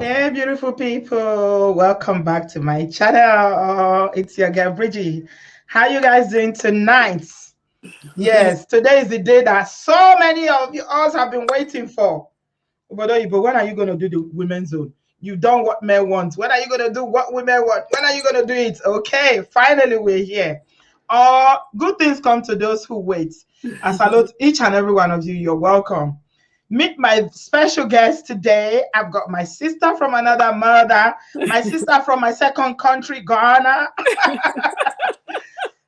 Hey, beautiful people. Welcome back to my channel. It's your girl, Bridgie. How you guys doing tonight? Yes, today is the day that so many of you us have been waiting for. But when are you going to do the women's zone? You've done what men want. When are you going to do what women want? When are you going to do it? Okay, finally we're here. Good things come to those who wait. I salute each and every one of you. You're welcome. Meet my special guest today. I've got my sister from another mother, my sister from my second country, Ghana.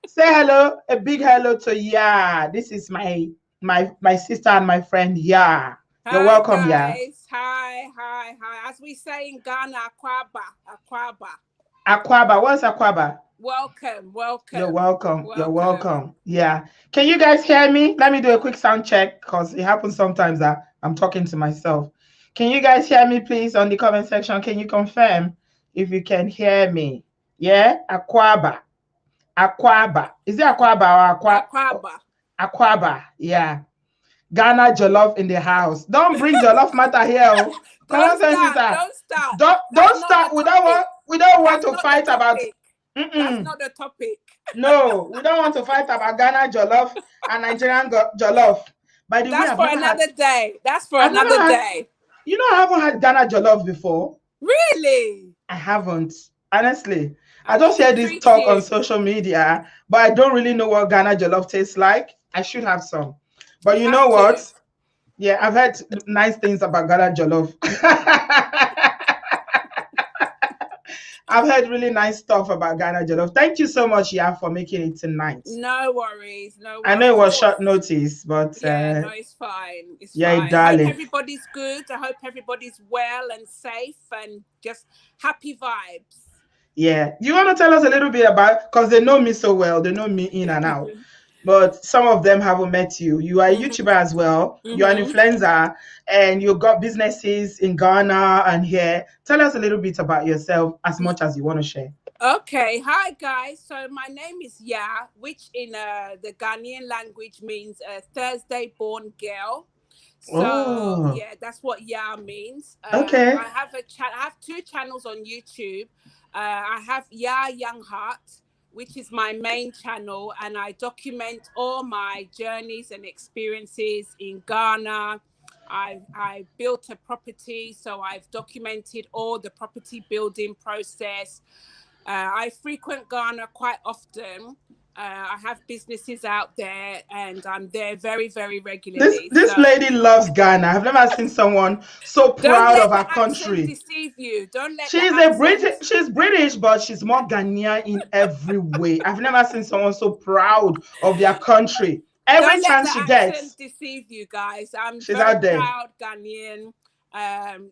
Say hello, a big hello to Ya. This is my sister and my friend Ya. You're Hi welcome, Ya. guys. Hi. As we say in Ghana, Akwaba. Aquaba, what's Aquaba? Welcome, You're welcome, welcome. You're welcome. welcome. Yeah. Can you guys hear me? Let me do a quick sound check because it happens sometimes that I'm talking to myself. Can you guys hear me, please, on the comment section? Can you confirm if you can hear me? Yeah? Aquaba. Aquaba. Is it Aquaba or Akwaba. Aquaba? Yeah. Ghana Jollof in the house. Don't bring Jollof matter here. Oh. Don't Common sense is start, that. don't start. Don't That's not the start. topic. We don't want That's to not the fight about. topic. That's Mm-mm. not the topic. No, we don't want to fight about Ghana Jollof and Nigerian Jollof. By the way, That's for another day. That's for I've never another had, day. I haven't had Ghana Jollof before. Really? I haven't. Honestly. I I just should hear this treat talk on you. social media, but I don't really know what Ghana Jollof tastes like. I should have some. But You you have know to. what? Yeah, I've heard nice things about Ghana Jollof. I've heard really nice stuff about Ghana Jollof. Thank you so much, yeah, for making it tonight. No worries. No, I of know it was course. short notice, but Yeah, no, it's fine. It's yeah, fine. I hope darling. everybody's good. I hope everybody's well and safe and just happy vibes. Yeah. You want to tell us a little bit about, because they know me so well, they know me in and out. But some of them haven't met you. You are a Mm-hmm. YouTuber as well. You're an Mm-hmm. influencer and you've got businesses in Ghana and here. Tell us a little bit about yourself as much as you want to share. Okay, hi guys. So my name is Ya, which in the Ghanaian language means Thursday born girl. So Oh, yeah, that's what Ya means. okay. I have two channels on YouTube. I have Ya Young Heart, which is my main channel, and I document all my journeys and experiences in Ghana. I built a property, so I've documented all the property building process. I frequent Ghana quite often. I have businesses out there, and I'm there very, very regularly. This So lady loves Ghana. I've never seen someone so don't proud of let the her accent country. deceive you. Don't let the accent. She's British, but she's more Ghanaian in every way. I've never seen someone so proud of their country. Every Don't let chance the she accent gets, deceive you, guys. I'm she's very out there. proud Ghanaian.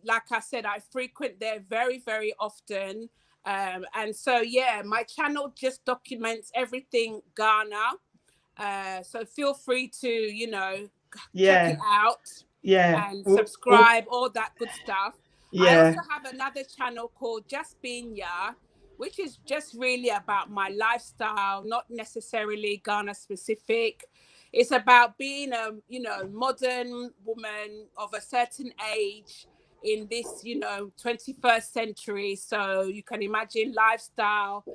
Like I said, I frequent there very, very often. And so yeah, my channel just documents everything Ghana. So feel free to, check it Yeah, out yeah, and subscribe, all that good stuff. I also yeah, have another channel called Just Being Ya, which is just really about my lifestyle, not necessarily Ghana specific. It's about being a, modern woman of a certain age in this, 21st century. So you can imagine lifestyle,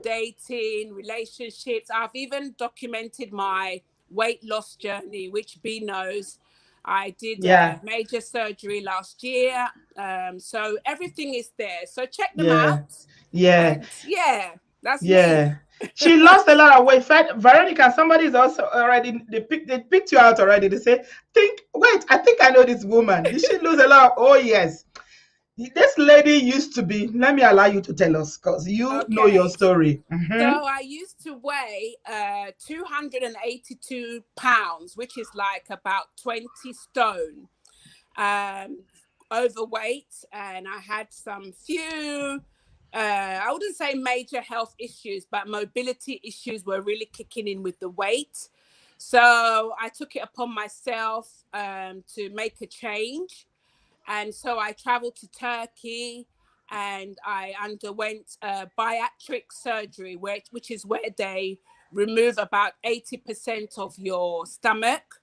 dating, relationships. I've even documented my weight loss journey, which B knows. I did yeah, major surgery last year. So everything is there. So check them yeah, out. yeah, And yeah, that's me. yeah. She lost a lot of weight. Veronica, somebody's also already they picked you out already. They say, I think I know this woman. Did she lose a lot of, oh yes. This lady used to be, let me allow you to tell us because you know your Okay. story. So I used to weigh 282 pounds, which is like about 20 stone. Um, overweight, and I had some few I wouldn't say major health issues, but mobility issues were really kicking in with the weight. So I took it upon myself to make a change. And so I traveled to Turkey and I underwent bariatric surgery, which is where they remove about 80% of your stomach.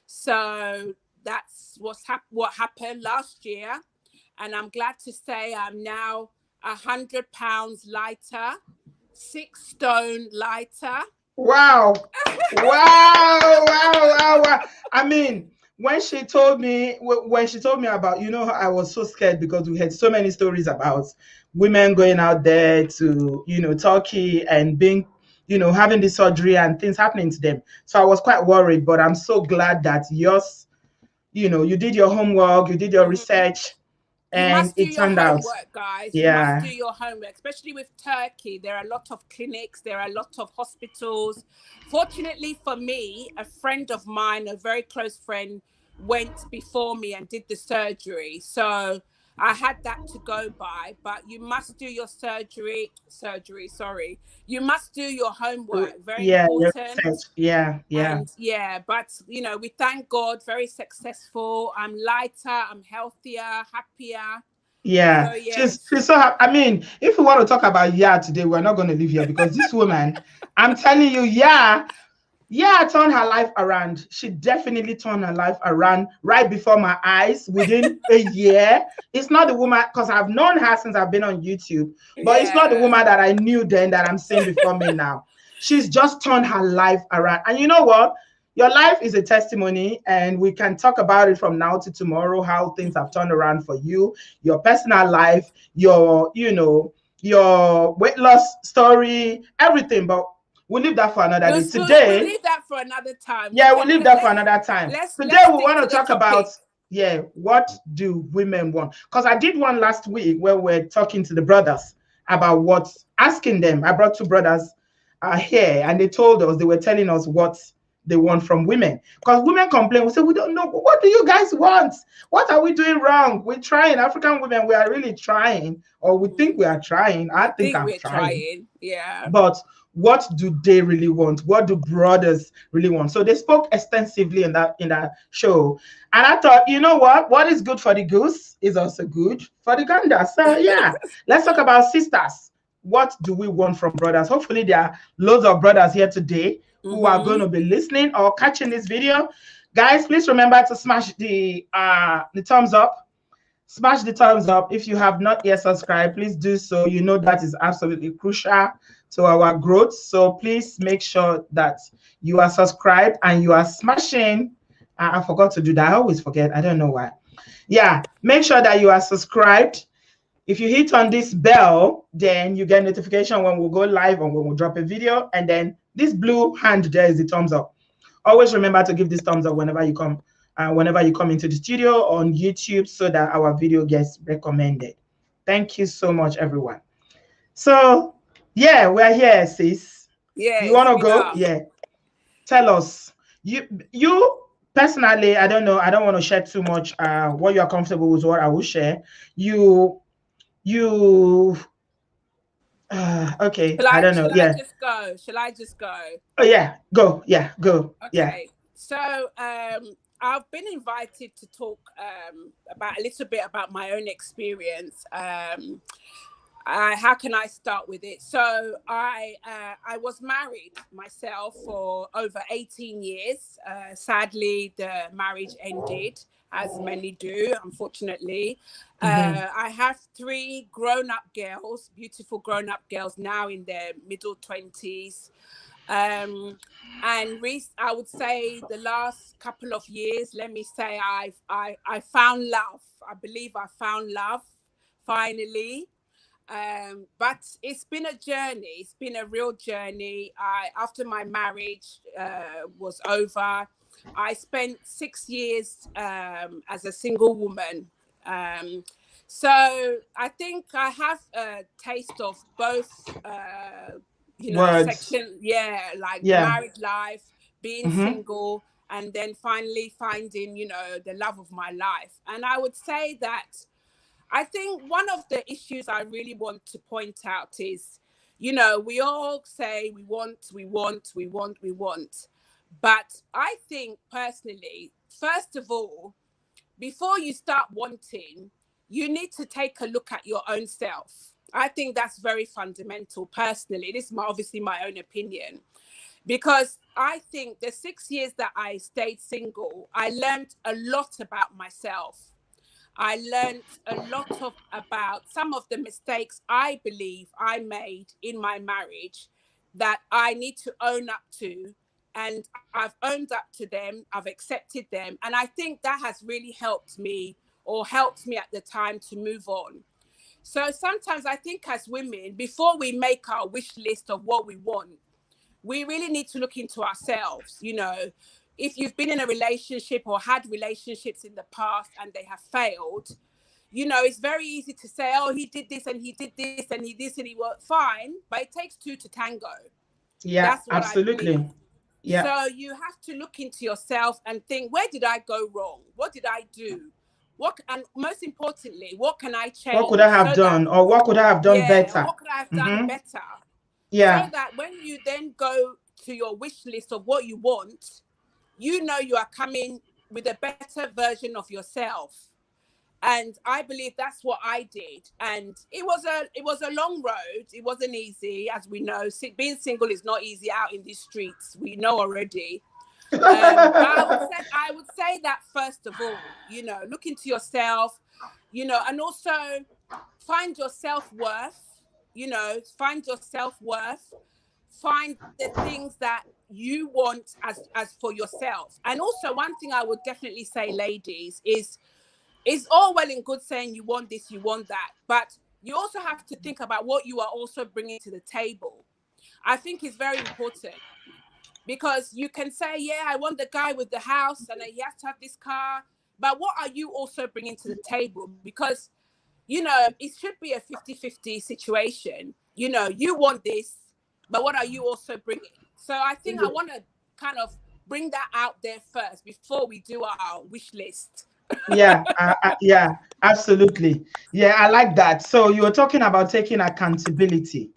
So that's what happened last year. and I'm glad to say I'm now 100 pounds lighter, 6 stone lighter. Wow. Wow, wow, wow, wow. I mean, when she told me about, I was so scared because we had so many stories about women going out there to, Turkey and being, having the surgery and things happening to them. So I was quite worried, but I'm so glad that yours, you did your homework, you did your research, You and must do it your turned out. homework, guys. You must do Yeah. your homework, especially with Turkey. There are a lot of clinics, there are a lot of hospitals. Fortunately for me, a friend of mine, a very close friend, went before me and did the surgery. So I had that to go by, but you must do your sorry. You must do your homework. Very Yeah, your important. research. Yeah, yeah. And yeah, but we thank God, very successful. I'm lighter, I'm healthier, happier. Yeah, So she's yes. so happy. I mean, if we want to talk about yeah today, we're not going to leave here because this woman, I'm telling you, yeah, turned her life around. She definitely turned her life around right before my eyes within a year. It's not the woman, because I've known her since I've been on YouTube, but it's not the Yeah. woman that I knew then that I'm seeing before me now. She's just turned her life around. And you know what? Your life is a testimony, and we can talk about it from now to tomorrow, how things have turned around for you, your personal life, your weight loss story, everything. But we'll leave that for another day. We'll Today, leave that for another time. We yeah, we'll can leave that for another time. Today, let's we stick want to to the talk about, topic. yeah, what do women want? Because I did one last week where we're talking to the brothers about asking them. I brought two brothers here, and they told us, they were telling us what they want from women. Because women complain, we say, we don't know. What do you guys want? What are we doing wrong? We're trying. African women, we are really trying, or we think we are trying. I We think think I'm we're trying. trying. Yeah. But what do they really want? What do brothers really want? So they spoke extensively in that show, and I thought, you know what is good for the goose is also good for the gander. So yeah, let's talk about sisters. What do we want from brothers? Hopefully there are loads of brothers here today who are going to be listening or catching this video. Guys, please remember to smash the thumbs up. Smash the thumbs up. If you have not yet subscribed, please do so. You know that is absolutely crucial to our growth. So please make sure that you are subscribed and you are smashing. I forgot to do that. I always forget. I don't know why. Yeah, make sure that you are subscribed. If you hit on this bell, then you get notification when we go live or when we drop a video. And then this blue hand there is the thumbs up. Always remember to give this thumbs up whenever you come into the studio on YouTube, so that our video gets recommended. Thank you so much, everyone. So yeah, we're here, sis. You Yes, want to we go? are. Yeah. Tell us. You personally, I don't know. I don't want to share too much. What you are comfortable with, what I will share. You. Okay. I don't know. Shall I Yeah. just go? Shall I just go? Oh yeah. Go. Yeah. Go. Yeah. Okay. So I've been invited to talk about a little bit about my own experience. How can I start with it? So I was married myself for over 18 years. Sadly, the marriage ended, as many do, unfortunately. I have 3 grown-up girls, beautiful grown-up girls, now in their middle 20s. And I would say the last couple of years, let me say, I found love. I believe I found love finally. But it's been a journey. It's been a real journey. After my marriage was over, I spent 6 years as a single woman. So I think I have a taste of both, Words. section, yeah, like the Yeah. married life, being single, and then finally finding, the love of my life. And I would say that I think one of the issues I really want to point out is, we all say we want, we want, we want, we want. But I think personally, first of all, before you start wanting, you need to take a look at your own self. I think that's very fundamental personally. This is obviously my own opinion. Because I think the 6 years that I stayed single, I learned a lot about myself. I learned a lot about some of the mistakes I believe I made in my marriage that I need to own up to. And I've owned up to them, I've accepted them. And I think that has really helped me, or helped me at the time, to move on. So sometimes I think as women, before we make our wish list of what we want, we really need to look into ourselves. You know, if you've been in a relationship or had relationships in the past and they have failed, you know, it's very easy to say, oh, he did this and he did this and he this and he worked fine, but it takes two to tango. Yeah, That's what I absolutely. believe. Yeah. So you have to look into yourself and think, where did I go wrong? What did I do? What, and most importantly, what can I change? What could I have done, or what could I have done better? What could I have done better? Yeah. So that when you then go to your wish list of what you want, you know you are coming with a better version of yourself. And I believe that's what I did. And it was a long road. It wasn't easy, as we know. Being single is not easy out in these streets. We know already. But I would say that first of all, you know, look into yourself, you know, and also find your self-worth. You know, find your self-worth. Find the things that you want as for yourself. And also, one thing I would definitely say, ladies, is it's all well and good saying you want this, you want that, but you also have to think about what you are also bringing to the table. I think it's very important, because you can say, yeah, I want the guy with the house and he has to have this car, but what are you also bringing to the table? Because, you know, it should be a 50-50 situation. You know, you want this, but what are you also bringing? So I think I want to kind of bring that out there first before we do our wish list. Yeah, yeah, absolutely. Yeah, I like that. So you were talking about taking accountability,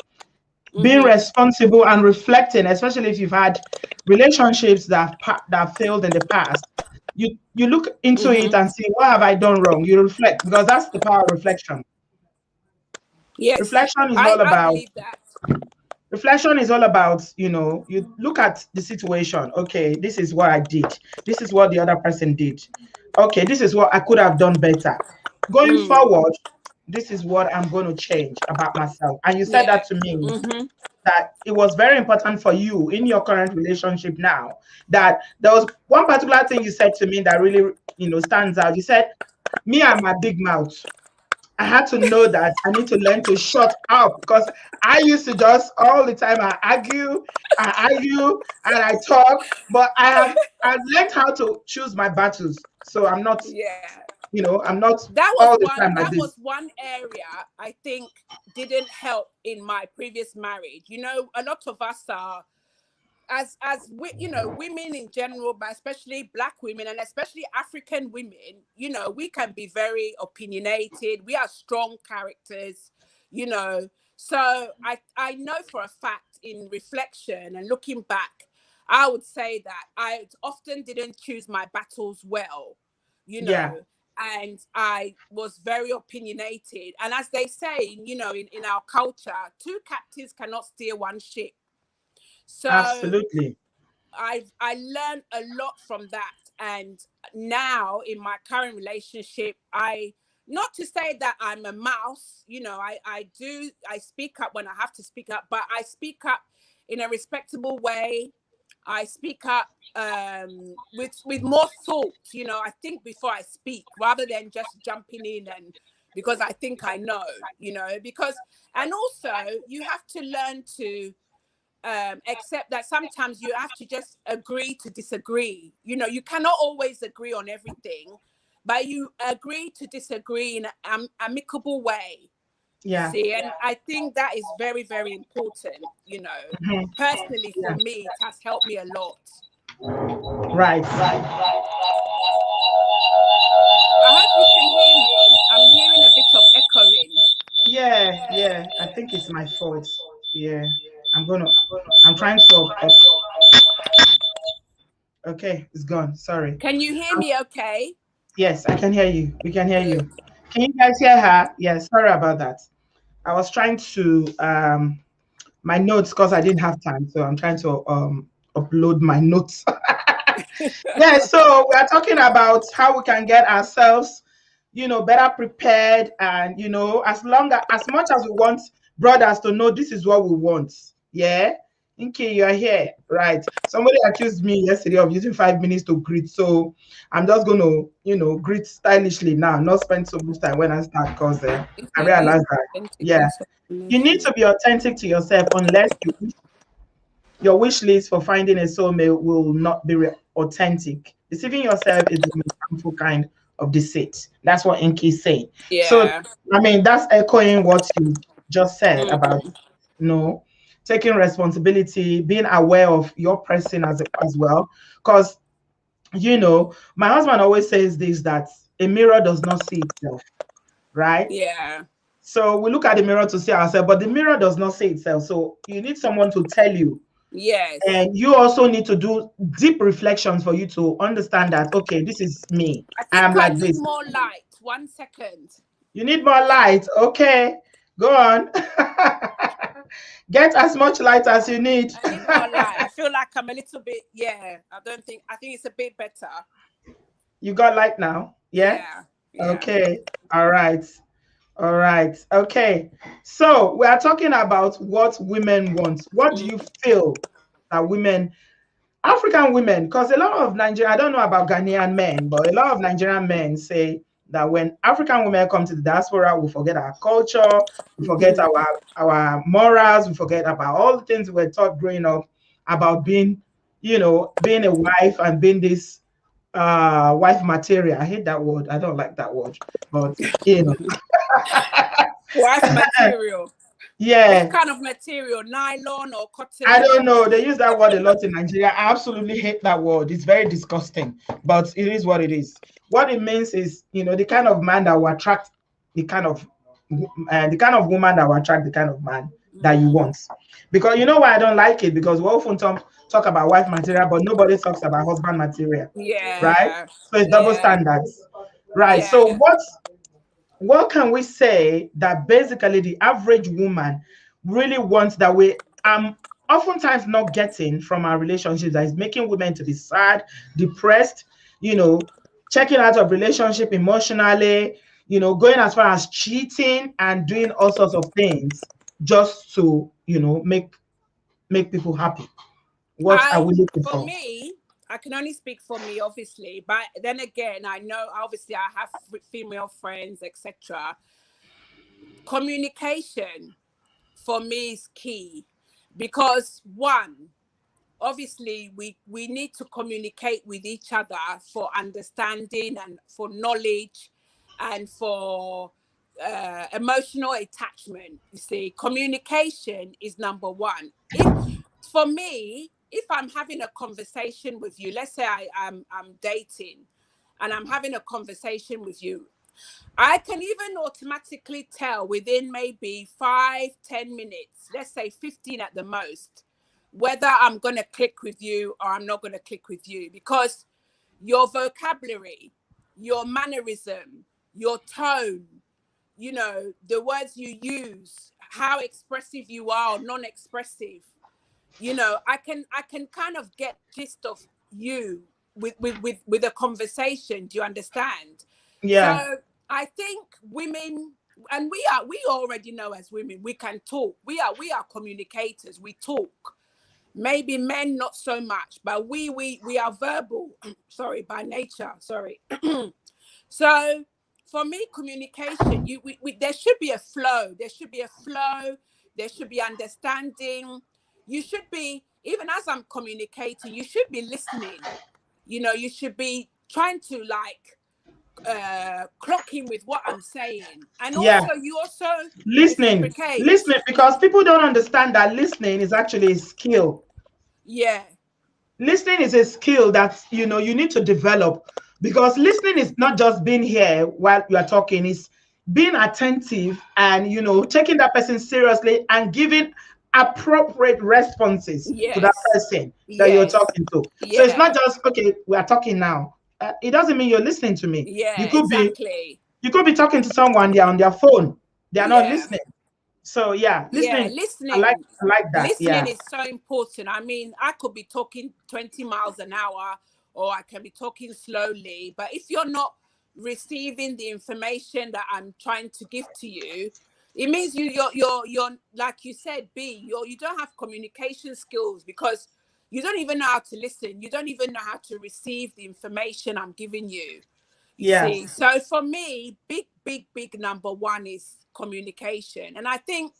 being responsible and reflecting, especially if you've had relationships that failed in the past. You look into it and see, what have I done wrong? You reflect, because that's the power of reflection. Yes, reflection is all about. I believe that. Reflection is all about, you know, you look at the situation. Okay, this is what I did. This is what the other person did. Okay, this is what I could have done better. Going forward, this is what I'm going to change about myself. And you said that to me, that it was very important for you in your current relationship now, that there was one particular thing you said to me that really, you know, stands out. You said, me and my big mouth, I had to know that I need to learn to shut up, because I used to just all the time I argue and I talk, but I've learned how to choose my battles. So I'm not, you know, I'm not all the time like this. That was one area I think didn't help in my previous marriage. You know, a lot of us are, as you know, women in general, but especially Black women and especially African women, you know, we can be very opinionated. We are strong characters, you know. So I know for a fact, in reflection and looking back, I would say that I often didn't choose my battles well, you know, and I was very opinionated. And as they say, you know, in our culture, two captains cannot steer one ship. So absolutely, I learned a lot from that. And now in my current relationship, not to say that I'm a mouse, you know, I speak up when I have to speak up, but I speak up in a respectable way. I speak up with more thought, you know. I think before I speak, rather than just jumping in and because I think I know, you know, and also you have to learn to accept that sometimes you have to just agree to disagree. You know, you cannot always agree on everything, but you agree to disagree in an amicable way. Yeah. See, and I think that is very, very important. You know, personally for me, it has helped me a lot. Right. I hope you can hear me. I'm hearing a bit of echoing. Yeah. I think it's my fault. Yeah. I'm trying to okay, it's gone. Sorry. Can you hear me okay? Yes, I can hear you. We can hear you. Can you guys hear her? Yes, sorry about that. I was trying to my notes, because I didn't have time, so I'm trying to upload my notes. Yeah, so we are talking about how we can get ourselves better prepared, and as much as we want brothers to know this is what we want. Yeah. Okay, you're here, right? Somebody accused me yesterday of using 5 minutes to greet, so I'm just gonna, greet stylishly now, not spend so much time when I start, because If I you use realize that, authentic yeah, also, you need to be authentic to yourself, unless your wish list for finding a soulmate will not be authentic. Deceiving yourself is the most harmful kind of deceit. That's what Inky is saying. So, yeah. I mean, that's echoing what you just said about, Mm, taking responsibility, being aware of your person as well. Because, my husband always says this, that a mirror does not see itself, right? yeah. So we look at the mirror to see ourselves, but the mirror does not see itself. So you need someone to tell you. Yes. And you also need to do deep reflections for you to understand that, okay, this is me. I I'm think I like need this. more light. 1 second. You need more light. Okay, go on. Get as much light as you need. I need more light. I feel like I'm a little bit, yeah. I think it's a bit better. You got light now? Yeah? Yeah. Yeah. Okay. All right. All right. Okay. So we are talking about what women want. What do you Mm, feel that African women, because a lot of Nigerian, I don't know about Ghanaian men, but a lot of Nigerian men say that when African women come to the diaspora, we forget our culture, we forget mhm. our morals, we forget about all the things we were taught growing up about being, being a wife and being this wife material. I hate that word. I don't like that word, but you know, Wife material. Which yeah. kind of material? Nylon or I cotton don't or? know. They use that word a lot in Nigeria. I absolutely hate that word. It's very disgusting, but it is what it is. What it means is, the kind of man that will attract the kind of woman that will attract the kind of man that you Mm, want. Because you know why I don't like it? Because we often talk about wife material, but nobody talks about husband material, right? yeah. So it's double Yeah. standards, right? So Yeah. what can we say that basically the average woman really wants that we oftentimes not getting from our relationships, that is making women to be sad, depressed, you know, checking out of relationship emotionally, going as far as cheating and doing all sorts of things just to, make people happy. What are we looking For for? me, I can only speak for me, obviously, but then again, I know obviously I have female friends, etc. Communication for me is key because one, obviously we need to communicate with each other for understanding and for knowledge and for emotional attachment. You see, communication is number one. If for me, if I'm having a conversation with you, let's say I'm dating and I'm having a conversation with you, I can even automatically tell within maybe 5, 10 minutes, let's say 15 at the most, whether I'm going to click with you or I'm not going to click with you, because your vocabulary, your mannerism, your tone, the words you use, how expressive you are or non-expressive, I can kind of get gist of you with a conversation. Do you understand? Yeah, So I think women, and we already know as women, we can talk. We are communicators. We talk. Maybe men not so much, but we are verbal. Sorry, by nature. Sorry. So for me, communication, there should be a flow. There should be a flow. There should be understanding. You should be, even as I'm communicating, you should be listening. You should be trying to like clock in with what I'm saying. And yeah. also you also Listening, reciprocate. because people don't understand that listening is actually a skill. Yeah. Listening is a skill that you need to develop, because listening is not just being here while you are talking, it's being attentive and taking that person seriously and giving appropriate responses to that Yes. person that you're Yes. talking to. So it's not Yeah. just, okay, we are talking now. It doesn't mean you're listening to me. you Yeah, could be exactly. you could be talking to someone, they're on their phone, they are not Yeah. listening. So yeah, Yeah, listening, listening. I like that. Listening Yeah. is so important. I mean, I could be talking 20 miles an hour or I can be talking slowly, but if you're not receiving the information that I'm trying to give to you, it means you're like you said, you don't have communication skills, because you don't even know how to listen. You don't even know how to receive the information I'm giving you. You see, Yes. so for me, big number one is communication. And I think,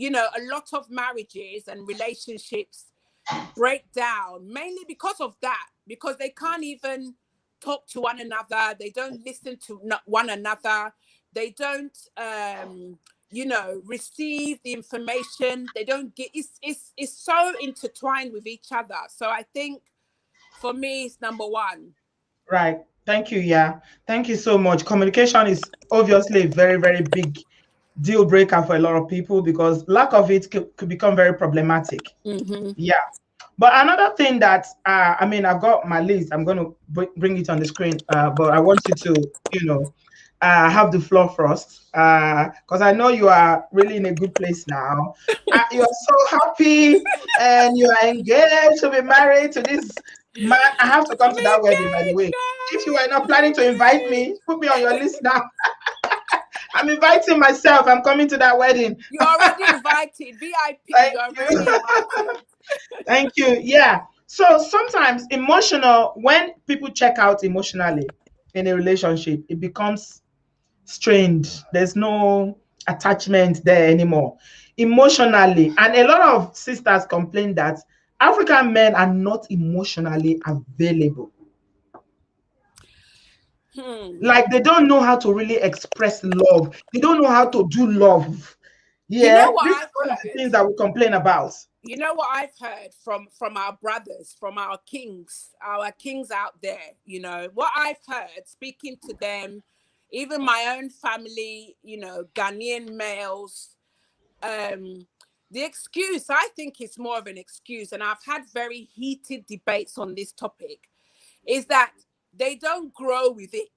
a lot of marriages and relationships break down mainly because of that, because they can't even talk to one another. They don't listen to one another. They don't, receive the information. They don't get, it's so intertwined with each other. So I think for me, it's number one. Right. Thank you. Yeah. Thank you so much. Communication is obviously a very, very big deal breaker for a lot of people because lack of it could become very problematic. Mm-hmm. Yeah. But another thing that, I mean, I've got my list. I'm going to bring it on the screen, but I want you to, have the floor first, because I know you are really in a good place now. You are so happy and you are engaged to be married to this man. I have to come I'm to that wedding, by the engaged, way. If you were guys. not I'm planning to invite engaged. me, put me on your list now. I'm inviting myself. I'm coming to that wedding. You're already invited. VIP, Thank you're already you. invited. Thank you. Yeah. So sometimes when people check out emotionally in a relationship, it becomes strained. There's no attachment there anymore emotionally. And a lot of sisters complain that African men are not emotionally available. Like they don't know how to really express love. They don't know how to do love. You know Yeah. what This is I've one of the heard? things that we complain about. You know what I've heard from our brothers, from our kings out there. What I've heard, speaking to them, even my own family, Ghanaian males. The excuse, I think it's more of an excuse, and I've had very heated debates on this topic, is that they don't grow with it.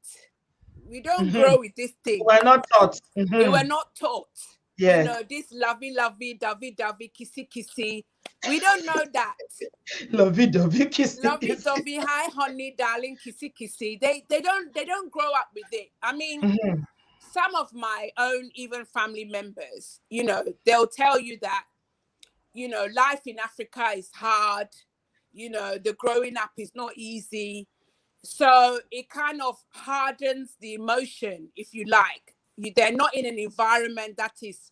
We don't Mhm. grow with this thing. We're not taught. We were Mhm. not taught. Yeah. This lovey, dovey, kissy. We don't know that. Lovey dovey, kissy Lovey kissy. dovey, hi honey, darling, kissy. They don't grow up with it. I mean, Mhm. some of my own even family members, they'll tell you that, life in Africa is hard. The growing up is not easy. So it kind of hardens the emotion, if you like. They're not in an environment that is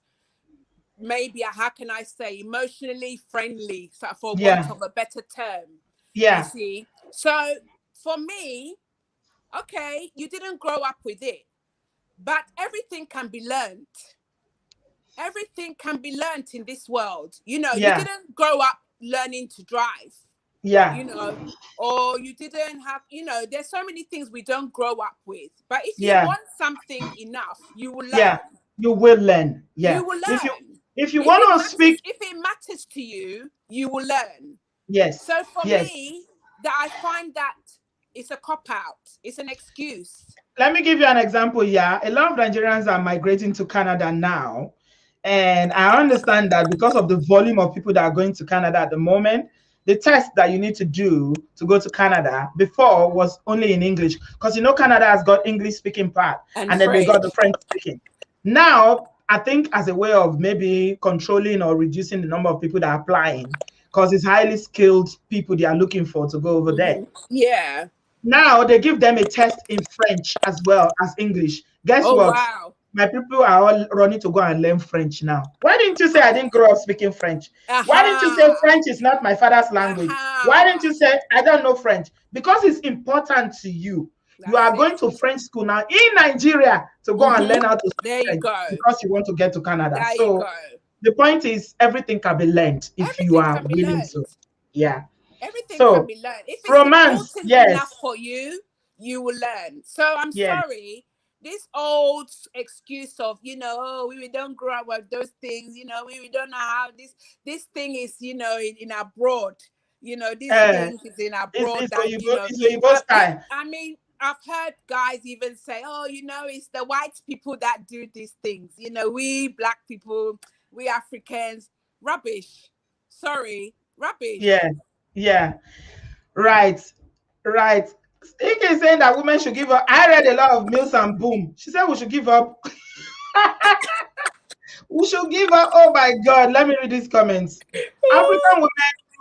maybe, how can I say, emotionally friendly, so for want Yeah. of a better term, you Yeah. see. So for me, okay, you didn't grow up with it, but everything can be learned. Everything can be learned in this world. You Yeah. didn't grow up learning to drive, Yeah. you know, or you didn't have, there's so many things we don't grow up with. But if you Yeah. want something enough, you will Yeah. learn. You will learn. You Yeah. will If you learn. if you If want it to speak, matters, if it matters to you, you will learn. yes. So for Yes. me, that I find that it's a cop out. It's an excuse. Let me give you an example. Yeah. A lot of Nigerians are migrating to Canada now. And I understand that because of the volume of people that are going to Canada at the moment, the test that you need to do to go to Canada before was only in English. Because Canada has got English speaking part And and then they got the French. French speaking. Now, I think as a way of maybe controlling or reducing the number of people that are applying, because it's highly skilled people they are looking for to go over there. Yeah. Now they give them a test in French as well as English. Guess Oh what? wow. My people are all running to go and learn French now. Why didn't you say I didn't grow up speaking French? Why didn't you say Aha. French is not my father's language? Why didn't Aha. you say I don't know French? Because it's important to you. You That's are it. going to French school now in Nigeria to go and learn how to speak There you French go. because you want to get to Canada. There you So go. the point is everything can be learned if you Everything are can be willing learned. to. Yeah. Everything can So be learned. If it's romance, important enough yes. for you, you will learn. So I'm Yes. sorry. This old excuse of, oh, we don't grow up with those things, we don't know how this thing is, in abroad. This Uh, thing is in it's, abroad it's that, Oyibo style. I mean, I've heard guys even say, oh, it's the white people that do these things. We black people, we Africans, rubbish. Sorry, rubbish. Yeah, yeah, right, right. Stinky is saying that women should give up. I read a lot of Mills and Boom. She said we should give up. We should give up. Oh my God. Let me read these comments. African women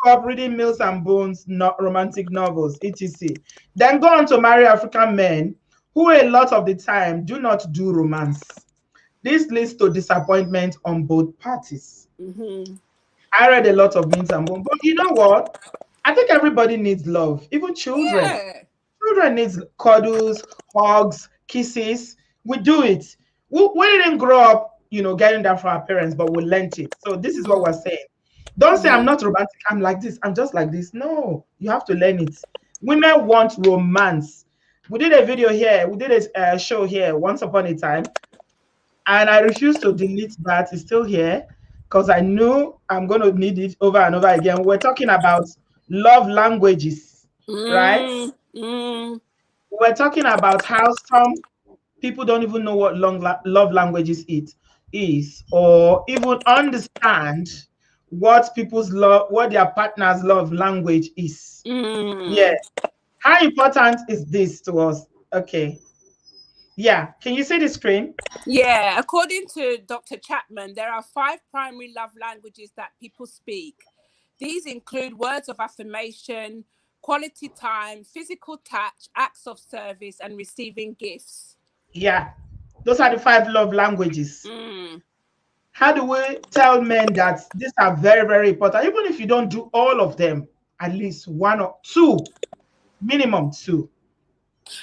grew up reading Mills and Bones, not romantic novels, etc. Then go on to marry African men who a lot of the time do not do romance. This leads to disappointment on both parties. Mm-hmm. I read a lot of Mills and Bones, but you know what? I think everybody needs love, even children. Yeah. Children needs cuddles, hugs, kisses. We do it. We didn't grow up, getting that from our parents, but we learned it. So this is what we're saying. Don't say I'm Mm-hmm. not romantic. I'm like this. I'm just like this. No, you have to learn it. Women want romance. We did a video here. We did a show here once upon a time, and I refused to delete that. It's still here because I knew I'm going to need it over and over again. We're talking about love languages, right? Mm-hmm. We're talking about how some people don't even know what love languages it is, or even understand what people's love, what their partner's love language is. Yeah. Mm. How important is this to us? Okay. Yeah. Can you see the screen? Yeah, according to Dr. Chapman, there are 5 primary love languages that people speak. These include words of affirmation, quality time, physical touch, acts of service, and receiving gifts. Yeah. Those are the 5 love languages. Mm. How do we tell men that these are very, very important? Even if you don't do all of them, at least one or two, minimum 2.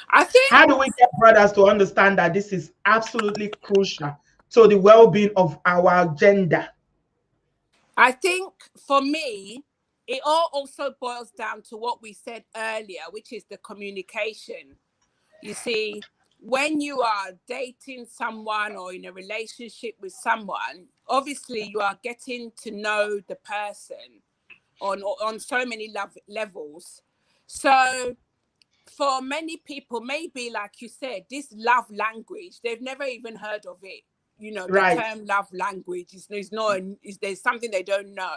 I think How do we get brothers to understand that this is absolutely crucial to the well-being of our gender? I think for me, it all also boils down to what we said earlier, which is the communication. You see, when you are dating someone or in a relationship with someone, obviously you are getting to know the person on so many levels. So for many people, maybe like you said, this love language, they've never even heard of it. You know, the Right. term love language there's something they don't know.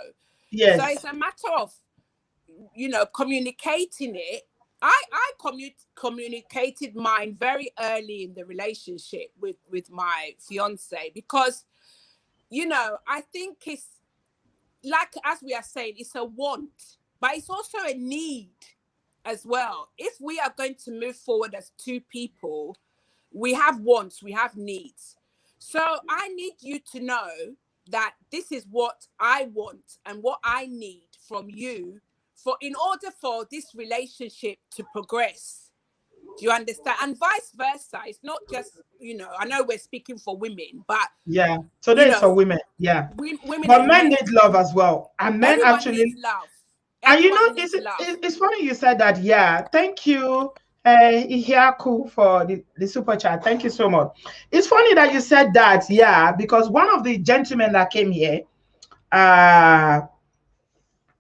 So it's Yes. a matter of, communicating it. I communicated mine very early in the relationship with my fiance, because I think it's like, as we are saying, it's a want, but it's also a need as well. If we are going to move forward as 2 people, we have wants, we have needs. So I need you to know that this is what I want and what I need from you, for in order for this relationship to progress. Do you understand? And vice versa. It's not just, I know we're speaking for women, but Yeah. So you that is for know, women. Yeah. women But and men men, need love as well. And men everyone needs actually, love. and Everyone needs love. it's funny you said that. Yeah. Thank you, Ihiaku, for the super chat. Thank you so much. It's funny that you said that. Yeah. Because one of the gentlemen that came here, uh,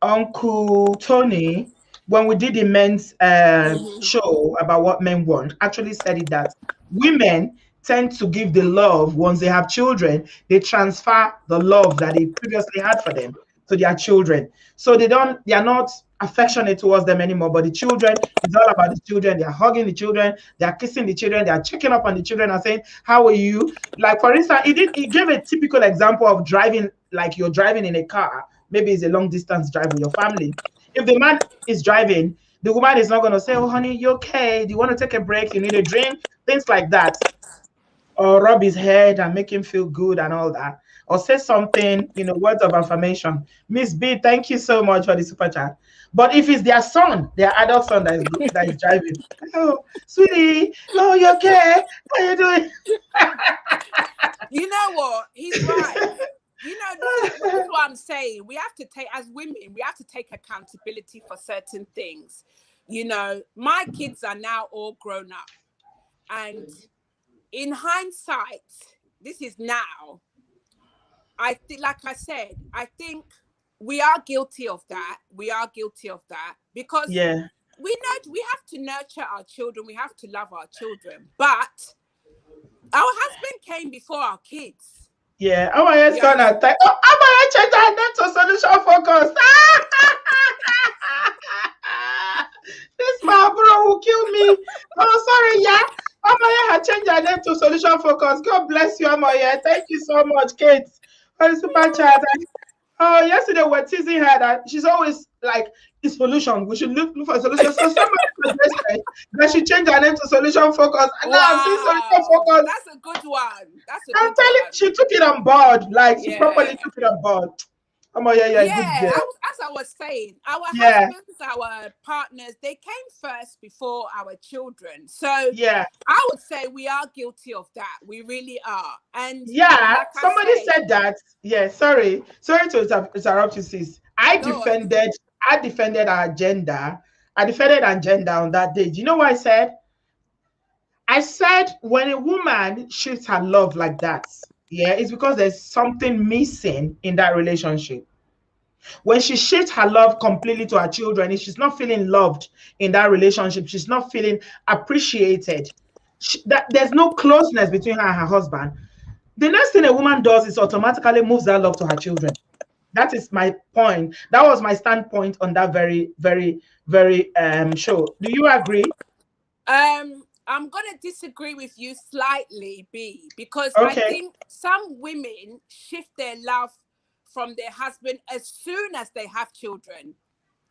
Uncle Tony, when we did the men's Mm-hmm. show about what men want, actually said it that women tend to give the love once they have children. They transfer the love that they previously had for them to their children. So they are not affectionate towards them anymore. But the children, it's all about the children. They are hugging the children, they are kissing the children, they are checking up on the children and saying, "How are you?" Like, for instance, he gave a typical example of driving, like you're driving in a car. Maybe it's a long distance drive with your family. If the man is driving, the woman is not going to say, "Oh, honey, you okay? Do you want to take a break? You need a drink?" Things like that. Or rub his head and make him feel good and all that. Or say something, words of affirmation. Miss B, thank you so much for the super chat. But if it's their son, their adult son that is driving, "Oh, sweetie, oh, you okay? How you doing?" You know what? He's right. This is what I'm saying. We have to take, as women, we have to take accountability for certain things. My kids are now all grown up. And in hindsight, this is now. I think, like I said, I think we are guilty of that. We are guilty of that, because Yeah. we know we have to nurture our children. We have to love our children. But our husband came before our kids. Yeah. Oh, my You son understand? attack. Oh, my change our name to solution focus. This My bro will kill me. Oh, sorry, yeah. Amoye had changed her name to Solution Focus. God bless you, Amoye. Thank you so much, Kate. For the super chat. Oh, yesterday we're teasing her that she's always like, the solution. We should look for a solution. So somebody suggested that she change her name to Solution Focus. And now I'm seeing Solution Wow, Focus. that's a good one. That's a I'm good telling you, one. she took it on board. Like, she Yeah. properly took it on board. Amoye, you're a good Yeah, girl. as I was saying, our Yeah, husbands, our partners, they came first before our children. So yeah. I would say we are guilty of that. We really are. And Yeah, like I somebody said, said that. Yeah, sorry to interrupt you, sis. go on. I defended our gender. I defended our gender on that day. Do you know what I said? I said when a woman shifts her love like that, yeah, it's because there's something missing in that relationship. When she shifts her love completely to her children, if she's not feeling loved in that relationship, she's not feeling appreciated. There's no closeness between her and her husband. The next thing a woman does is automatically moves that love to her children. That is my point. That was my standpoint on that very, very, very show. Do you agree? I'm gonna disagree with you slightly, B, because I Okay, think some women shift their love from their husband as soon as they have children.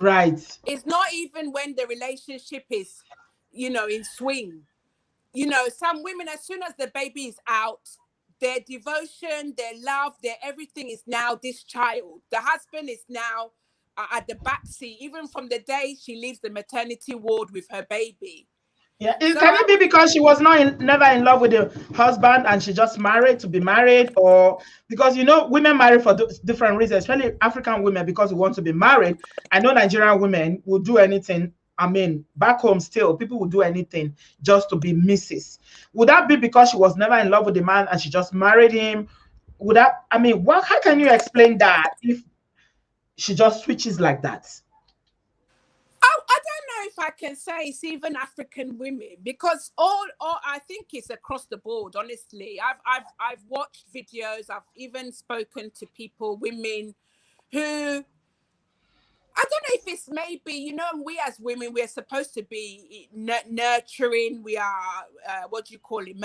right. It's not even when the relationship is, in swing. Some women, as soon as the baby is out, their devotion, their love, their everything is now this child. The husband is now at the back seat, even from the day she leaves the maternity ward with her baby. Yeah, So can I it be would, because she was never in love with the husband and she just married to be married, or because women marry for different reasons, especially African women because we want to be married. I know Nigerian women will do anything. I mean, back home still, people will do anything just to be Mrs. Would that be because she was never in love with the man and she just married him? Would that? I mean, what? How can you explain that if she just switches like that? I don't know if I can say it's even African women, because all I think it's across the board. Honestly, I've watched videos. I've even spoken to people, women who, I don't know if it's maybe, we as women, we're supposed to be nurturing. We are, what do you call it?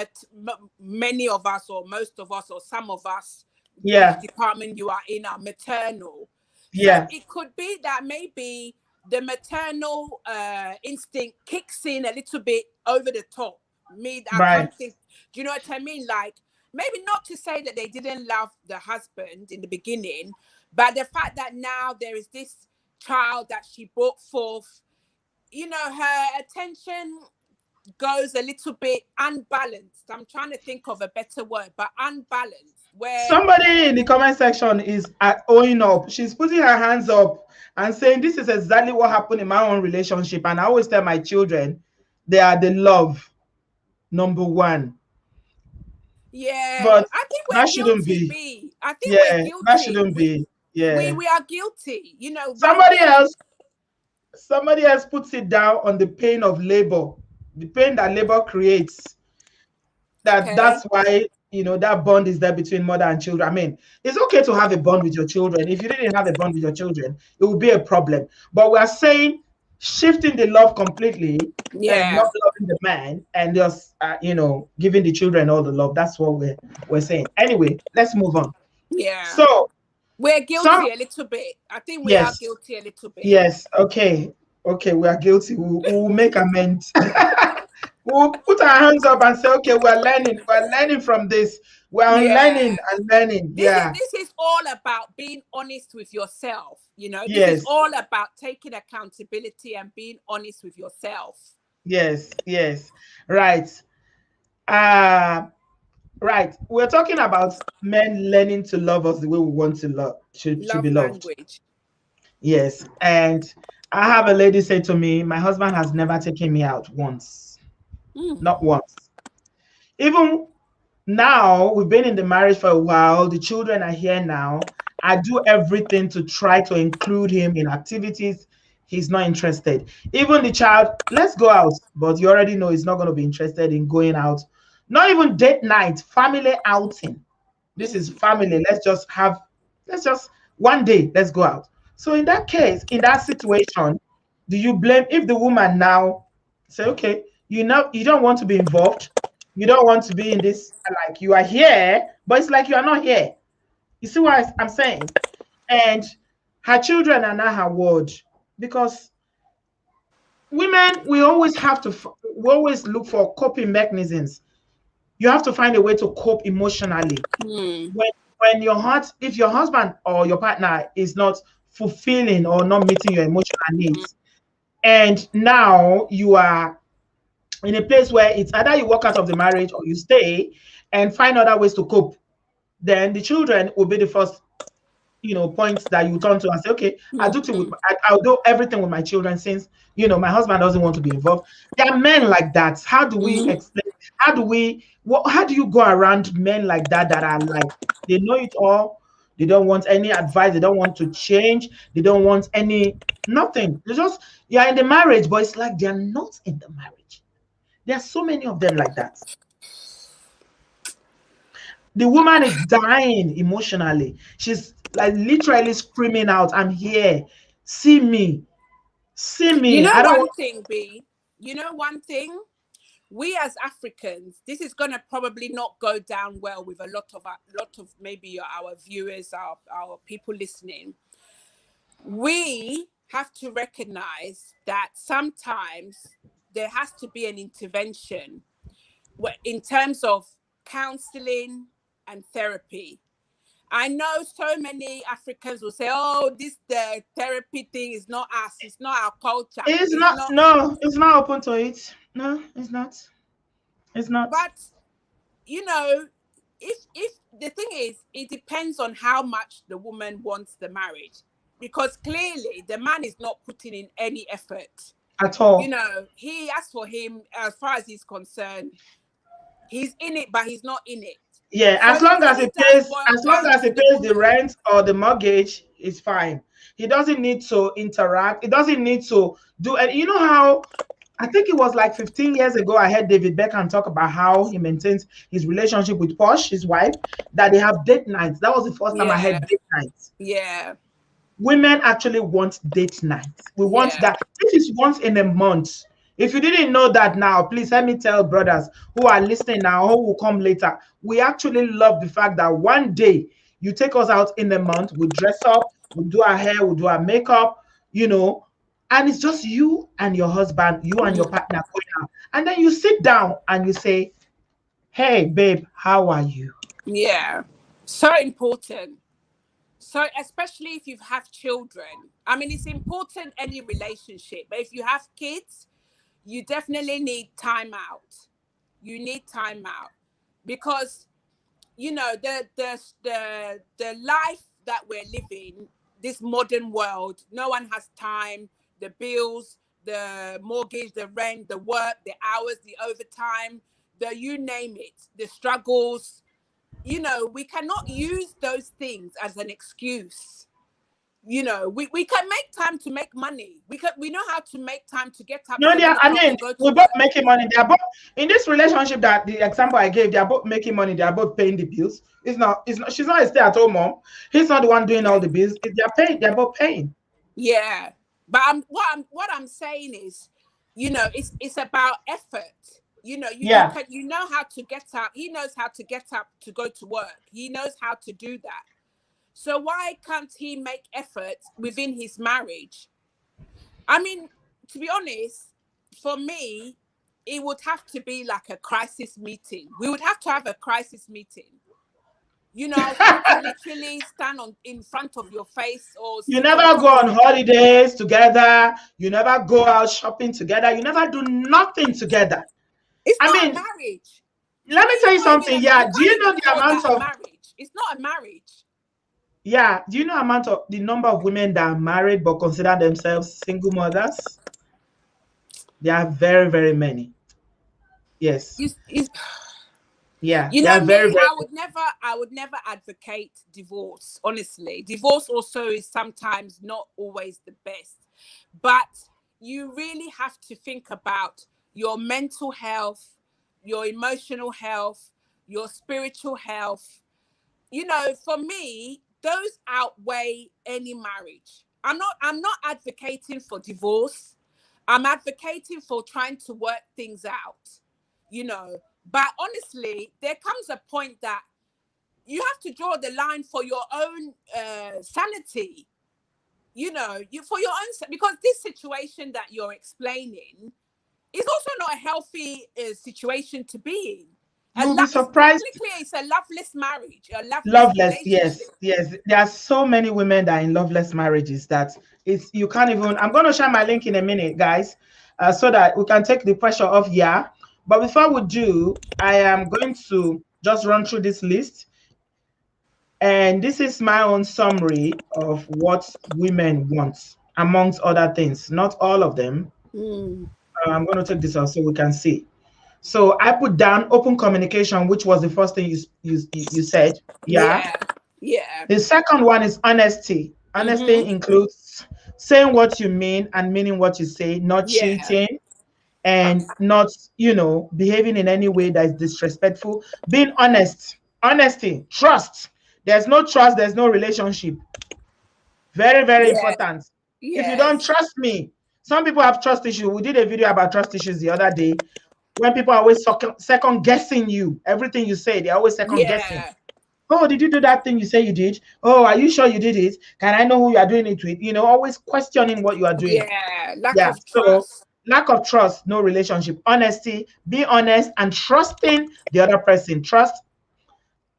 Many of us, or most of us, or some of us, which Yeah, department you are in, are maternal. So yeah, it could be that maybe the maternal instinct kicks in a little bit over the top. I right. can't think, do you know what I mean? Like, maybe not to say that they didn't love the husband in the beginning, but the fact that now there is this child that she brought forth, her attention goes a little bit unbalanced. I'm trying to think of a better word, but unbalanced, where, Somebody in the comment section is owing up. She's putting her hands up and saying, this is exactly what happened in my own relationship. And I always tell my children, they are the love, number one. yeah, But I think that we're shouldn't guilty, be. B. I think we're Yeah, that guilty. shouldn't be. We Yeah. we are guilty, right Somebody from, else, somebody else puts it down on the pain of labor, the pain that labor creates. That's okay. why that bond is there between mother and children. I mean, it's okay to have a bond with your children. If you didn't have a bond with your children, it would be a problem. But we are saying shifting the love completely and Yeah, not loving the man and just giving the children all the love. That's what we're saying. Anyway, let's move on. yeah, So we're some guilty a little bit. I think we are yes, guilty a little bit. yes, okay, we are guilty. We'll make amends. We'll put our hands up and say, okay, we're learning from this. We're Yeah, unlearning and learning. this is Yeah, this is all about being honest with yourself. This is yes, all about taking accountability and being honest with yourself. yes. Right. Uh right. We're talking about men learning to love us the way we want to love to be Love loved. language. Yes. And I have a lady say to me, my husband has never taken me out once. Mm. Not once. Even now, we've been in the marriage for a while, the children are here now. I do everything to try to include him in activities. He's not interested. Even the child, let's go out, but you already know he's not going to be interested in going out. Not even date night, family outing. This is Mm. family. Let's just one day, let's go out. So in that case, in that situation, do you blame if the woman now Say, okay, you don't want to be involved. You don't want to be in this, like you are here, but it's like you are not here. You see what I'm saying? And her children are not her word, because women, we always look for coping mechanisms. You have to find a way to cope emotionally. Mm. When if your husband or your partner is not fulfilling or not meeting your emotional needs, and now you are in a place where it's either you walk out of the marriage or you stay and find other ways to cope, then the children will be the first, points that you turn to and say, okay, Mm. I'll do everything with my children, since my husband doesn't want to be involved. There are men like that. How do we Mm. explain? How do you go around men like that, that are like, they know it all, they don't want any advice, they don't want to change, they don't want any nothing. They just, you're in the marriage, but it's like they're not in the marriage. There are so many of them like that. The woman is dying emotionally. She's like literally screaming out, I'm here. See me. See You me. know I don't one want. thing, B. You know one thing. We as Africans, this is gonna probably not go down well with a lot of maybe our viewers, our people listening. We have to recognize that sometimes there has to be an intervention in terms of counseling and therapy. I know so many Africans will say, "Oh, the therapy thing is not us. It's not our culture. It's It's not, not." no, it's not open to it. No, it's not. It's not. But you know, if the thing is, it depends on how much the woman wants the marriage, because clearly the man is not putting in any effort. At all. He, as for him, as far as he's concerned, he's in it, but he's not in it. Yeah, So it really does boil as long down as he to the pays the woman. rent or the mortgage, it's fine. He doesn't need to interact. He doesn't need to do, and you know how, I think it was like 15 years ago, I heard David Beckham talk about how he maintains his relationship with Posh, his wife, that they have date nights. That was the first time I Yeah, heard date nights. yeah, Women actually want date nights. We want yeah. that. This is once in a month. If you didn't know that now, please let me tell brothers who are listening now, who will come later. We actually love the fact that one day you take us out in a month, we dress up, we do our hair, we do our makeup, you know, and it's just you and your husband, you and your Mm, partner going out. And then you sit down and you say, hey, babe, how are you? yeah. So important. So, especially if you have children, I mean, it's important any relationship, but if you have kids, you definitely need time out. You need time out because the life that we're living, this modern world, no one has time. The bills, the mortgage, the rent, the work, the hours, the overtime, the you name it, the struggles. We cannot use those things as an excuse. We can make time to make money. We know how to make time to get up No, they are, 7 o'clock and go to we're both work. making money. They are both in this relationship, that the example I gave, they are both making money, they are both paying the bills. It's not, she's not a stay-at-home mom. He's not the one doing all Okay. the bills. If they are paying, they're both paying. Yeah. But what I'm saying is, it's about effort. You Yeah. can how to get up. He knows how to get up to go to work. He knows how to do that. So why can't he make effort within his marriage? I mean, to be honest, for me, it would have to be like a crisis meeting. We would have to have a crisis meeting. I would have to literally stand in front of your face or You sit on never go top of on your. holidays together. You never go out shopping together. You never do nothing together. It's I not a mean, marriage. To let me, me tell it's you not even something. you Yeah. Do can't you know even the call amount that a of marriage. It's not a marriage. yeah? Do you know the number of women that are married but consider themselves single mothers? There are very, very many. Yes. You, you, Yeah, you there know are very, me, very I would never advocate divorce. Honestly, divorce also is sometimes not always the best, but you really have to think about your mental health, your emotional health, your spiritual health. For me, those outweigh any marriage. I'm not advocating for divorce. I'm advocating for trying to work things out, you know. But honestly, there comes a point that you have to draw the line for your own sanity, you know, for your own, because this situation that you're explaining is also not a healthy situation to be in. You will be It's surprised. technically it's a loveless marriage, a loveless Loveless, relationship. yes, yes. There are so many women that are in loveless marriages that it's you can't even. I'm going to share my link in a minute, guys, so that we can take the pressure off. Yeah, but before we do, I am going to just run through this list, and this is my own summary of what women want, amongst other things. Not all of them. I'm going to take this out so we can see. So I put down open communication, which was the first thing you said. Yeah. Yeah, yeah. The second one is honesty. Honesty includes saying what you mean and meaning what you say, not Yeah, cheating and not, behaving in any way that is disrespectful. Being honest. Honesty, trust. There's no trust, there's no relationship. Very, very yeah, important. If you don't yes, trust me, some people have trust issues. We did a video about trust issues the other day when people are always second guessing you. Everything you say, they're always second guessing. yeah, Oh, did you do that thing you say you did? Oh, are you sure you did it? Can I know who you are doing it with? Always questioning what you are doing. yeah. Lack Yeah. of So trust. lack of trust, no relationship. Honesty, be honest and trusting the other person. Trust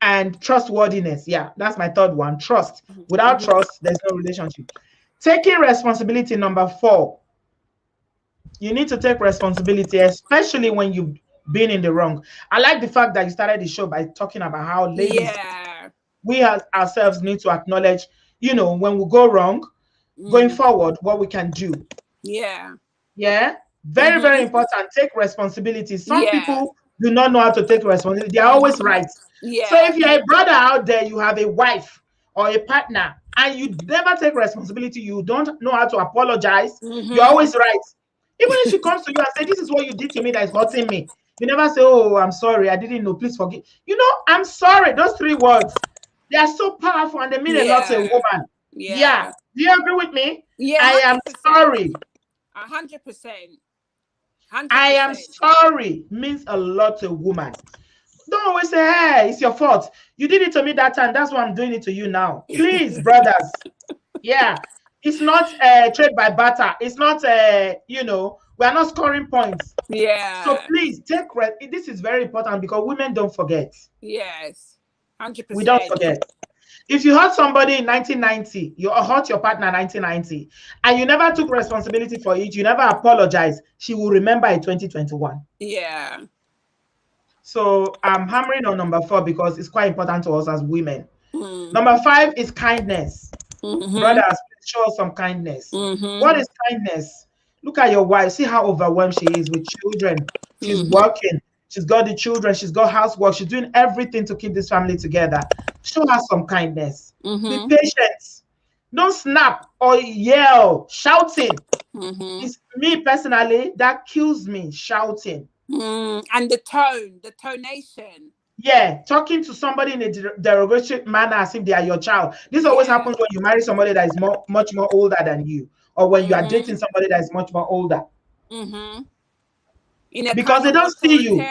and trustworthiness. Yeah, that's my third one. Trust. Without trust, there's no relationship. Taking responsibility, number 4. You need to take responsibility, especially when you've been in the wrong. I like the fact that you started the show by talking about how ladies, Yeah, we ourselves need to acknowledge, when we go wrong, going forward, what we can do. yeah, Yeah. Very, very important. Take responsibility. Some yeah, people do not know how to take responsibility. They are always right. So yeah, if you're a brother out there, you have a wife or a partner, and you never take responsibility, you don't know how to apologize, you're always right. Even if she comes to you and say, this is what you did to me that is hurting me, you never say, oh, I'm sorry, I didn't know, please forgive. I'm sorry. Those 3 words, they are so powerful and they mean a lot to a yeah, woman. Yeah. yeah, Do you agree with me? yeah. I am 100%, sorry. 100%, hundred I am percent. sorry means a lot to a woman. Don't always say, hey, it's your fault. You did it to me that time. That's why I'm doing it to you now. Please, brothers. Yeah. It's not trade by barter. It's not, we're not scoring points. So Yeah, please this is very important because women don't forget. yes, We don't 100%. forget. If you hurt somebody in 1990, you hurt your partner in 1990, and you never took responsibility for it, you never apologized, she will remember in 2021. Yeah, So I'm hammering on number 4 because it's quite important to us as women. Number 5 is kindness. Brothers, please show us some kindness. What is kindness? Look at your wife. See how overwhelmed she is with children. She's working. She's got the children. She's got housework. She's doing everything to keep this family together. Show her some kindness. Be patient. Don't snap or yell, shouting. It's me personally that kills me, shouting. and the tonation. Yeah, talking to somebody in a derogatory manner as if they are your child. This always Yeah, happens when you marry somebody that is much more older than you, or when you are dating somebody that is much more older, in a because kind they of don't see you.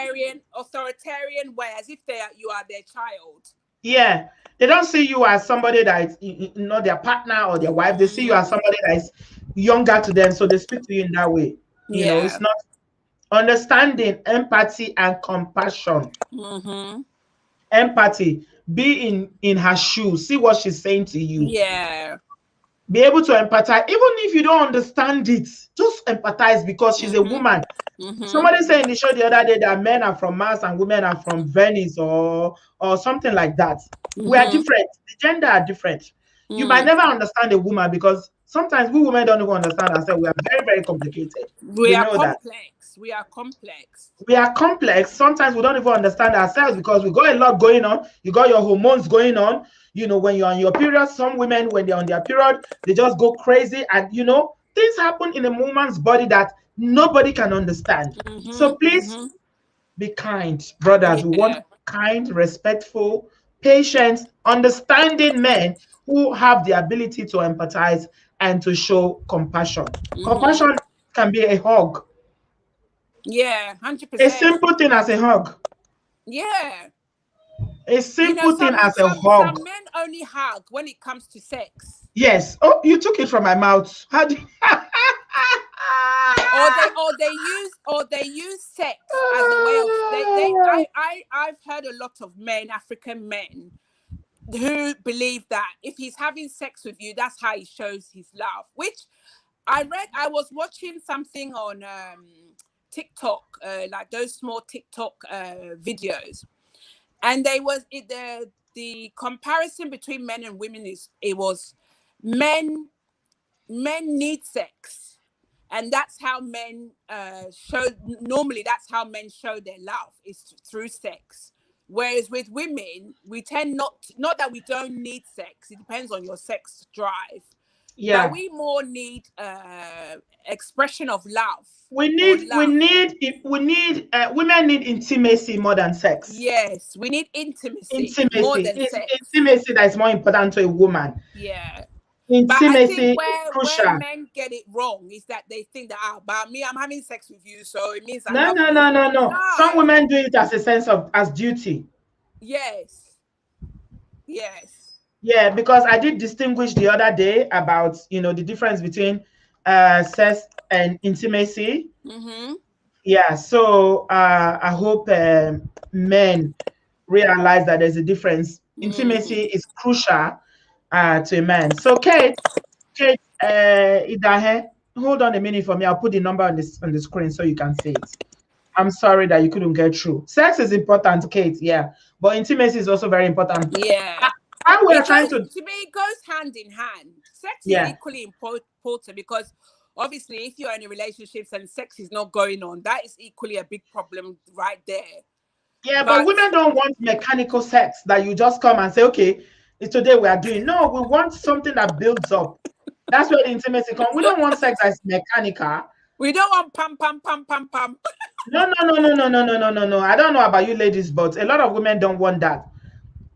authoritarian way, as if you are their child. Yeah, they don't see you as somebody that is not their partner or their wife. They see you as somebody that is younger to them, so they speak to you in that way. Yeah. It's not understanding, empathy, and compassion. Empathy, be in her shoes, see what she's saying to you, Yeah. be able to empathize, even if you don't understand it, just empathize because she's a woman. Somebody said in the show the other day that men are from Mars and women are from Venice or something like that. We are different. The gender are different. You might never understand a woman because sometimes we women don't even understand ourselves. We are very, very complicated. We We are know that. complex. We are complex. We are complex. Sometimes we don't even understand ourselves because we got a lot going on. You got your hormones going on. When you're on your period, some women, when they're on their period, they just go crazy. And, things happen in a woman's body that nobody can understand. So please be kind, brothers. We want Yeah. kind, respectful, patient, understanding men who have the ability to empathize and to show compassion. Compassion can be a hug. Yeah, A 100%. simple thing as a hug. Yeah. A You know, simple thing as a hug. some men only hug when it comes to sex. Yes. Oh, you took it from my mouth. How do you... Or they use sex as a way of I've heard a lot of men, African men, who believe that if he's having sex with you, that's how he shows his love. Which I was watching something on TikTok, like those small TikTok videos, and the comparison between men and women was men need sex, and that's how men that's how men show their love, is through sex. Whereas with women, we tend not that we don't need sex, it depends on your sex drive, but Yeah. we more need expression of love. Women need intimacy more than sex. Yes, we need intimacy more Intimacy. than It's sex. intimacy that is more important to a woman. Yeah. But I think Intimacy is where crucial. men get it wrong is that they think that, about me, I'm having sex with you, so it means I No, love no, you. no, no, no. Some No. women do it as a sense of as duty. Yes. Yes. Yeah, because I did distinguish the other day about the difference between sex and intimacy. Mm-hmm. Yeah, so I hope men realize that there's a difference. Intimacy is crucial to a man. So Kate, Idahe, hold on a minute for me. I'll put the number on the screen so you can see it. I'm sorry that you couldn't get through. Sex is important, Kate, yeah, but intimacy is also very important. Yeah. How we are It trying goes, to, to me, it goes hand in hand. Sex is yeah, equally important because obviously if you're in a relationship and sex is not going on, that is equally a big problem right there. yeah, but But women don't want mechanical sex that you just come and say, okay, it's today we are doing. No, we want something that builds up. That's where the intimacy comes. We don't want sex that's mechanical. we don't want pam pam pam pam pam. No, no, no, no, no, no, no, no, no, no. I don't know about you ladies, but a lot of women don't want that.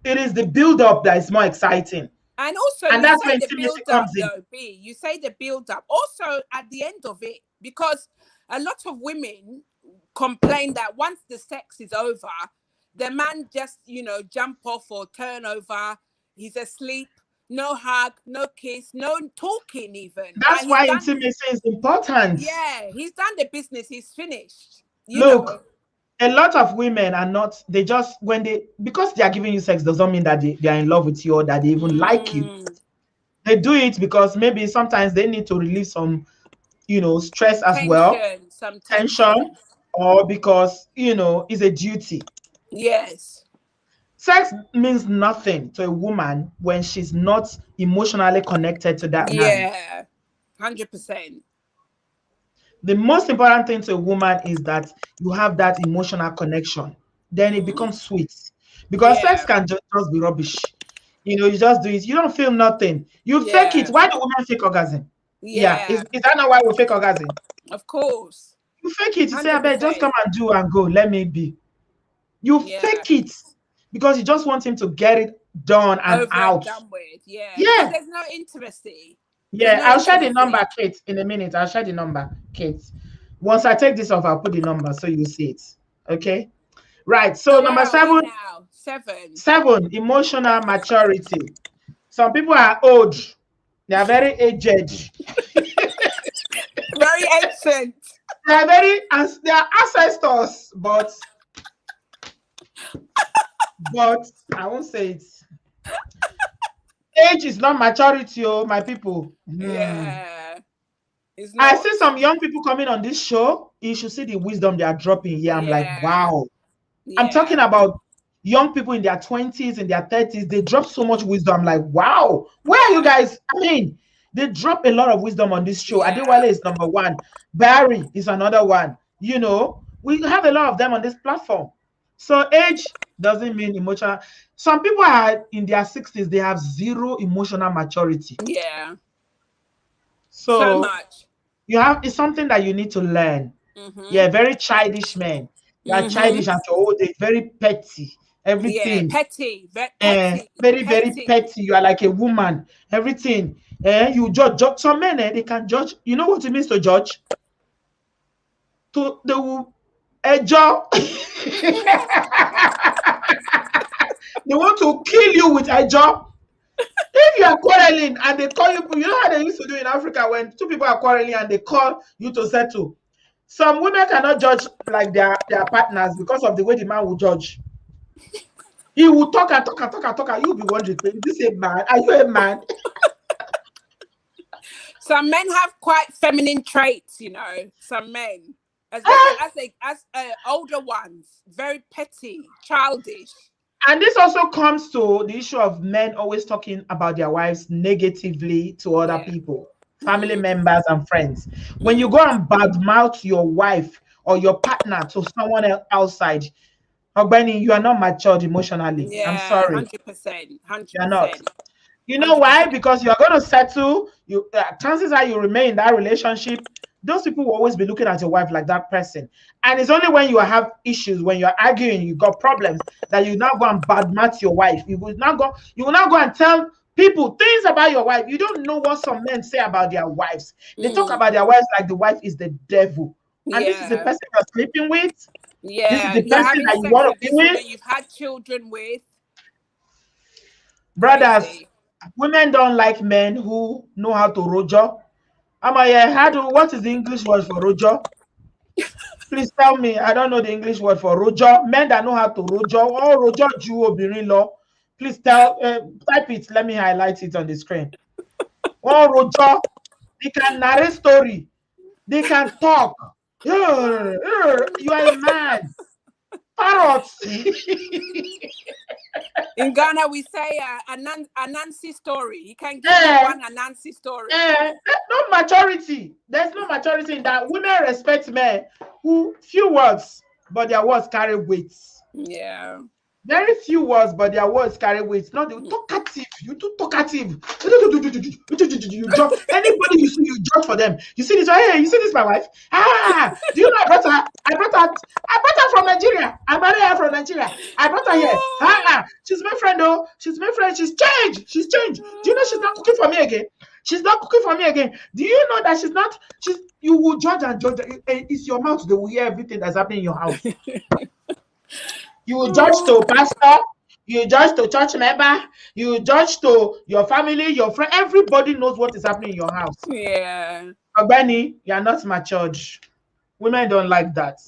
It is the build up that is more exciting. And also, And you that's say where the intimacy build up, comes in. though, B. You say the build up. Also, at the end of it, because a lot of women complain that once the sex is over, the man just, jump off or turn over. He's asleep. No hug, no kiss, no talking even. That That's he's why done. intimacy is important. Yeah, he's done the business. He's finished. Look, a lot of women are not, because they are giving you sex doesn't mean that they are in love with you or that they even like you. They do it because maybe sometimes they need to relieve some, stress as well, some tension, or because, it's a duty. Yes. Sex means nothing to a woman when she's not emotionally connected to that man. Yeah, 100%. The most important thing to a woman is that you have that emotional connection. Then it becomes sweet. Because sex can just be rubbish. You just do it. You don't feel nothing. You fake it. Why do women fake orgasm? Yeah. Is that not why we fake orgasm? Of course. You fake it. You say, I bet just come and do and go. Let me be. You fake it because you just want him to get it done and over out. And done with. Yeah. Yeah. Because there's no intimacy. Yeah, I'll share the number, Kate, in a minute. I'll share the number, Kate. Once I take this off, I'll put the number so you see it. Okay? Right. So number 7. 7, emotional maturity. Some people are old. They are very aged. Very ancient. They are ancestors, but I won't say it. Age is not maturity, my people. Yeah. I see some young people coming on this show. You should see the wisdom they are dropping here. I'm like, wow. Yeah. I'm talking about young people in their 20s, in their 30s. They drop so much wisdom. I'm like, wow. Where are you guys? I mean, they drop a lot of wisdom on this show. Adewale is number 1. Barry is another one. We have a lot of them on this platform. So age doesn't mean emotional. Some people are in their 60s. They have zero emotional maturity. Yeah. So much. It's something that you need to learn. Yeah, very childish men. You are childish at your old age, very petty. Everything. Yeah, petty. Very, very petty. You are like a woman. Everything. You judge. Some men, they can judge. You know what it means to judge? they will enjoy. They want to kill you with a job. If you are quarreling and they call you, you know how they used to do in Africa when two people are quarreling and they call you to settle. Some women cannot judge like their partners because of the way the man will judge. He will talk and talk and talk and talk, and you'll be wondering, is this a man? Are you a man? Some men have quite feminine traits, you know. Some men, especially as older ones, very petty, childish. And this also comes to the issue of men always talking about their wives negatively to other people, family members and friends. When you go and badmouth your wife or your partner to someone else outside, Ogbeni, you are not matured emotionally. Yeah, I'm sorry. 100%. 100%. You're not. You know 100%. Why? Because you're going to settle. Chances are you remain in that relationship. Those people will always be looking at your wife like that person. And it's only when you have issues, when you're arguing, you got problems, that you now go and badmouth your wife. You will not go and tell people things about your wife. You don't know what some men say about their wives. They talk about their wives like the wife is the devil. And this is the person you're sleeping with. Yeah. This is the person that you want to be with. You've had children with. Brothers, crazy. Women don't like men who know how to rojo. What is the English word for rojo? Please tell me. I don't know the English word for rojo. Men that know how to rojo. Oh, rojo ju obirin lo. Please type it. Let me highlight it on the screen. Oh, rojo. They can narrate story. They can talk. You are a man. Parrots. In Ghana, we say a Nancy story. You can give one a Nancy story. No maturity. There's no maturity in that. Women respect men who few words, but their words carry weight. Yeah. Very few words, but their words carry weight. Not the talkative. You too talkative. You judge anybody you see. You judge for them. You see this? Hey, you see this? My wife. Do you know I brought her from Nigeria. I married her from Nigeria. I brought her here. She's my friend, though. She's my friend. She's changed. She's changed. Do you know she's not cooking for me again? She's not cooking for me again. Do you know that she's not? You will judge and judge. It's your mouth. They will hear everything that's happening in your house. You judge to pastor, you judge to church member, you judge to your family, your friend. Everybody knows what is happening in your house. Yeah. Ogbeni, you are not matured. Women don't like that.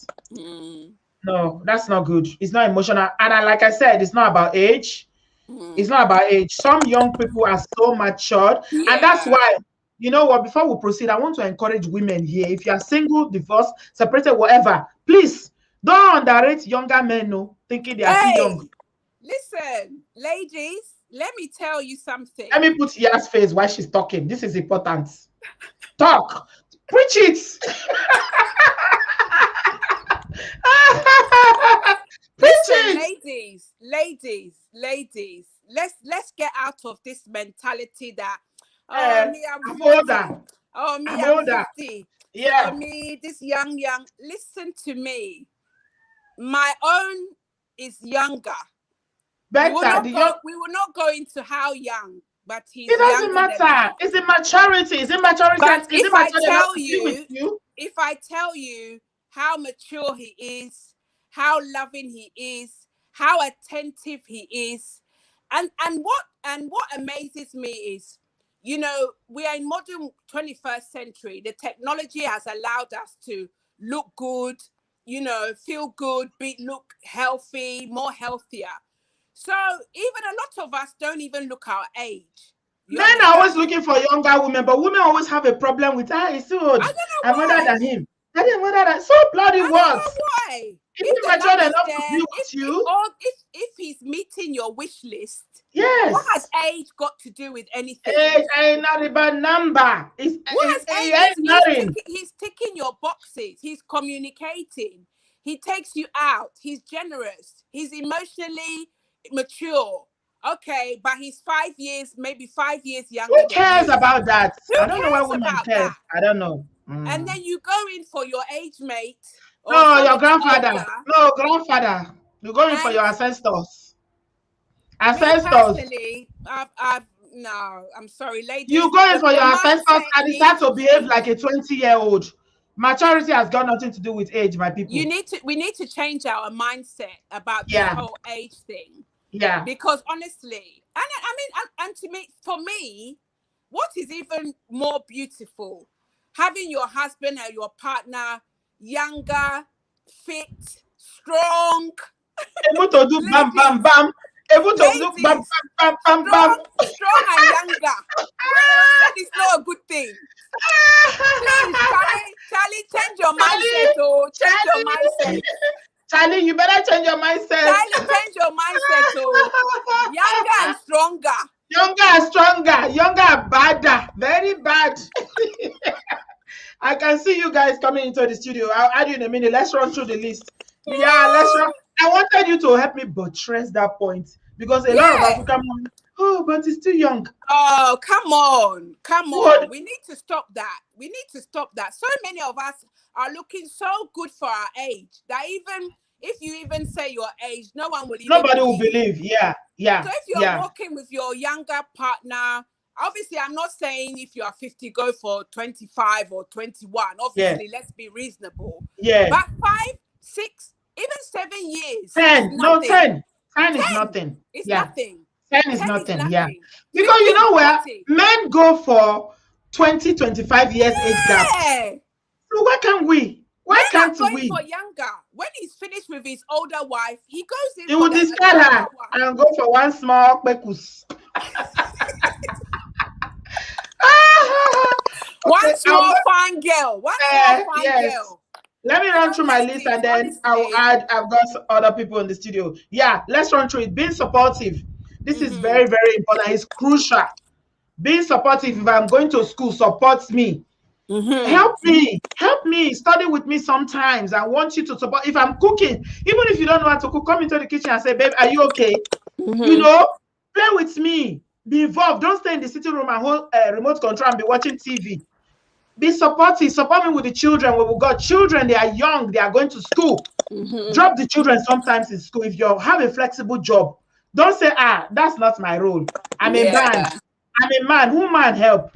No, that's not good. It's not emotional. And like I said, it's not about age. It's not about age. Some young people are so matured. Yeah. And that's why, you know what, before we proceed, I want to encourage women here. If you are single, divorced, separated, whatever, please don't underrate younger men, no, thinking they are too young. Listen, ladies, let me tell you something. Let me put Ya's face while she's talking. This is important. Talk. Preach it. Listen, ladies, let's get out of this mentality that me, I'm 40. Me, I'm 50. Yeah. Me, this young. Listen to me. My own is younger. Better. We will not go into how young, but he's. It doesn't matter. It's the maturity. Is it maturity? But if I tell you how mature he is, how loving he is, how attentive he is, and what amazes me is, you know, we are in modern 21st century. The technology has allowed us to look good, you know, feel good, look healthy, more healthier. So even a lot of us don't even look our age. Men are always looking for younger women, but women always have a problem with he's too old. I don't know I'm why. older than him. I didn't know that. So bloody words. I don't know why. If mature enough to be with you, if he's meeting your wish list, yes. What has age got to do with anything? Age ain't not about number. He's ticking your boxes. He's communicating. He takes you out. He's generous. He's emotionally mature. Okay, but he's 5 years, maybe 5 years younger. Who cares about that? I don't know why women care. I don't know. And then you go in for your age mate. No, your grandfather. No, grandfather. You go in for your ancestors. Personally, no, I'm sorry, ladies. You go in for your ancestors and they start to behave like a 20-year-old. Maturity has got nothing to do with age, my people. We need to change our mindset about this Yeah. whole age thing. Yeah. Because honestly, and I mean, and to me, for me, what is even more beautiful, having your husband or your partner younger, fit, strong, Able to do bam bam ladies, bam. Able to do bam ladies, bam bam bam bam. strong and younger. That is not a good thing. Please, Charlie, change your mindset. Oh, change your mindset. Charlie, you better change your mindset. Charlie, change your mindset. Oh, younger and stronger. Younger and stronger. Younger and badder. Very bad. I can see you guys coming into the studio. I'll add you in a minute. Let's run through the list. Yeah, let's run. I wanted you to help me buttress that point because a lot of African women, oh, but it's too young. Oh, come on. What? We need to stop that. So many of us are looking so good for our age that even if you even say your age, nobody will believe. Yeah. So if you're walking with your younger partner, obviously I'm not saying if you are 50 go for 25 or 21. Obviously, let's be reasonable. Yeah. But 5, 6, even 7 years. 10. No, 10. 10 is nothing. It's nothing. 10 is nothing. Yeah. Because you know where men go for 20, 25 years age gap. So why can't we? Why can't we? For younger. When he's finished with his older wife, he goes in. He will discard her and go for one small pekus. One small fine girl. Girl. Let me run through my list and then I've got other people in the studio. Yeah, let's run through it. Being supportive. This is very, very important. It's crucial. Being supportive. If I'm going to school, supports me. Help me, study with me sometimes. I want you to support. If I'm cooking, even if you don't know how to cook, come into the kitchen and say, babe, are you okay? You know, play with me, be involved. Don't stay in the sitting room and hold remote control and be watching TV. Be supportive. Support me with the children. When we got children, they are young, they are going to school. Drop the children sometimes in school. If you have a flexible job, don't say, that's not my role. I'm a man. I'm a man. Who man help?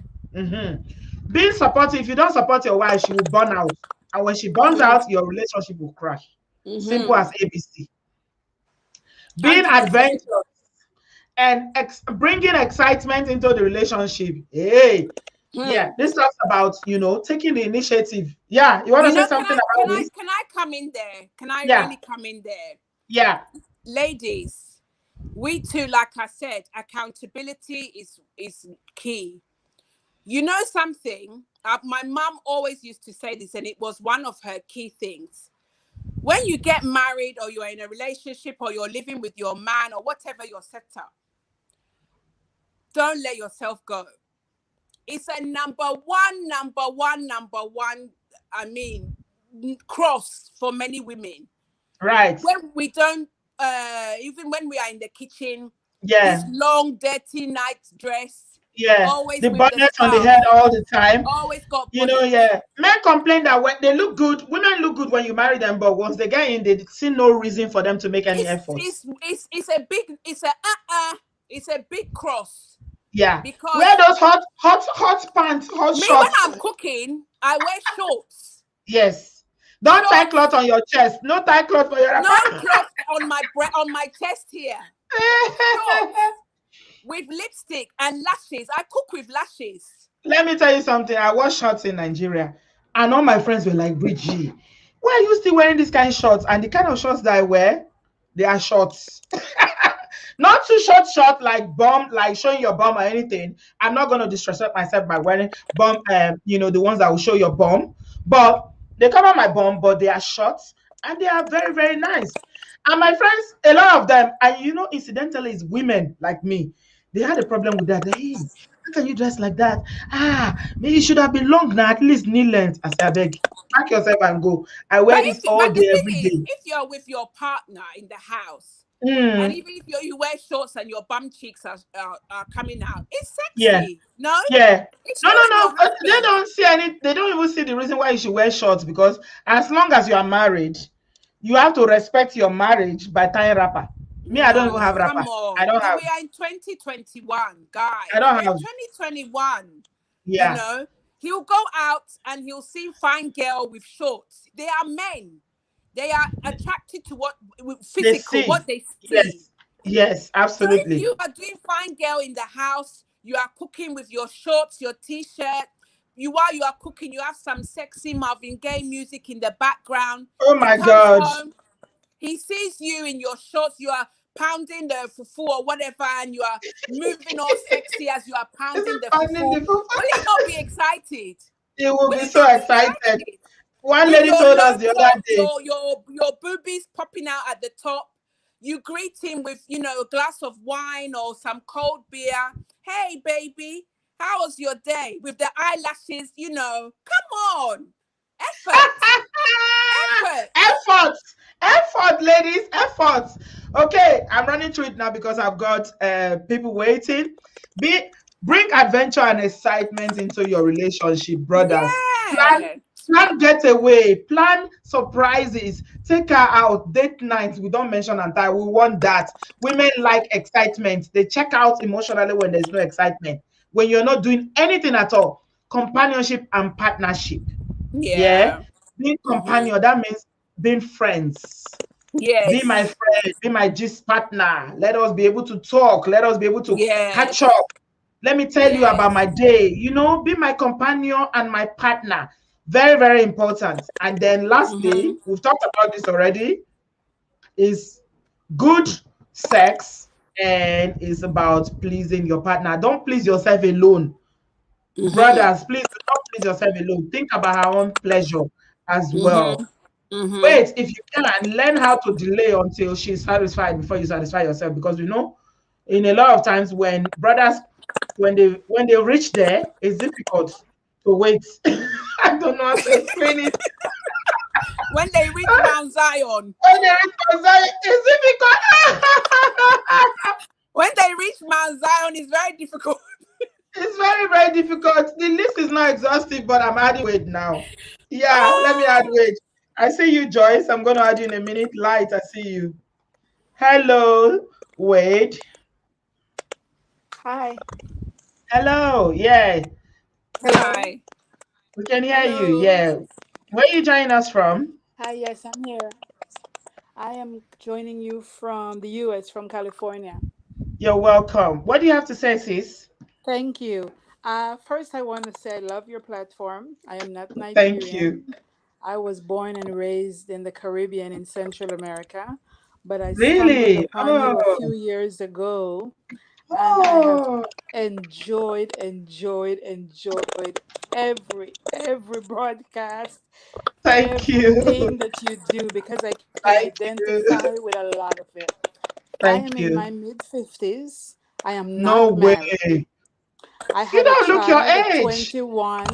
Being supportive. If you don't support your wife, she will burn out. And when she burns out, your relationship will crash. Simple as ABC. Being adventurous and bringing excitement into the relationship. Hey. Yeah, this talks about, taking the initiative. Yeah, you want to say something about this? Can I come in there? Can I really come in there? Yeah. Ladies, we too, like I said, accountability is key. You know something? My mom always used to say this, and it was one of her key things. When you get married or you're in a relationship or you're living with your man or whatever your setup, don't let yourself go. It's a number one, cross for many women. Right. When we don't, even when we are in the kitchen, this long, dirty night dress. Yeah, always the bonnet on the head all the time. Always got bonnet. Men complain that when they look good, women look good when you marry them, but once they get in, they see no reason for them to make any effort. It's a big cross. Yeah, because wear those hot pants, hot shorts. When I'm cooking, I wear shorts. Yes. Don't tie cloth on your chest. No tie cloth for your cloth on my chest here. Shorts. With lipstick and lashes. I cook with lashes. Let me tell you something. I wore shorts in Nigeria, and all my friends were like, Bridgie, why are you still wearing this kind of shorts? And the kind of shorts that I wear, they are shorts. Not too short, like showing your bum or anything. I'm not going to disrespect myself by wearing bum, the ones that will show your bum. But they cover my bum, but they are shorts, and they are very, very nice. And my friends, a lot of them, and incidentally, it's women like me. They had a problem with that. Hey, how can you dress like that? Maybe it should have been long now, at least knee length. I said, I beg, pack yourself and go. I wear this all day, every day. If you're with your partner in the house, and even if you wear shorts and your bum cheeks are coming out, it's sexy. Yeah. No? Yeah. No. They don't see they don't even see the reason why you should wear shorts, because as long as you are married, you have to respect your marriage by tying wrapper. Me, I don't even have wrapper. I don't have. We are in 2021, guys. I don't have. 2021. Yeah. He'll go out and he'll see fine girl with shorts. They are men. They are attracted to what They physical, see. what they see. Yes. Yes, So if absolutely. you are doing fine girl in the house, you are cooking with your shorts, your t-shirt. While you are cooking, you have some sexy Marvin Gaye music in the background. Oh He my comes God. home, he sees you in your shorts, you are pounding the fufu or whatever, and you are moving all sexy as you are Is pounding it the finding fufu. the food? Will he not be excited? He will Will be he so not be excited. excited? One With lady your told low us the other top, day, your boobies popping out at the top. You greet him with, a glass of wine or some cold beer. Hey, baby, how was your day? With the eyelashes, come on. Effort, effort. effort, effort, ladies, effort. Okay, I'm running through it now because I've got people waiting. Be Bring adventure and excitement into your relationship, brothers. Plan Yeah. plan getaway, plan surprises, take her out, date nights. We don't mention and tie. We want that. Women like excitement. They check out emotionally when there's no excitement. When you're not doing anything at all. Companionship and partnership. Yeah, Yeah. being Mm-hmm. companion, that means being friends. Be my Yes. friend, be my gist partner. Let us be able to talk. Let us be able to catch Yes. up. Let me tell you about Yes. my day. Be my companion and my partner. Very, very important. And then Mm-hmm. lastly, we've talked about this already, is good sex and is about pleasing your partner. Don't please yourself alone. Mm-hmm. Brothers, please do not please yourself alone. Think about our own pleasure as Mm-hmm. well. Mm-hmm. Wait, if you can, learn how to delay until she's satisfied before you satisfy yourself. Because in a lot of times when brothers, when they reach there, it's difficult to wait. I don't know how to explain it. When they reach Mount Zion. When they reach concern, it's difficult. When they reach Mount Zion, it's very difficult. It's very, very difficult. The list is not exhaustive, but I'm adding weight now. Yeah, let me add Oh, weight. I see you, Joyce. I'm going to add you in a minute. Light, I see you. Hello, Wade. Hi. Hello. Yeah, Hello. hi. we can hear you. Hello. Yeah. Where are you joining us from? Hi, yes, I'm here. I am joining you from the US, from California. You're welcome. What do you have to say, sis? Thank you. First, I want to say I love your platform. I am not Thank Nigerian. you. I was born and raised in the Caribbean in Central America, but I stumbled Really? upon you a Oh, few years ago, and I have oh, enjoyed every broadcast, thank everything you. that you do because I can Thank identify you. with a lot of it. I am Thank in my you. mid 50s. I am No not way. married. I You had a don't look your child at age. 21.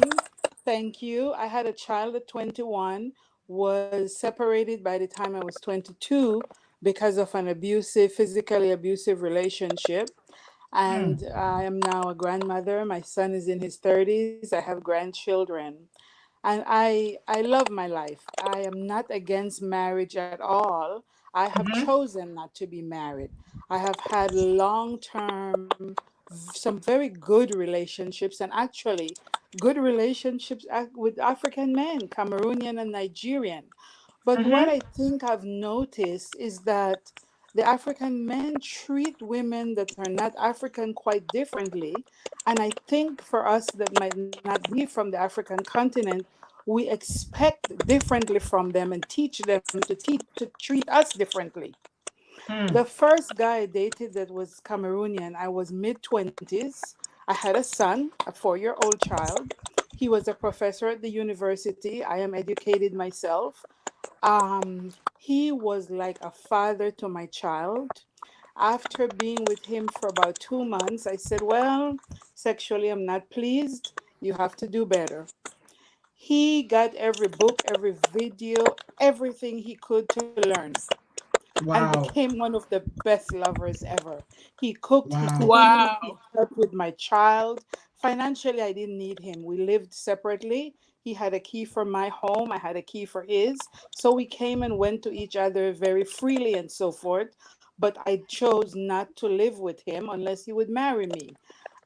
Thank you. I had a child at 21, was separated by the time I was 22 because of an physically abusive relationship. Hmm. And I am now a grandmother. My son is in his 30s. I have grandchildren. And I love my life. I am not against marriage at all. I have Mhm, chosen not to be married. I have had long term, some very good relationships, and actually good relationships with African men, Cameroonian and Nigerian. But what mhm, I think I've noticed is that the African men treat women that are not African quite differently. And I think for us that might not be from the African continent, we expect differently from them and teach them to treat us differently. The hmm, first guy I dated that was Cameroonian, I was mid 20s. I had a son, a 4-year-old child. He was a professor at the university. I am educated myself. He was like a father to my child. After being with him for about 2 months, I said, well, sexually, I'm not pleased. You have to do better. He got every book, every video, everything he could to learn and wow, became one of the best lovers ever. He cooked, he wow, cleaned, he Wow. helped with my child. Financially, I didn't need him. We lived separately. He had a key for my home, I had a key for his. So we came and went to each other very freely and so forth. But I chose not to live with him unless he would marry me.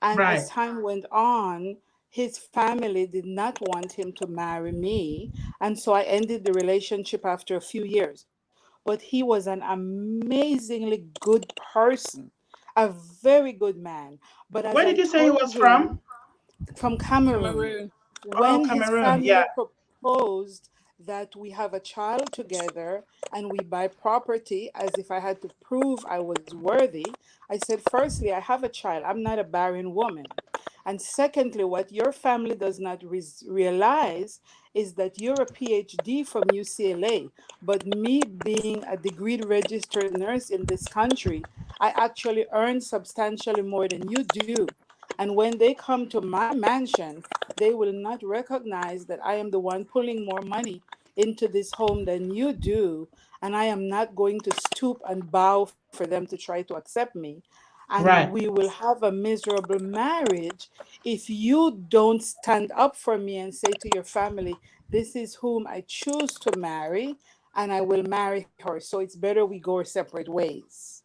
And as right, time went on, his family did not want him to marry me. And so I ended the relationship after a few years. But he was an amazingly good person, a very good man. But as Where I did you say he told was from? him, from Cameroon, Cameroon. Oh, when his Cameroon. Yeah. family proposed that we have a child together and we buy property, as if I had to prove I was worthy, I said, firstly, I have a child. I'm not a barren woman. And secondly, what your family does not realize is that you're a PhD from UCLA, but me being a degreed registered nurse in this country, I actually earn substantially more than you do. And when they come to my mansion, they will not recognize that I am the one pulling more money into this home than you do. And I am not going to stoop and bow for them to try to accept me. And Right. we will have a miserable marriage if you don't stand up for me and say to your family, this is whom I choose to marry, and I will marry her. So it's better we go our separate ways.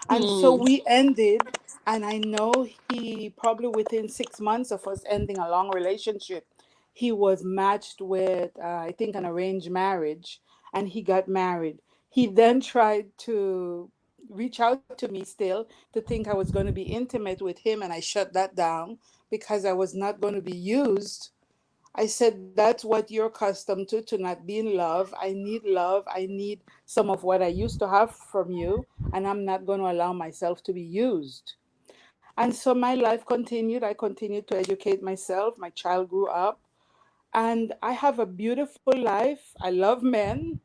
And so Mm. we ended, and I know he probably within 6 months of us ending a long relationship, he was matched with, I think, an arranged marriage, and he got married. He then tried to reach out to me still to think I was going to be intimate with him, and I shut that down because I was not going to be used. I said, that's what you're accustomed to not be in love. I need love. I need some of what I used to have from you, and I'm not going to allow myself to be used. And so my life continued. I continued to educate myself. My child grew up, and I have a beautiful life. I love men.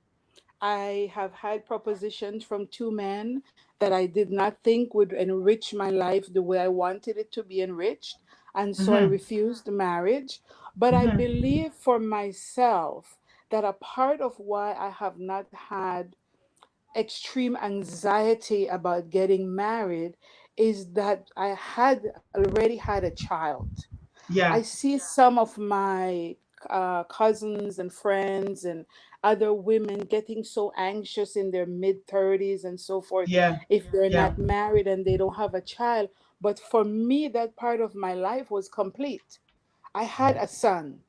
I have had propositions from two men that I did not think would enrich my life the way I wanted it to be enriched. And so I Mm-hmm. refused marriage. But I Mm-hmm. believe for myself that a part of why I have not had extreme anxiety about getting married is that I had already had a child. I Yeah. see some of my cousins and friends and other women getting so anxious in their mid 30s and so forth Yeah. if they're Yeah. not married and they don't have a child. But for me, that part of my life was complete. I had a son.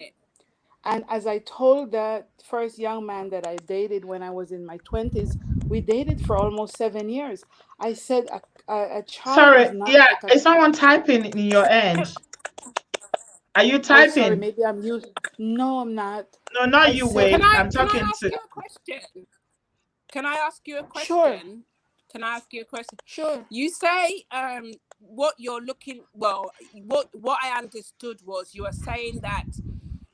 And as I told that first young man that I dated when I was in my 20s, we dated for almost 7 years. I said a child is Sorry. not Yeah. like a. Is someone typing in your end? Are you Oh, sorry, typing? maybe I'm used. No, I'm not. No, not I you, said, Can Wade. I I'm can I talking ask to. you a question? Can I ask you a sure, question? Can I ask you a question? sure. You say what you're looking, well, what I understood was you are saying that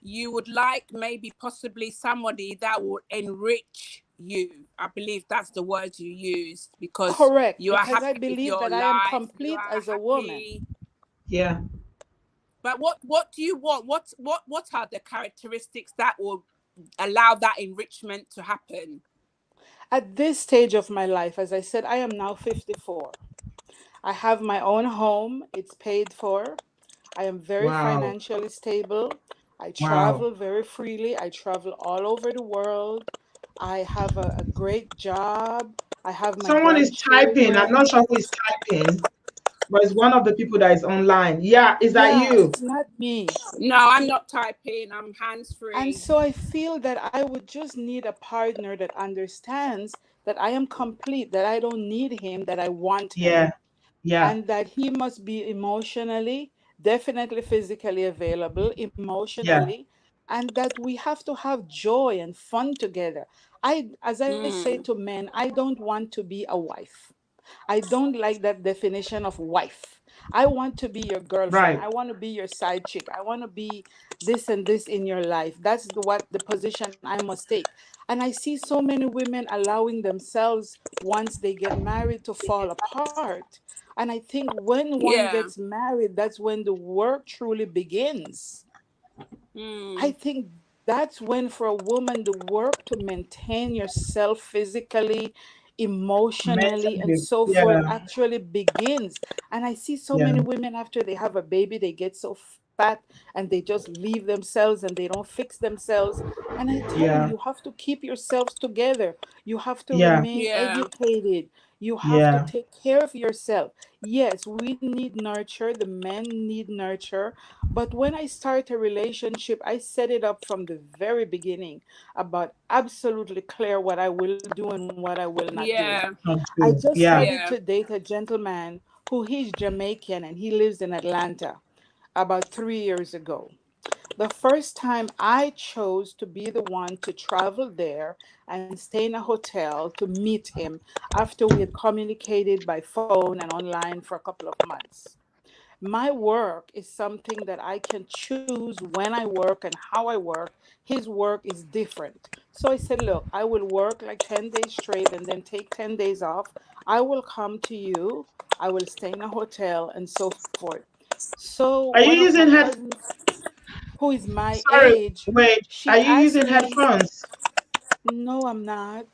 you would like maybe possibly somebody that would enrich you. I believe that's the word you used, because Correct, you are because I happy with believe your that I am life, you complete are as a woman. happy. Yeah. But what do you want? What are the characteristics that will allow that enrichment to happen? At this stage of my life, as I said, I am now 54. I have my own home, it's paid for. I am very Wow. financially stable. I Wow. travel very freely. I travel all over the world. I have a great job. I have my Someone is typing. I'm grandchildren. not sure who is typing, but it's one of the people that is online. Yeah. Is that Yeah, you? it's not me. No, I'm not typing. I'm hands And free. so I feel that I would just need a partner that understands that I am complete, that I don't need him, that I want him, Yeah. Yeah. and that he must be emotionally, definitely physically available, Yeah. emotionally, and that we have to have joy and fun together. As I say to Mm. men, I don't want to be a wife. I don't like that definition of wife. I want to be your girlfriend. Right. I want to be your side chick. I want to be this and this in your life. That's what the position I must take. And I see so many women allowing themselves once they get married to fall apart. And I think when one Yeah. gets married, that's when the work truly begins. I Mm. think that's when, for a woman, the work to maintain yourself physically, emotionally, and Mentally. so forth Yeah. actually begins. And I see so Yeah. many women after they have a baby, they get so fat and they just leave themselves and they don't fix themselves. And I tell them, Yeah. you have to keep yourselves together. You have to Yeah. remain Yeah. educated. You have to Yeah. take care of yourself. Yes, we need nurture, the men need nurture. But when I start a relationship, I set it up from the very beginning about absolutely clear what I will do and what I will not do. Yeah. Sounds I good. just Yeah. started to Yeah. date a gentleman who he's Jamaican and he lives in Atlanta about 3 years ago. The first time I chose to be the one to travel there and stay in a hotel to meet him after we had communicated by phone and online for a couple of months. My work is something that I can choose when I work and how I work. His work is different. So I said, look, I will work like 10 days straight and then take 10 days off. I will come to you. I will stay in a hotel and so forth. So Are one you of my using head? cousins who is my Sorry, age, wait. Are she you asked using me, headphones? no, I'm not. I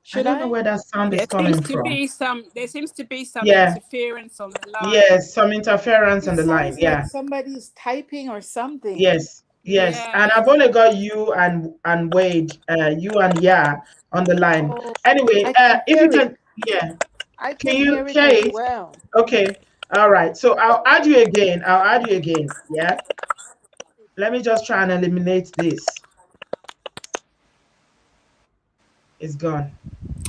Should don't know I? where that sound is There seems coming to from. be some. There seems to be some Yeah. interference on the line. Yes, some interference It on the line. sounds like Yeah. somebody's typing or something. Yes. Yes. And Yeah. I've only got you and Wade, you and Yeah on the line. Oh, Anyway, I can if you hear it. can, yeah. I Can can you hear it hear as it? well. Okay. All right. So I'll add you again. I'll add you again. Yeah. Let me just try and eliminate this. It's gone.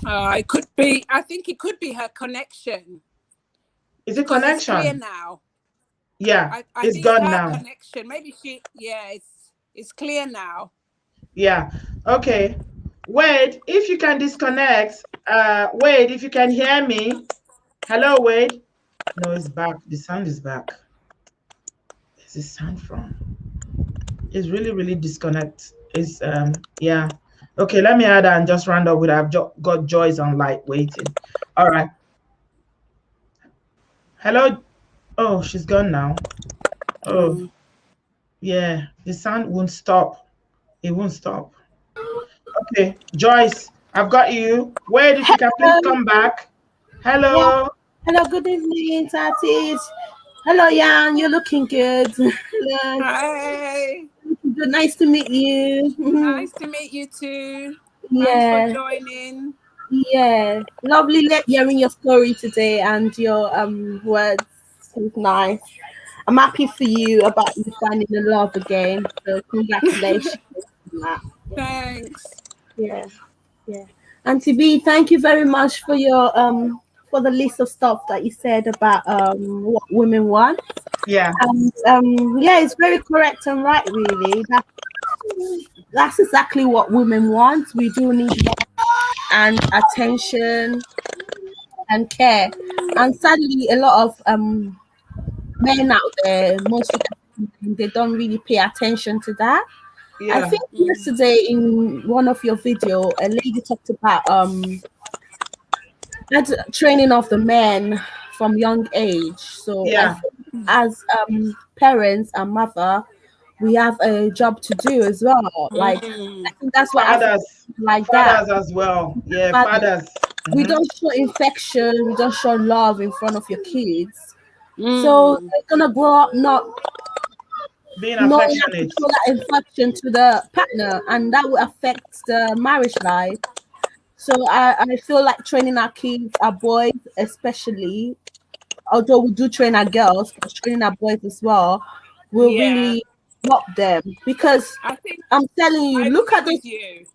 It could be. I think it could be her connection Is it because it's clear connection? now. Yeah. I It's think it's gone her now. connection. Maybe she. Yeah. It's clear now. Yeah. Okay. Wade, if you can disconnect, Wade, if you can hear me. Hello, Wade. No, it's back. The sound is back. Where's the sound from? It's really, really disconnect. It's yeah. Okay, let me add and just round up with got Joyce on light waiting. All right. Hello. Oh, she's gone now. Oh, Mm. yeah. The sound won't stop. It won't stop. Okay, Joyce, I've got you. Wade, if you can please Hello. come back. Yeah. Hello. Hello. Good evening, Tatis. Hello, Jan. You're looking good. Hello. Hey. Good. Nice to meet you. Nice to meet you too. Thanks for Yeah. joining. Yeah. Lovely hearing your story today and your words. It was nice. I'm happy for you about you finding the love again. So congratulations on that. Thanks. Yeah. Yeah. Auntie B, thank you very much for the list of stuff that you said about what women want. Yeah. And yeah, it's very correct and right, really. That's exactly what women want. We do need love and attention and care. And sadly, a lot of men out there, mostly they don't really pay attention to that. I Yeah. think Mm. yesterday in one of your video, a lady talked about that's training of the men from young age. So I Yeah. think as parents and mother, we have a job to do as well. Like Mm. I think that's why Africa Fathers. is like that. Fathers as well. Yeah, Fathers, fathers. we Hmm. don't show affection, we don't show love in front of your kids. So Mm. they're gonna grow up not Being knowing how to affectionate. show that affection to the partner, and that will affect the marriage life. So I feel like training our kids, our boys especially, although we do train our girls, but training our boys as well, will Yeah. really help them because I think I'm telling you, I look agree at with this. you.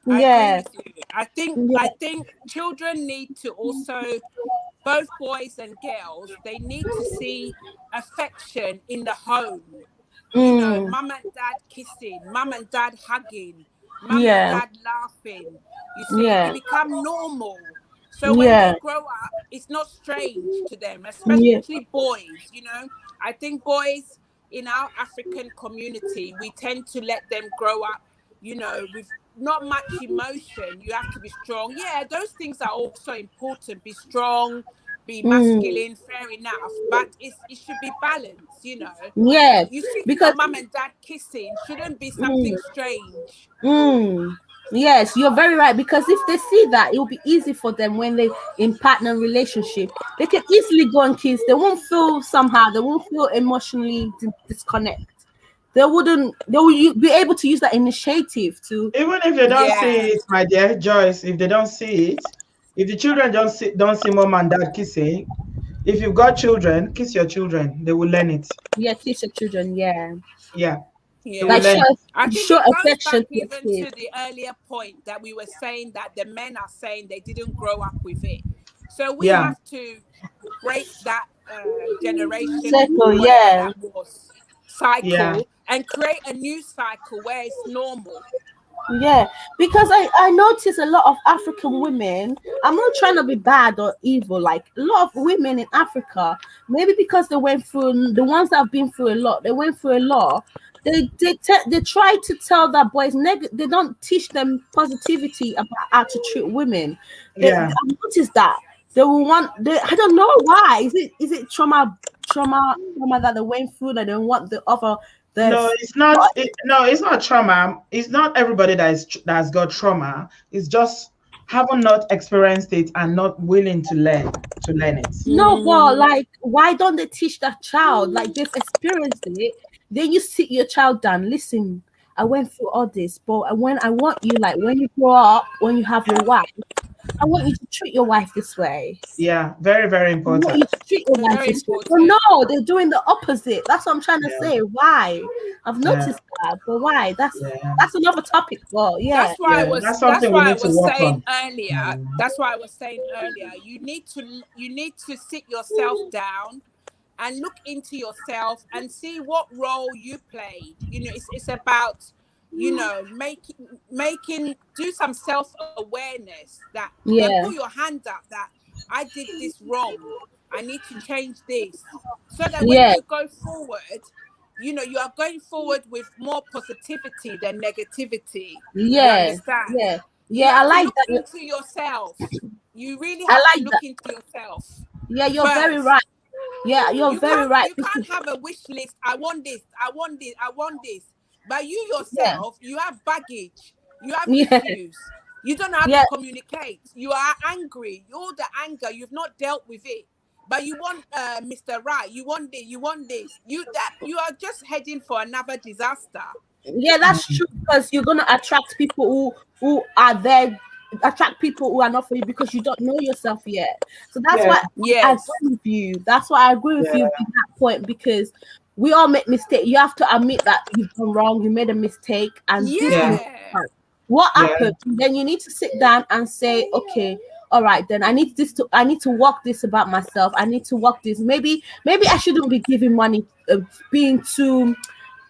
I agree Yeah, with you. I think yeah, children need to also, both boys and girls, they need to see affection in the home. You know, mm, mum and dad kissing, mum and dad hugging, mum and yeah, dad laughing. You see, it yeah, become normal. So when yeah, they grow up, it's not strange to them, yeah, especially boys. You know, I think boys in our African community, we tend to let them grow up, you know, with not much emotion. You have to be strong. Yeah, those things are also important. Be strong, be mm, masculine, fair enough. But it should be balanced, you know. yeah, You seeing your because mum and dad kissing shouldn't be mm, something strange. mm, yes, you're very right. Because if they see that, it will be easy for them when they in partner relationship. They can easily go and kiss. They won't feel somehow. They won't feel emotionally disconnect. They wouldn't. They will be able to use that initiative to. Even if they don't Yeah. see it, my dear Joyce, if they don't see it, If the children don't see mom and dad kissing, if you've got children, kiss your children. They will learn it. Yeah, teach your children. Yeah, Yeah, they will like Yeah. learn show it. I think show it goes affection back to your even kids. to the earlier point that we were saying that the men are saying they didn't grow up with it. So we Yeah, have to break that generation, Circle, whatever yeah. that was, yeah. cycle and create a new cycle where it's normal. Yeah, because I notice a lot of African women. I'm not trying to be bad or evil. Like a lot of women in Africa, maybe because they went through, the ones that have been through a lot, they went through a lot. They try to tell that boys they don't teach them positivity about how to treat women. Yeah. I noticed that they will want. I don't know why. Is it trauma that they went through that they want the other the No, it's not. No, it's not trauma. It's not everybody that's got trauma. It's just haven't not experienced it and not willing to learn it. No, but Mm. like, why don't they teach that child? Like, they've experienced it. Then you sit your child down. Listen, I went through all this, but when I want you, like, when you grow up, when you have your wife, I want you to treat your wife this way. Yeah, very, very I want important. you to treat your wife Very this way. But important. no, they're doing the opposite. That's what I'm trying to Yeah, say. Why? I've yeah, noticed that, but why? That's yeah, that's another topic. But yeah, yeah. That's That's something we why I need to was work saying on. earlier. Mm. That's why I was saying earlier. You need to sit yourself down and look into yourself and see what role you played. You know, it's about, you know, making do some self-awareness that then put yeah, your hand up that I did this wrong. I need to change this. So that when yeah, you go forward, you know, you are going forward with more positivity than negativity. You yeah, understand? yeah, You yeah. I have to like look that. into yourself. You really I have to like look that. into yourself Yeah, you're very first. right. Yeah, you're very right. You can't have a wish list. I want this, I want this, I want this. But you Yeah, yourself, you have baggage, you have yeah, issues. You don't know how to yeah, communicate. You are angry. All the anger, you've not dealt with it. But you want Mr. Right, you want this, you want this. You are just heading for another disaster. yeah. That's true because you're gonna attract people who are there, attract people who are not for you because you don't know yourself yet. So that's Yeah, why I Yes. agree with you. That's why I agree with yeah, you in that point because we all make mistakes. You have to admit that you've done wrong. You made a mistake, and this yeah, will Yeah. hurt. What yeah, happened? Then you need to sit down and say, okay, all right, then I need to work this about myself. I need to work this. Maybe I shouldn't be giving money, being too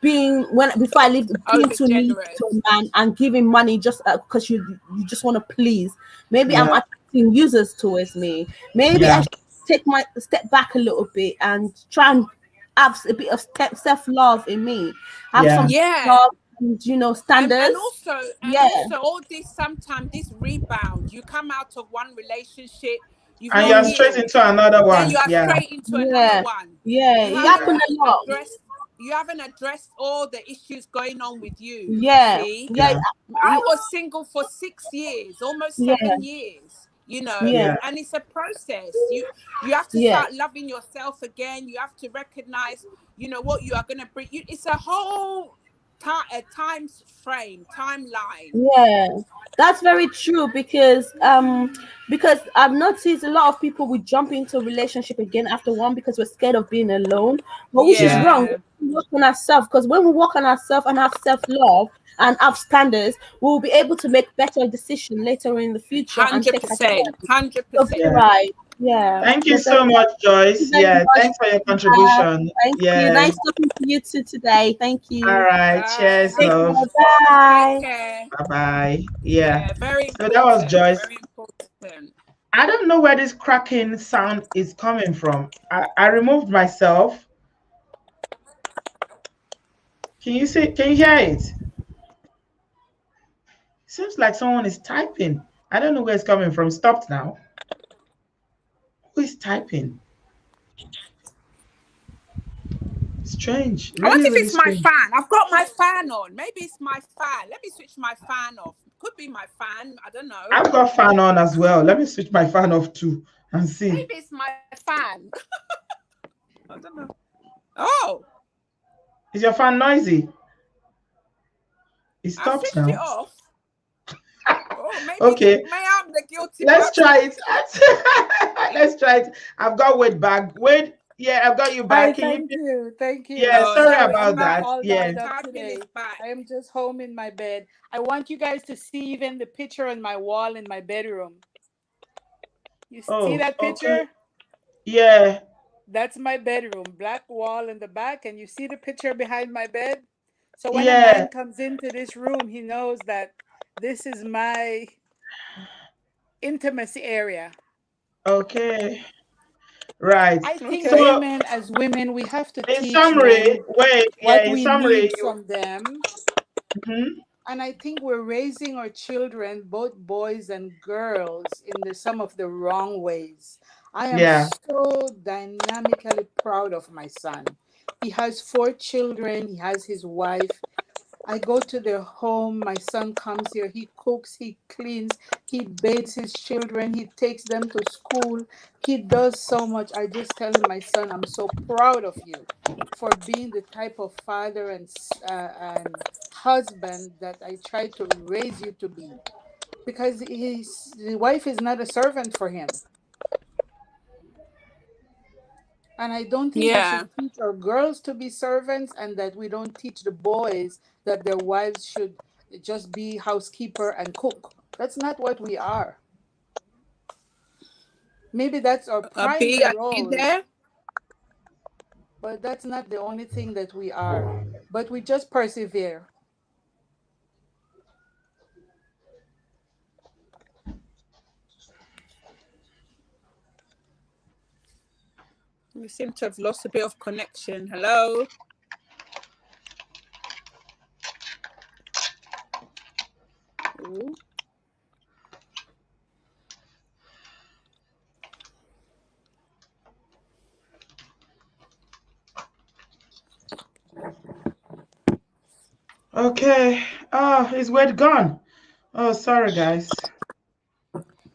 being when before I lived being Over too needy to generous. a man and giving money just because you just want to please. Maybe I'm yeah, attracting users towards me. Maybe I yeah, should take my step back a little bit and try and have a bit of self love in me. Have some yeah, Yeah. love and standards. And Yeah, also all this sometimes this rebound, you come out of one relationship, you've and not you're straight healed, into another then you one. are Yeah, straight into another yeah, one. yeah. You It haven't happened a lot. addressed you haven't addressed all the issues going on with you Yeah, see. yeah, yeah, I was single for 6 years, almost yeah, 7 years, you know, yeah, yeah, and it's a process. You have to yeah. start loving yourself again. You have to recognize, you know, what you are going to bring you. It's a whole time frame, timeline. Yeah, that's very true because I've noticed a lot of people would jump into a relationship again after one because we're scared of being alone, but which is yeah, wrong. Yeah. We work on ourselves because when we work on ourselves and have self-love and have standards, we'll be able to make better decisions later in the future and take our 100%. chances. You're 100%. very yeah. right. Yeah, Thank you you're very so much, Thank you Joyce. very Yeah, much. thanks for your contribution. Thank you. Yeah. Nice talking to you too today. Thank All you. right. Cheers, Bye. Take love. care. Take Bye. care. Bye bye. Yeah. Yeah, very So that was important. Joyce. Very important. I don't know where this cracking sound is coming from. I removed myself. Can you see? Can you hear it? Seems like someone is typing. I don't know where it's coming from. Stopped now. Who is typing? Strange. I wonder Really, if really it's my strange. fan. I've got my fan on. Maybe it's my fan. Let me switch my fan off. Could be my fan. I don't know. I've got fan on as well. Let me switch my fan off too and see. Maybe it's my fan. I don't know. Oh, Is your fan noisy? It I stopped switched it now. off. Oh. Okay, maybe I'm the guilty let's person. try it. Let's try it. I've got Wade back. Wade, yeah, I've got you Hi, back. Can you? thank you. Thank Yeah, you. Oh sorry no, Sorry, it's I'm about not back. that. all Yeah. dolled up Typing today. is back. I am just home in my bed. I want you guys to see even the picture on my wall in my bedroom. You see Oh, that okay. picture? Yeah. That's my bedroom. Black wall in the back, and you see the picture behind my bed? So when a Yeah. man comes into this room, he knows that this is my intimacy area. Okay. Right. I think So, Okay. women, as women, we have to in teach summary, men wait. Yeah. what In we summary, need you. from them. Mhm. And I think we're raising our children, both boys and girls, in some of the wrong ways. I am Yeah. so dynamically proud of my son. He has 4 children, he has his wife. I go to their home. My son comes here. He cooks, he cleans, he bathes his children, he takes them to school. He does so much. I just tell him, my son, I'm so proud of you for being the type of father and husband that I tried to raise you to be. Because his wife is not a servant for him. And I don't think we Yeah. should teach our girls to be servants, and that we don't teach the boys that their wives should just be housekeeper and cook. That's not what we are. Maybe that's our B, primary are you role, there? but that's not the only thing that we are. But we just persevere. We seem to have lost a bit of connection. Hello. Ooh. Okay. Oh, is Wade gone? Oh, sorry, guys.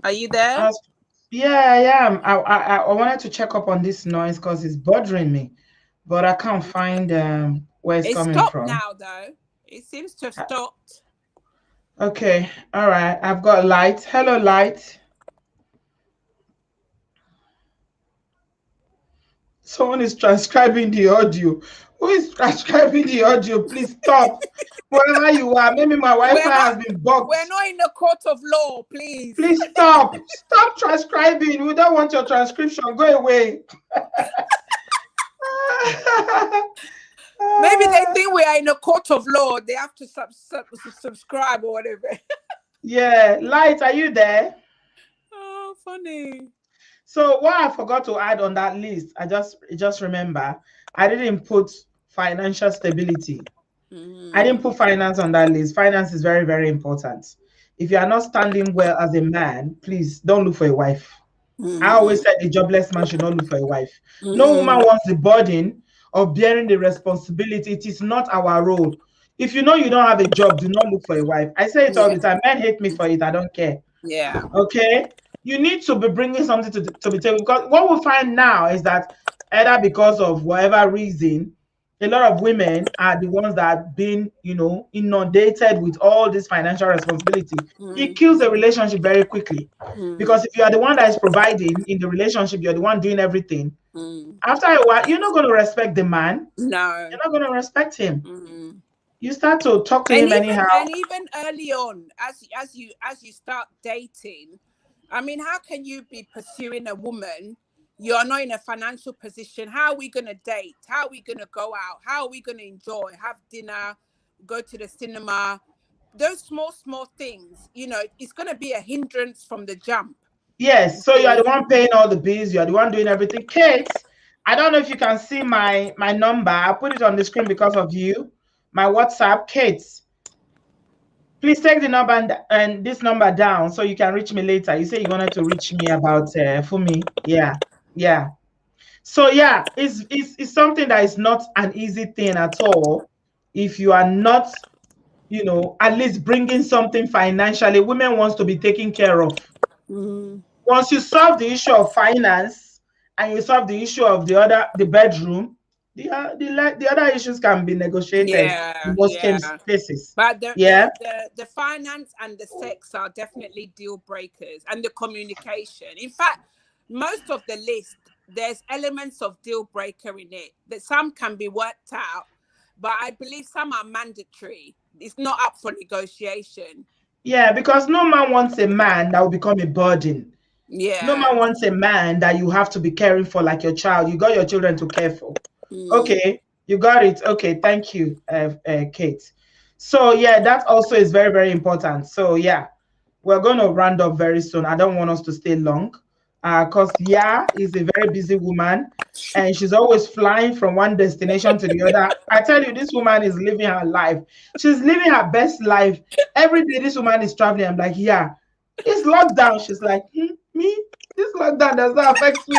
Are you there? Uh, yeah, I am. I wanted to check up on this noise because it's bothering me, but I can't find where it's It coming stopped from. now, though. It seems to have stopped. Okay. All right. I've got Light. Hello, Light. Someone is transcribing the audio. Who is transcribing the audio? Please stop. Wherever you are, maybe my Wi-Fi We're not. has been bugged. We're not in the court of law, please. Please stop. Stop transcribing. We don't want your transcription. Go away. Maybe they think we are in a court of law. They have to subscribe or whatever. Yeah. Light, are you there? Oh, funny. So what I forgot to add on that list, I just remember, I didn't put financial stability. I didn't put finance on that list. Finance is very, very important. If you are not standing well as a man, please don't look for a wife. I always said a jobless man should not look for a wife. No woman wants the burden of bearing the responsibility. It is not our role. If you know you don't have a job, do not look for a wife. I say it all Yeah. the time. Men hate me for it. I don't care. Yeah. Okay, you need to be bringing something to be table, because what we find now is that either because of whatever reason, a lot of women are the ones that are being, inundated with all this financial responsibility. It kills the relationship very quickly, because if you are the one that is providing in the relationship, you're the one doing everything. After a while, you're not going to respect the man. No. You're not going to respect him. You start to talk to And him even anyhow. and even early on, as you start dating, I mean, how can you be pursuing a woman? You're not in a financial position. How are we gonna date? How are we gonna go out? How are we gonna enjoy, have dinner, go to the cinema? Those small things, it's gonna be a hindrance from the jump. Yes, so you are the one paying all the bills, you are the one doing everything. Kate, I don't know if you can see my number. I put it on the screen because of you. My WhatsApp, Kate. Please take the number and this number down so you can reach me later. You say you wanted to reach me about Fumi. Yeah, yeah. So yeah, it's something that is not an easy thing at all. If you are not, at least bringing something financially, women wants to be taken care of. Once you solve the issue of finance and you solve the issue of the bedroom, The other issues can be negotiated in Yeah, most yeah. cases. But the, Yeah, the the the finance and the sex are definitely deal breakers, and the communication. In fact, most of the list, there's elements of deal breaker in it. That some can be worked out, but I believe some are mandatory. It's not up for negotiation. yeah, because no man wants a man that will become a burden. No man Yeah. wants a man that you have to be caring for like your child. You got your children to care for. Mm. Okay, you got it. Okay, thank you, Kate. So yeah, that also is very, very important. So yeah, we're going to round up very soon. I don't want us to stay long, because yeah, is a very busy woman, and she's always flying from one destination to the other. I tell you, this woman is living her life. She's living her best life. Every day, this woman is traveling. I'm like, yeah, it's lockdown. She's like, me? This lockdown does not affect me.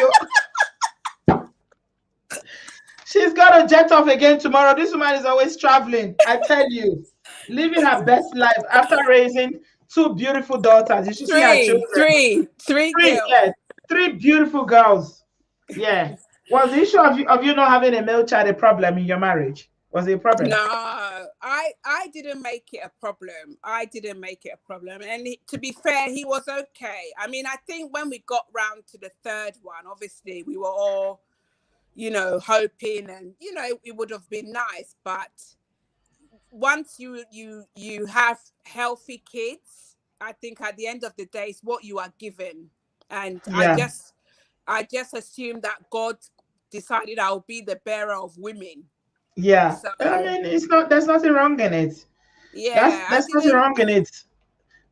She's got to jet off again tomorrow. This woman is always traveling. I tell you, living her best life after raising two beautiful daughters. You should see her Three, children. three, three Three, girls. yes, three beautiful girls. Yeah. Was the issue of you not having a male child a problem in your marriage? Was it a problem? No, I didn't make it a problem. I didn't make it a problem. And to be fair, he was okay. I mean, I think when we got round to the third one, obviously we were all, hoping, and it would have been nice. But once you have healthy kids, I think at the end of the day, it's what you are given. And Yeah. I just assumed that God decided I'll be the bearer of women. Yeah. So I mean, it's not, there's nothing wrong in it. yeah, I There's nothing didn't. wrong in it.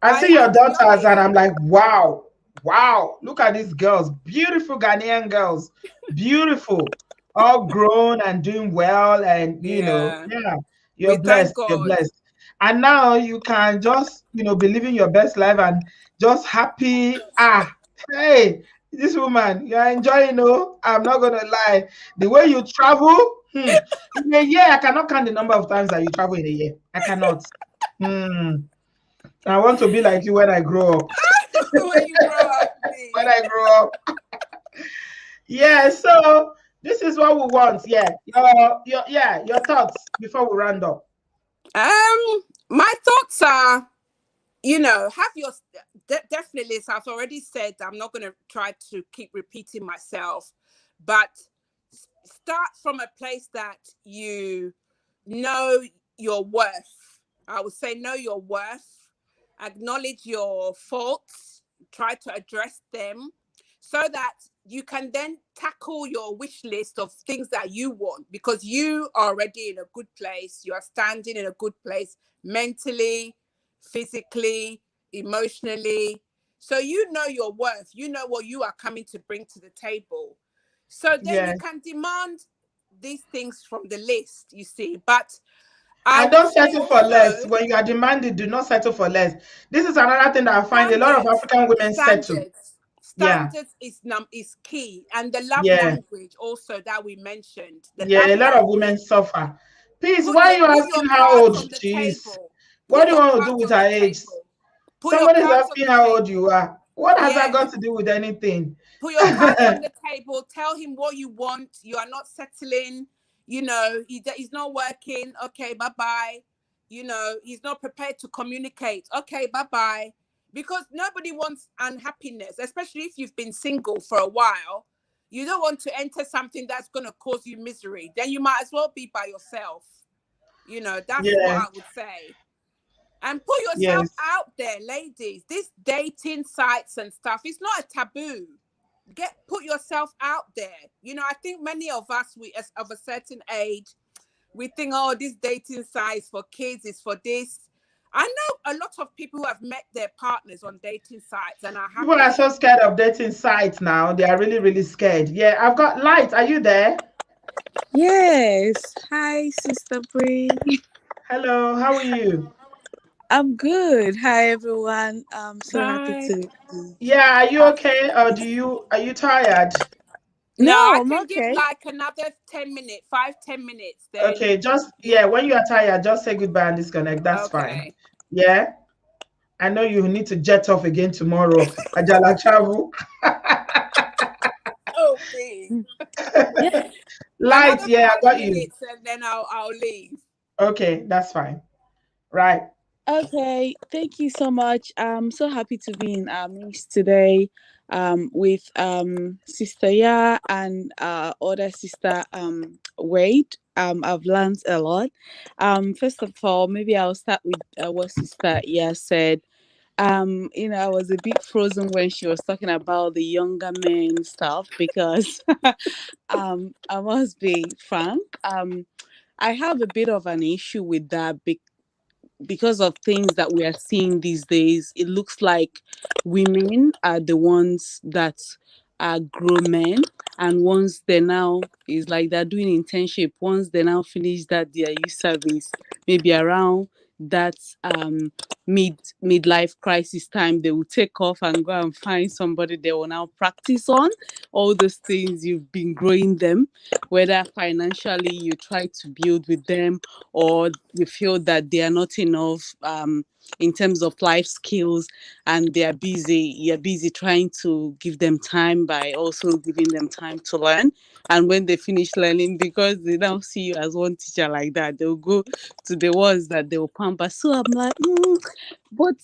I see your To be daughters and honest, I'm like, wow, wow, look at these girls, beautiful Ghanaian girls, beautiful, all grown and doing well. And, yeah, yeah, we you're thank blessed, you're God. blessed. And now you can just, be living your best life and just happy. Hey, this woman, you're enjoying, I'm not going to lie. The way you travel, in a year, I cannot count the number of times that you travel in a year. I cannot. Hmm. I want to be like you when I grow up. When you grow up, When please. I grow up. Yeah, so this is what we want. Yeah. Your thoughts before we round up. My thoughts are, have your definitely. As I've already said, I'm not going to try to keep repeating myself, but start from a place that you know your worth. I would say know your worth, acknowledge your faults, try to address them, so that you can then tackle your wish list of things that you want, because you are already in a good place. You are standing in a good place mentally, physically, emotionally. So you know your worth. You know what you are coming to bring to the table. So then Yeah. you can demand these things from the list, you see. But I And would don't say settle for less. also When you are demanding, do not settle for less. This is another thing that I find a lot of standards, African women settle. standards, Yeah. standards is key, and the love Yeah. language also that we mentioned. The love Yeah. A lot of women language. suffer. Please, why are you Put your asking how cards old on the she is? table. What Put do you your want to do cards with on the her age? table. Put your Somebody's cards on asking the how old you table. are. What has that got Yeah. to do with anything? Put your cards on the table. Tell him what you want. You are not settling. He's not working. Okay, bye bye. He's not prepared to communicate. Okay, bye bye. Because nobody wants unhappiness, especially if you've been single for a while. You don't want to enter something that's going to cause you misery. Then you might as well be by yourself. That's what Yeah. I would say. And put yourself Yes. out there, ladies. This dating sites and stuff, it's not a taboo. Put yourself out there. I think many of us, we as of a certain age, we think, oh, this dating sites for kids is for this. I know a lot of people who have met their partners on dating sites and are People are happy. so scared of dating sites now. They are really, really scared. Yeah, I've got Light. Are you there? Yes. Hi, Sister Brie. Hello, how are you? I'm good. Hi, everyone. I'm so happy Hi. to be. Yeah, are you okay? Or are you tired? No, I No, I'm can give okay. like another 10 minutes, 5, 10 minutes, then Okay, just you yeah, when you are tired, just say goodbye and disconnect. That's fine. okay. Yeah. I know you need to jet off again tomorrow. Ajala travel. Okay. Yeah. Light, Another yeah, I five got you. minutes and then I'll leave. Okay, that's fine. Right. Okay, thank you so much. I'm so happy to be in our midst today with Sister Ya and other sister Wade. I've learned a lot. First of all, maybe I'll start with what Sister Ya said. I was a bit frozen when she was talking about the younger men stuff because I must be frank. I have a bit of an issue with that because of things that we are seeing these days. It looks like women are the ones that are grown men, and once they now is like they're doing internship. Once they now finish that their youth service, maybe around that midlife crisis time, they will take off and go and find somebody they will now practice on all those things you've been growing them, whether financially you try to build with them, or you feel that they are not enough in terms of life skills, and you're busy trying to give them time by also giving them time to learn. And when they finish learning, because they now see you as one teacher like that, they'll go to the ones that they'll pamper. So I'm like, but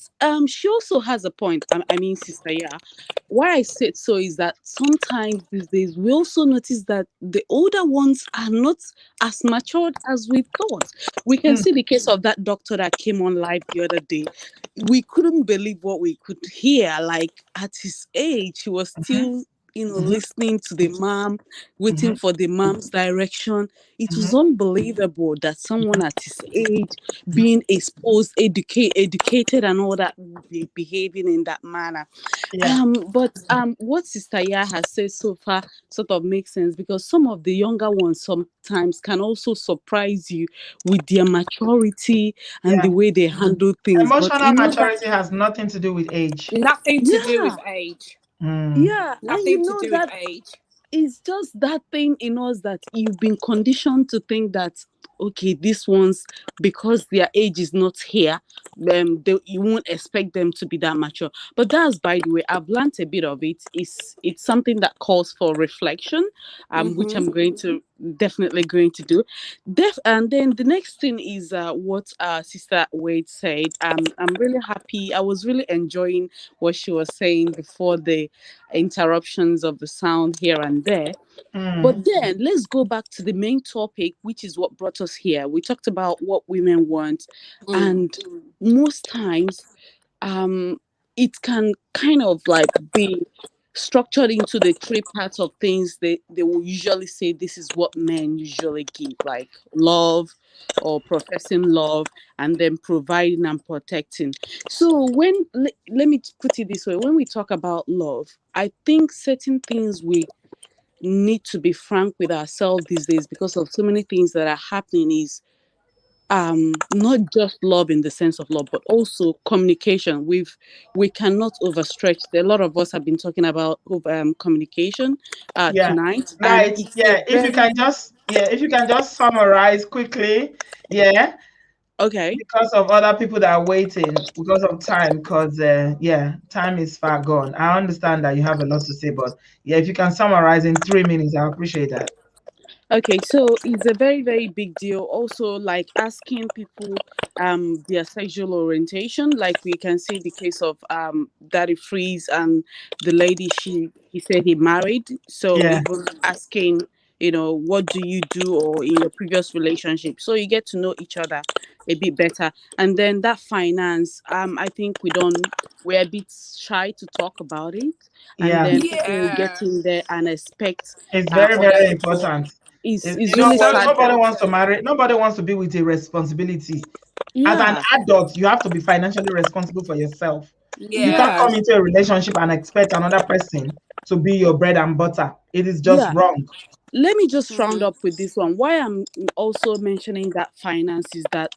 she also has a point. I mean, Sister, yeah. Why I said so is that sometimes these days we also notice that the older ones are not as matured as we thought. We can Mm, see the case of that doctor that came on live the other day. We couldn't believe what we could hear. Like at his age, he was mhm, still, mhm, listening to the mom, waiting mhm, for the mom's direction. It was mhm. unbelievable that someone at his age, being exposed, educated, and all that, would be behaving in that manner. Yeah, But what Sister Ya has said so far sort of makes sense, because some of the younger ones sometimes can also surprise you with their maturity and yeah. the way they handle things. But Emotional maturity has nothing to do with age. Nothing to do with yeah, age. Mm, yeah, and Nothing to do with that age. it's just that thing in us that you've been conditioned to think that, okay, these ones, because their age is not here, you won't expect them to be that mature. But that's, by the way, I've learned a bit of it. It's something that calls for reflection, which Mm-hmm. I'm definitely going to do. And then the next thing is what Sister Wade said. I'm really happy. I was really enjoying what she was saying before the interruptions of the sound here and there. mm. But then let's go back to the main topic, which is what brought us here. We talked about what women want, Mm. and most times, um, it can kind of like be structured into the three parts of things they will usually say this is what men usually give, like love or professing love, and then providing and protecting. So let me put it this way: when we talk about love, I think certain things we need to be frank with ourselves these days, because of so many things that are happening, is not just love in the sense of love, but also communication. We cannot overstretch. A lot of us have been talking about communication Yeah. tonight, and Right. it's a Yeah. very If you can just summarize quickly. Yeah. okay. Because of other people that are waiting, because of time, because yeah, time is far gone. I understand that you have a lot to say, but yeah, if you can summarize in 3 minutes, I appreciate that. Okay, so it's a very, very big deal. Also, like asking people their sexual orientation. Like we can see the case of Daddy Freeze and the lady he said he married. So Yeah. even asking, what do you do, or in your previous relationship. So you get to know each other a bit better. And then that finance, I think we're a bit shy to talk about it. And Yeah. then people will get Yeah. in there and expect It's very, other very people. important. It's You know really It's what? so sad Nobody that, wants to important. marry. Nobody wants to be with a responsibility. As an yeah, adult, you have to be financially responsible for yourself. You can't Yeah. yeah, come into a relationship and expect another person to be your bread and butter. It is just yeah. wrong. Let me just round Mm. up with this one. Why I'm also mentioning that finance is that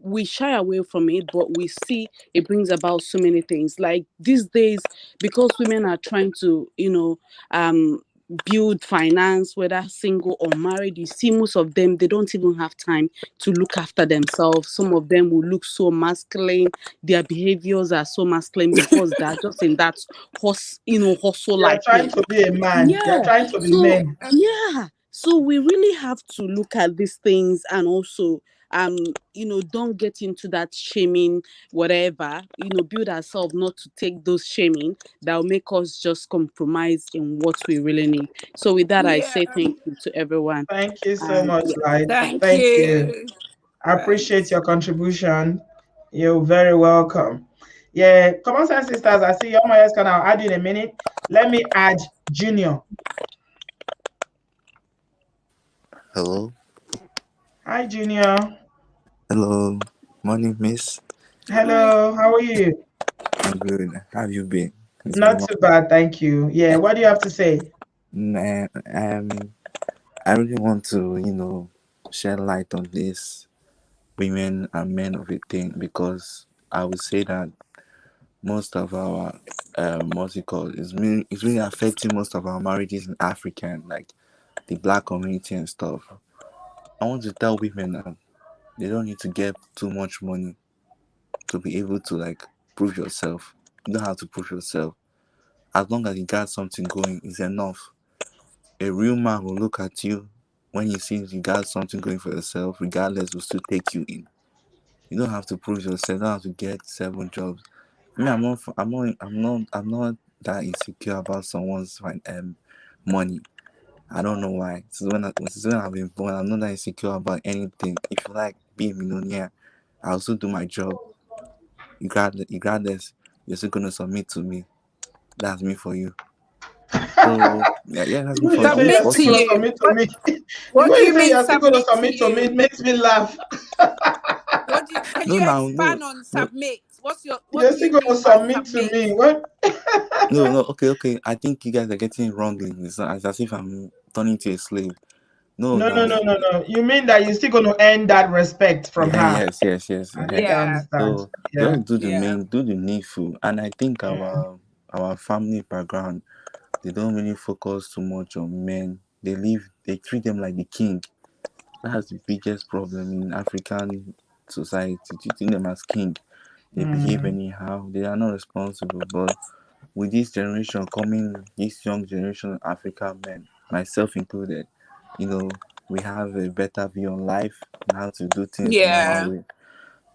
we shy away from it, but we see it brings about so many things. Like these days, because women are trying to build finance, whether single or married, you see most of them, they don't even have time to look after themselves. Some of them will look so masculine, their behaviors are so masculine, because they're just in that hustle They are life trying mode. to be a man. They are Yeah. trying to be So men. yeah, So we really have to look at these things, and also don't get into that shaming, whatever, build ourselves not to take those shaming that will make us just compromise in what we really need. So with that, I Yeah. say thank you to everyone. Thank you so And much, yeah. Light. Thank Thank you. you. I appreciate Thanks. your contribution. You're very welcome. Yeah, come on, sisters. I see your Moyes can. I'll add you in a minute. Let me add Junior. Hello. Hi, Junior. Hello. Morning, miss. Hi. Hello. How are you? I'm good. How have you been? It's been Not long. too bad, thank you. Yeah, what do you have to say? Man, I really want to, shed light on this women and men of a thing, because I would say that most of our what's it called, it's really affecting most of our marriages in Africa, like the black community and stuff. I want to tell women that they don't need to get too much money to be able to like prove yourself. You don't have to prove yourself. As long as you got something going, is enough. A real man will look at you when he sees you got something going for yourself, regardless, will still take you in. You don't have to prove yourself. You don't have to get 7 jobs. I mean, I'm not that insecure about someone's money. I don't know why. Since when I've been born, I'm not that insecure about anything. If you like being a millionaire, I'll still do my job. Regardless, you're still gonna submit to me. That's me for you. So yeah, that's me The way for you you. I say won't you're Submit still to force gonna it. you. submit to me. The What way do you you say mean you're still gonna submit to submit to me, you? it makes me laugh. What do you, can No, you now, expand on no, submit? What You're do still you gonna mean by submit to submit? me. What? no. Okay. I think you guys are getting it wrongly. It's as if I'm turning to a slave. No, No, no, no, now, no, no. You mean that you're still gonna earn that respect from yeah, her? yes. I think I Yeah. understand. So Yeah. just Yeah. do the needful. And I think Mm, our family background, they don't really focus too much on men. They treat them like the king. That's the biggest problem in African society. Treating them as king. They behave mm, anyhow. They are not responsible. But with this generation coming, this young generation of African men, myself included, we have a better view on life and how to do things the normal Yeah. way.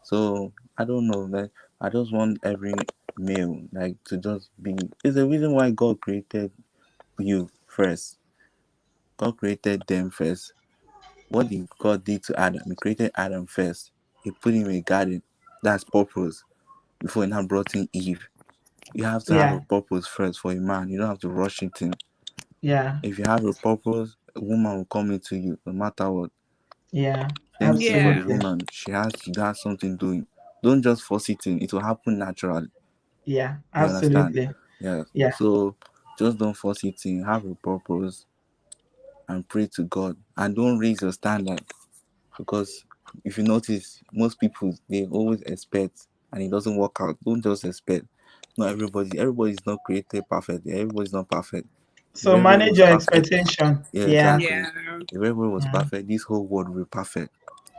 So I don't know, like I just want every male like to just be. It's the reason why God created you first. God created them first. What did God did to Adam? He created Adam first. He put him in a garden. That's purpose. Before he now brought in Eve. You have to have yeah. a purpose first for a man. You don't have to rush it in. Yeah. If you have a purpose, a woman will come into you no matter what. Yeah. Same thing for the Yeah. Absolutely. woman. She has something doing. Don't just force it in. It will happen naturally. Yeah. You understand? Absolutely. Yeah. Yeah. So just don't force it in. Have a purpose and pray to God. And don't raise your standard. Because if you notice, most people they always expect and it doesn't work out. Don't just expect. Not everybody's not created perfect. Everybody's not perfect. If So everybody manage was your perfect, expectation. yeah, Yeah. exactly. Yeah. If everybody was Mm, perfect, this whole world will be perfect.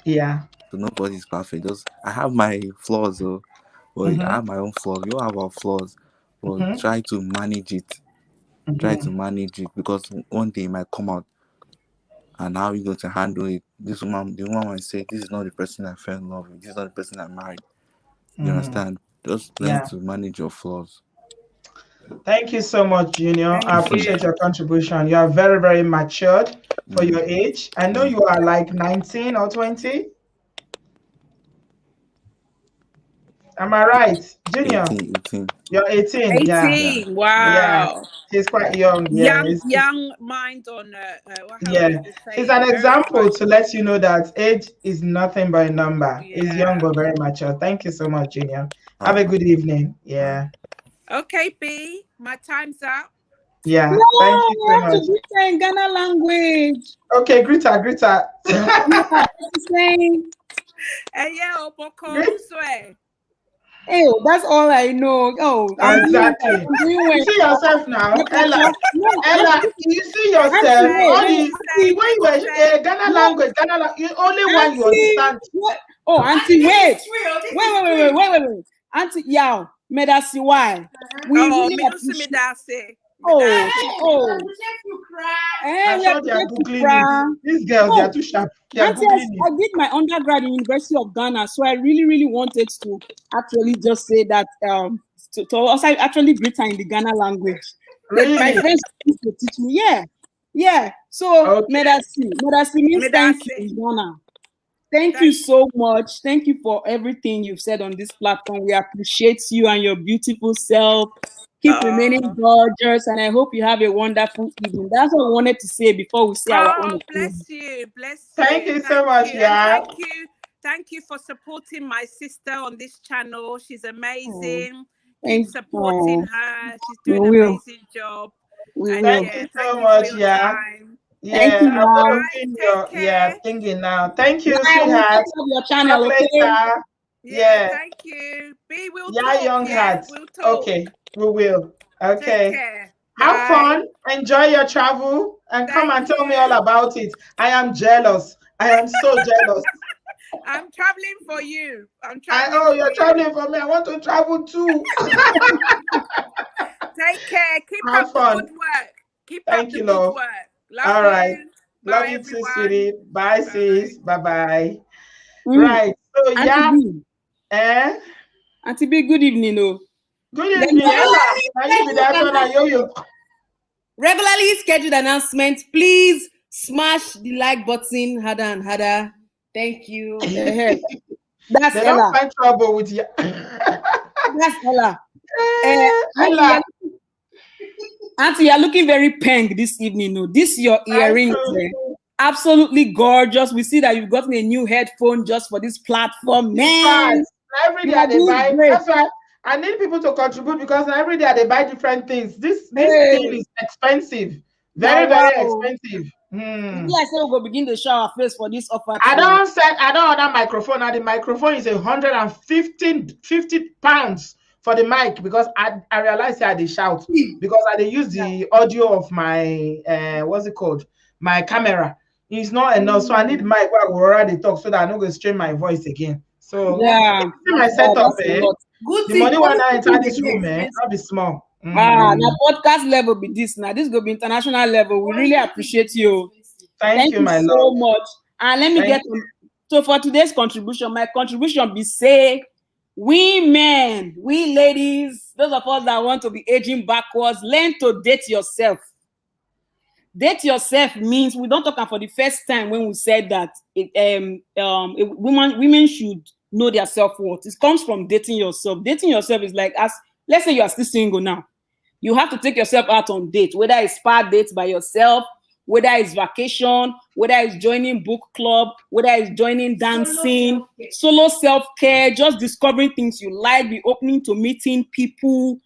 yeah. So nobody's perfect. Just I have my flaws though. Well, I Mm-hmm. have my own flaws. We all have our flaws. But Mm-hmm. try to manage it. Try to Mm-hmm. manage it because one day it might come out. And how you going to handle it? The woman might say, "This is not the person I fell in love with. This is not the person I married." You Mm, understand? Just learn yeah. to manage your flaws. Thank you so much, Junior. I Thank appreciate you. your contribution. You are very, very matured for Mm, your age. I know mm. you are like 19 or 20. Am I right? Junior, 18. you're 18. Yeah. 18. Yeah. Yeah. Wow. He's quite young. Yeah. Young mind on how Yeah. would you He's say an it? Very example bright. to let you know that age is nothing but a number. He's young Yeah. but very mature. Thank you so much, Junior. All Have a right. good evening. All right. Yeah. Okay, B. My time's up. Yeah. No, Thank you we so have to much. do it in Ghana language. Okay, greeter, greeter. Yeah, it's saying, Hey, yeah, Oboko, Greet. Uswe. hey, that's all I know. Oh, I'm doing well. Exactly. I'm doing You well. see yourself now, Ella. No, Ella, you see What you yourself. Auntie, say? wait, All What wait, the you say? when What you you were say? Ghana no, language, the only one you Auntie, understand. what? Oh, Auntie, wait. Auntie, yeah, Medasi, why? We Oh, really me appreciate. Usumi Dase. Oh, oh. I'm sure they are googling it. These girls, they are too sharp. They are Auntie, googling it. I did my undergrad in University of Ghana, so I really, really wanted to actually just say that to also actually greet her in the Ghana language. My Really? friends used to teach me. Yeah. So Okay. Medasi means thank you in Ghana. Thank you so much. Thank you for everything you've said on this platform. We appreciate you and your beautiful self. Keep remaining gorgeous, and I hope you have a wonderful evening. That's what I wanted to say before we say our own opinion. Bless you. Thank you so much, and thank you for supporting my sister on this channel. She's amazing. Keep supporting her. She's doing an amazing job. Thank you so much, time. Yeah, I'm gonna pin your thinking now. Thank you, sweetheart. Your channel, okay? Yeah. Thank you. B, we'll talk. Young heart. We'll talk. Okay, we will. Okay. Take care. Have fun. Enjoy your travel and come and tell me all about it. I am jealous. I am so jealous. I'm traveling for you. You're traveling for me. I want to travel too. Take care. Keep up the good work. Keep up the good work. All right. Love you too, sweetie. Bye, sis. Bye-bye. Right. So, Auntie Auntie B, good evening. Good evening. Regularly scheduled announcements. Please smash the like button harder and harder. Thank you. That's they Ella. Don't find trouble with you. That's Ella. Ella. Auntie, you're looking very pink this evening. No, this your earrings. Absolutely gorgeous. We see that you've gotten a new headphone just for this platform, man. Every day they buy. That's why I need people to contribute because every day they buy different things. This thing is expensive. Very expensive. Yeah, I say we'll go begin to show our face for this offer. I don't order microphone. Now the microphone is 150 pounds for the mic because I realized that they shout because I use the audio of my what's it called? My camera. It's not enough. So I need mic where I will already talk so that I'm not going to strain my voice again. So my setup, Good the money when I enter this room, not be small. Now podcast level be this now. This go be international level. We really appreciate you. Thank you, my so love. much. And let me so for today's contribution, my contribution be say, we men, we ladies, those of us that want to be aging backwards, learn to date yourself. Date yourself means we don't talk for the first time when we said that women should know their self-worth. It comes from dating yourself. Dating yourself is like, let's say you are still single now. You have to take yourself out on date, whether it's spa dates by yourself, whether it's vacation, whether it's joining book club, whether it's joining dancing, solo self-care, just discovering things you like, be opening to meeting people,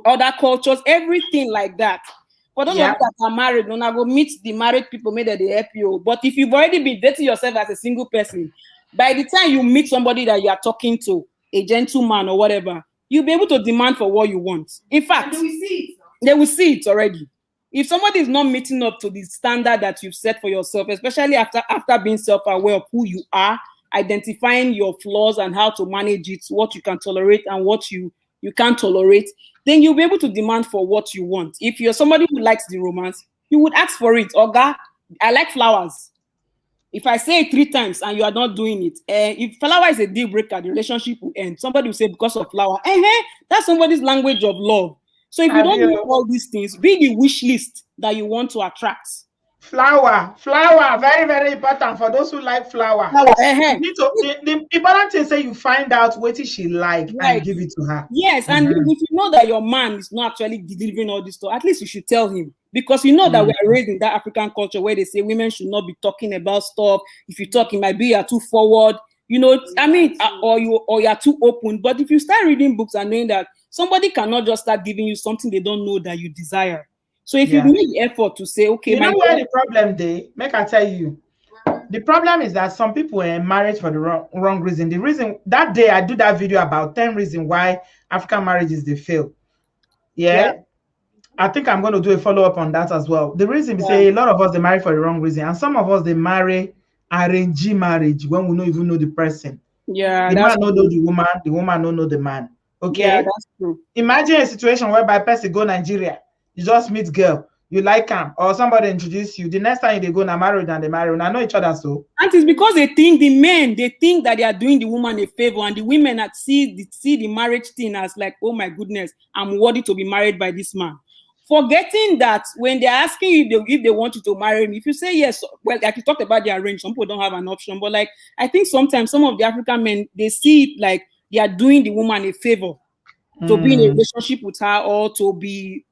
other cultures, everything like that. For those of you that are married, when I go meet the married people, maybe they help you. But if you've already been dating yourself as a single person, by the time you meet somebody that you are talking to, a gentleman or whatever, you'll be able to demand for what you want. In fact, they will see it already. If somebody is not meeting up to the standard that you've set for yourself, especially after being self-aware of who you are, identifying your flaws and how to manage it, what you can tolerate and what you can't tolerate, then you'll be able to demand for what you want. If you're somebody who likes the romance, you would ask for it. Oga, I like flowers. If I say it 3 times and you are not doing it, if flower is a deal breaker, the relationship will end. Somebody will say because of flower. That's somebody's language of love. So if you don't do all these things, be the wish list that you want to attract. Flower, very, very important for those who like flower. You need to, the important thing is say you find out what she like and give it to her. Yes, and if you know that your man is not actually delivering all this stuff, at least you should tell him. Because you know that we are raised in that African culture where they say women should not be talking about stuff. If you talk, it might be you're too forward. Or you're too open. But if you start reading books and knowing that somebody cannot just start giving you something they don't know that you desire. So if you make the effort to say, okay, you know where the problem they make I tell you, the problem is that some people are married for the wrong reason. The reason that day I do that video about 10 reasons why African marriages they fail. I think I'm going to do a follow-up on that as well. The reason we say a lot of us they marry for the wrong reason, and some of us they marry arranged marriage when we don't even know the person. The man don't know the woman don't know the man. Okay, that's true. Imagine a situation whereby person go Nigeria. You just meet girl, you like him, or somebody introduce you. The next time they go na married and they marry, and I know each other so. And it's because they think they think that they are doing the woman a favor, and the women that see the marriage thing as like, oh my goodness, I'm worthy to be married by this man. Forgetting that when they're asking you if they want you to marry me, if you say yes, well, like you talked about the arrange, some people don't have an option, but like I think sometimes some of the African men, they see it like they are doing the woman a favor to be in a relationship with her, or to be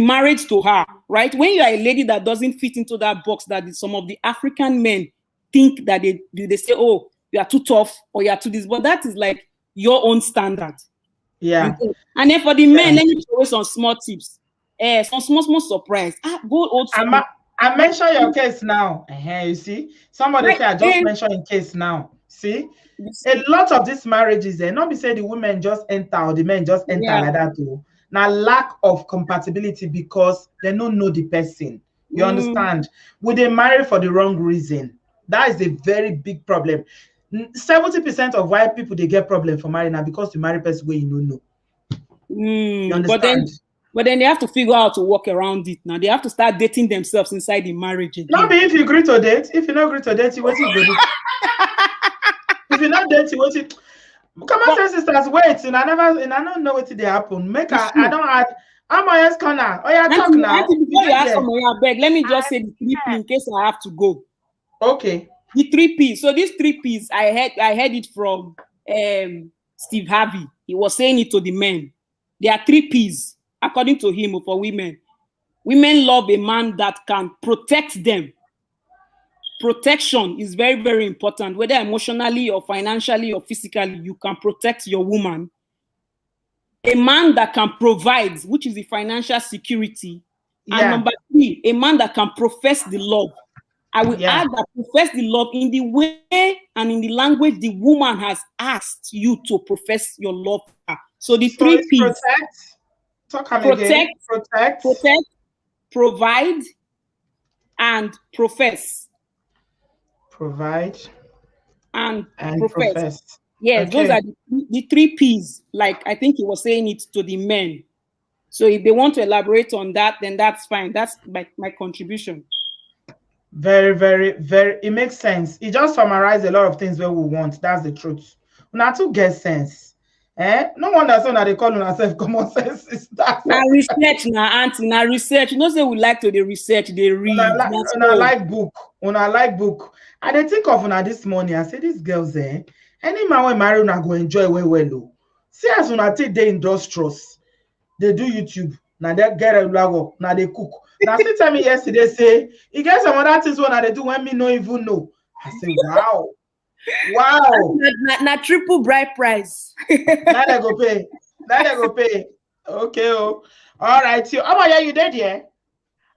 married to her, right? When you are a lady that doesn't fit into that box that some of the African men think that they say, oh, you are too tough or you are too this, but that is like your own standard. Yeah. And then for the men, let me show you some small tips. Some small surprise. Go old school. I mention your case now. You see, somebody say I just mentioned in case now. See, a lot of these marriages, not be say the women just enter or the men just enter like that too. Now lack of compatibility because they don't know the person. You understand? Would they marry for the wrong reason? That is a very big problem. 70% of why people they get problem for marrying now because you marry person where you don't know. You understand? But then they have to figure out to work around it. Now they have to start dating themselves inside the marriage again. Not be if you agree to date. If you not agree to date, you wait till you go. If you not date, you wait till. Come on, say sisters, wait. And I don't know what they happen. Make I don't add. I'm my corner. Oh yeah, talk now. Before you ask someone, I beg. Let me just say the 3 P in case I have to go. Okay. The 3 P. So these 3 Ps, I heard it from Steve Harvey. He was saying it to the men. There are 3 Ps, according to him, for women. Women love a man that can protect them. Protection is very, very important, whether emotionally or financially or physically. You can protect your woman. A man that can provide, which is the financial security. And number 3, a man that can profess the love. I will add that profess the love in the way and in the language the woman has asked you to profess your love for her. So the 3 Ps. Protect, provide, and profess. Provide and profess. Yes, those are the 3 Ps. Like I think he was saying it to the men. So if they want to elaborate on that, then that's fine. That's my contribution. Very, very, very. It makes sense. It just summarizes a lot of things where we want. That's the truth. Now to get sense. No wonder so now they call on ourselves common sense sister. Now research now, auntie. Now research. You know, say we like to the research, they read. Una like book. And they think of una this morning. I say these girls any man when marry una go enjoy well. See as una take they industrious. They do YouTube. Now they get a work. Now they cook. Now see tell me yesterday say you get some other things when they do when me no even know. I say wow. Not triple bride price. Now they go pay. Okay. Oh. All right. You did here?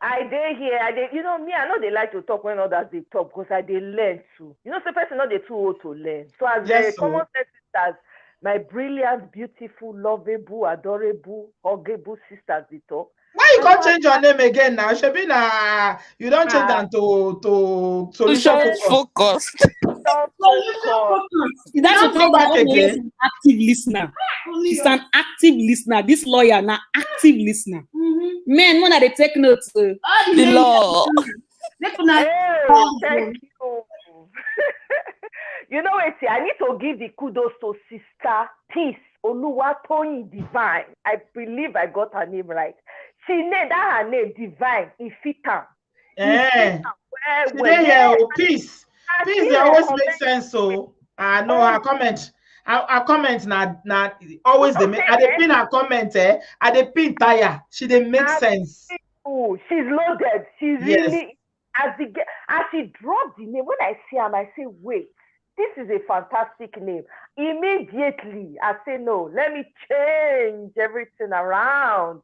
I did here. You know me, I know they like to talk when others they talk because I they learn too. You know, some person not they too old to learn. So as a common sense sisters, my brilliant, beautiful, lovable, adorable, huggable sisters they talk. Why you can't change your name again now? Shabina, you don't change them to solution focus. That's what an active listener. She's an active listener. This lawyer now active listener. Men, when they take notes. The law. Thank you. You know what? I need to give the kudos to Sister Peace Oluwatoyin Divine. I believe I got her name right. She named that her name Divine Ifita. Peace. Peace, they always make sense. So I know her comment. Her comment now always they make. I they pin her comment. I they pin tire. She they make sense. Oh, she's loaded. She's really as she dropped the name. When I see her, I say, wait, this is a fantastic name. Immediately, I say, no, let me change everything around.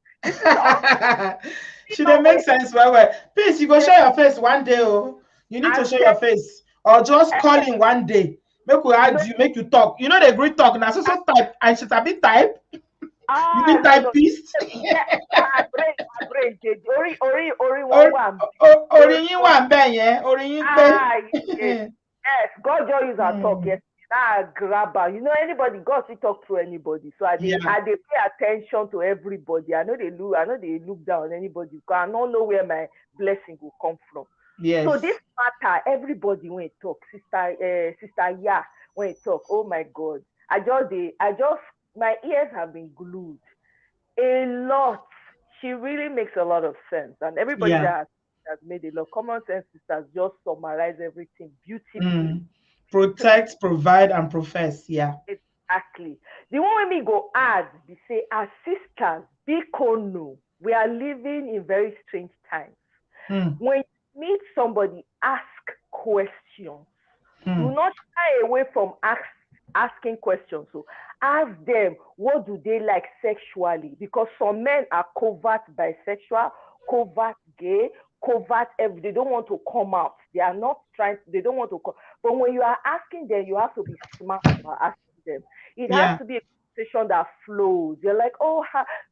She they make sense. Well. Peace, you go show your face one day. Oh, you need to show your face. Or just call in one day. Make we add you, make you talk. You know the great talk now. So type and she's a bit type. You need type peace. Yes, God just use our talk. Yes, grabber. You know, anybody God we talk to anybody. So I they pay attention to everybody. I know they look down on anybody because I don't know where my blessing will come from. Yes. So this matter, everybody when talk, sister yeah, when talk, oh my God. I just my ears have been glued. A lot. She really makes a lot of sense. And everybody that has made a lot. Common sense sisters just summarize everything beautifully. Protect, provide, and profess. Yeah. Exactly. The one when me go add, we say, as sisters, be no. We are living in very strange times. When you meet somebody, ask questions. Do not shy away from asking questions. So ask them, what do they like sexually? Because some men are covert bisexual, covert gay, covert every. They don't want to come out. They are not trying. They don't want to come. But when you are asking them, you have to be smart about asking them. It has to be a conversation that flows. You're like, oh,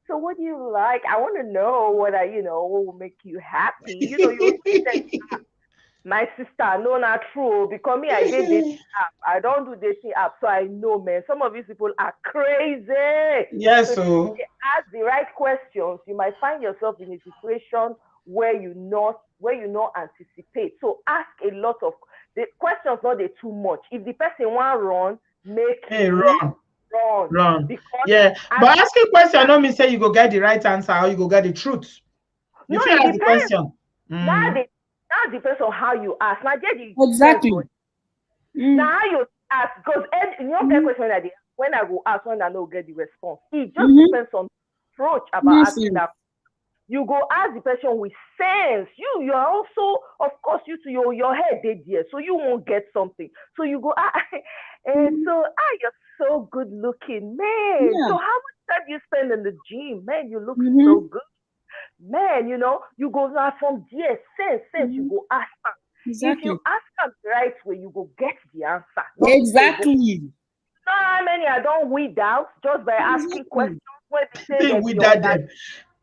so what do you like? I want to know what will make you happy. You say, my sister, no, not true. Because me, I did dating app. I don't do dating app, so I know, man. Some of these people are crazy. Yes, so if you ask the right questions, you might find yourself in a situation where you not anticipate. So ask a lot of the questions. Not they too much. If the person want run, make run. Because but asking question don't mean say you go get the right answer or you go get the truth. You no, it depends. The question. That depends on how you ask. Now, exactly. Now, how you ask, because question when I go ask, when I don't get the response, it just depends on approach about asking that. You go ask the person with sense. You are also, of course, your head did there, so you won't get something. So you go, you're so good looking, man. Yeah. So how much time you spend in the gym, man? You look so good. Man, you go now from there, sense, you go ask them. Exactly. If you ask them the right way, you go get the answer. Exactly. You know how many I don't weed out just by asking questions when they say we that them.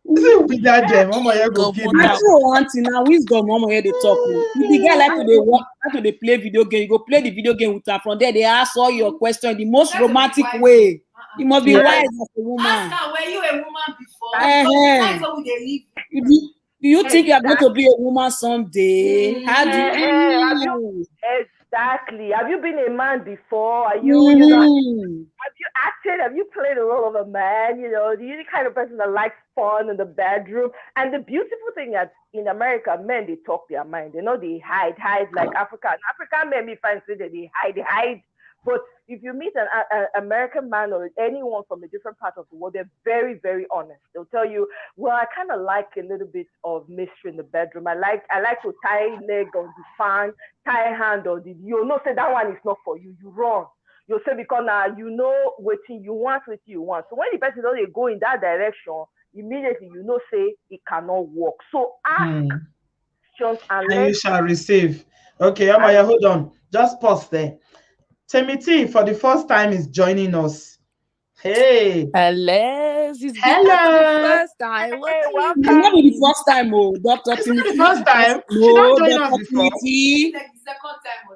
We that them. Mama, you go kill me. Auntie, now wisdom, mama, here they talk. If the guy like to play video game, you go play the video game with her. From there, they ask all your questions the most romantic way. You must be wise as a woman. Ask her, were you a woman before? Do you think you are going to be a woman someday? How do you? Exactly. Have you been a man before? Are you, have you acted? Have you played the role of a man? You're the kind of person that likes fun in the bedroom. And the beautiful thing is, in America, men, they talk their mind. They hide like African men, we find that they hide. But if you meet an American man or anyone from a different part of the world, they're very, very honest. They'll tell you, well, I kind of like a little bit of mystery in the bedroom. I like to tie leg on the fan, tie hand on the. Say that one is not for you. You run. You'll say because now what you want. So when the person doesn't go in that direction, immediately say it cannot work. So ask questions and you shall receive. Okay, Amaya, hold on. Just pause there. Temiti, for the first time, is joining us. Hey. Hello. It's the first time. It's not the first time, Dr. Timothy. The first time? No, she don't join us before.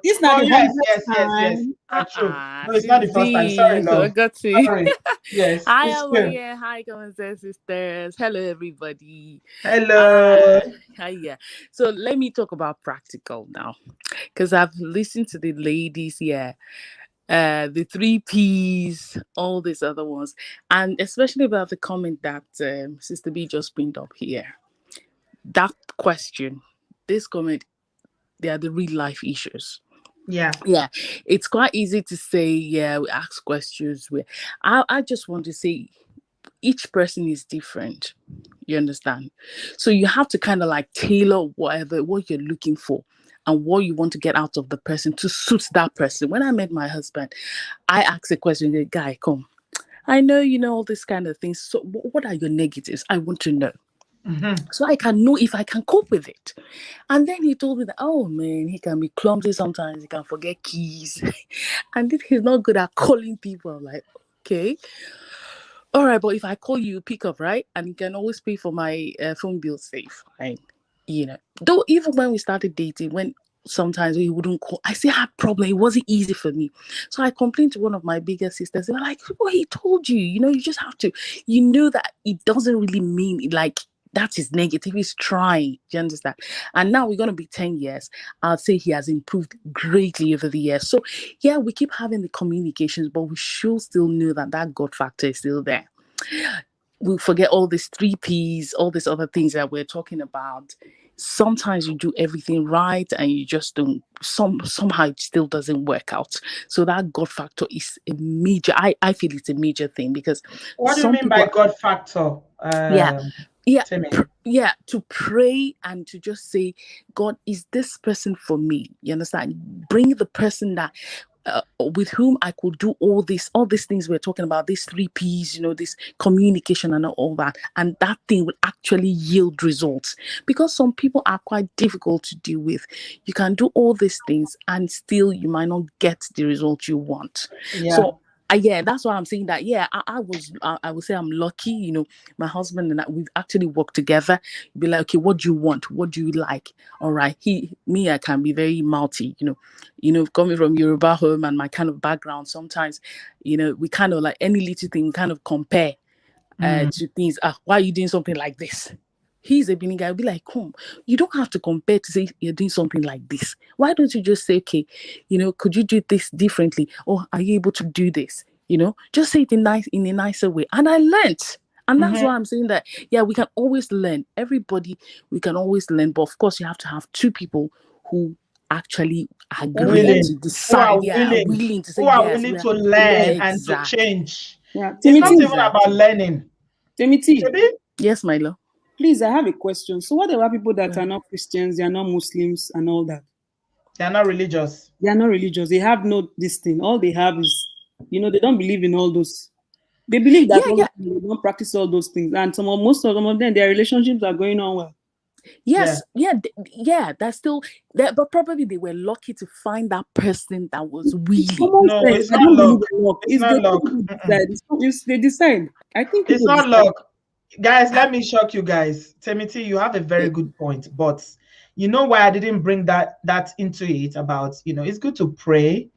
It's not the first time. Yes. True. No, it's not the first time. Sorry, love. Sorry. Yes. Hi, Amaya. Hi, Common Sense Sisters. Hello, everybody. Hello. Hiya. So let me talk about practical now, because I've listened to the ladies here. The 3 Ps, all these other ones, and especially about the comment that Sister B just brought up here. That question, this comment, they are the real life issues. Yeah. It's quite easy to say, we ask questions. I just want to say, each person is different. You understand? So you have to kind of like tailor what you're looking for and what you want to get out of the person to suit that person. When I met my husband, I asked a question, the guy, come, I know you know all these kind of things. So what are your negatives? I want to know. So I can know if I can cope with it. And then he told me that, oh man, he can be clumsy sometimes. He can forget keys. And then he's not good at calling people. I'm like, okay. All right, but if I call you, pick up, right? And you can always pay for my phone bill safe, right? Though even when we started dating, when sometimes he wouldn't call. I still had problem. It wasn't easy for me. So I complained to one of my bigger sisters. They were like, "Oh, he told you, you just have to, that it doesn't really mean like that is negative. He's trying. Do you understand?" And now we're going to be 10 years. I'll say he has improved greatly over the years. So yeah, we keep having the communications, but we should still know that God factor is still there. We forget all these 3Ps, all these other things that we're talking about. Sometimes you do everything right and you just don't, somehow it still doesn't work out. So that God factor is a major, I feel it's a major thing, because what do you mean by God factor? To pray and to just say, God, is this person for me? You understand? Bring the person that with whom I could do all these things we're talking about, these 3Ps, this communication and all that, and that thing will actually yield results. Because some people are quite difficult to deal with. You can do all these things and still you might not get the result you want. So that's why I'm saying that. I would say I'm lucky. My husband and I, we've actually worked together. Be like, okay, what do you want? What do you like? All right. I can be very multi. Coming from Yoruba home and my kind of background, sometimes, we kind of like any little thing, kind of compare to things. Why are you doing something like this? He's a Benin guy. I'll be like, come, you don't have to compare to say you're doing something like this. Why don't you just say, okay, could you do this differently? Or are you able to do this? Just say it in a nicer way. And I learned. And that's why I'm saying that, we can always learn. Everybody, we can always learn. But of course, you have to have two people who actually agree to decide. Willing to say yes. Willing to learn and to change. Yeah. It's not even about learning. Timothy. Yes, my love. Please, I have a question. So what about people that are not Christians, they are not Muslims and all that? They are not religious. They are not religious. They have no this thing. All they have is, they don't believe in all those. They believe that they don't practice all those things. And most of them, their relationships are going on well. Yes, that's still there, but probably they were lucky to find that person that was really. No, it's not luck. It's not luck. They decide. I think it's not luck. Guys, let me shock you guys. Timothy, you have a very good point, but you know why I didn't bring that into it about, it's good to pray,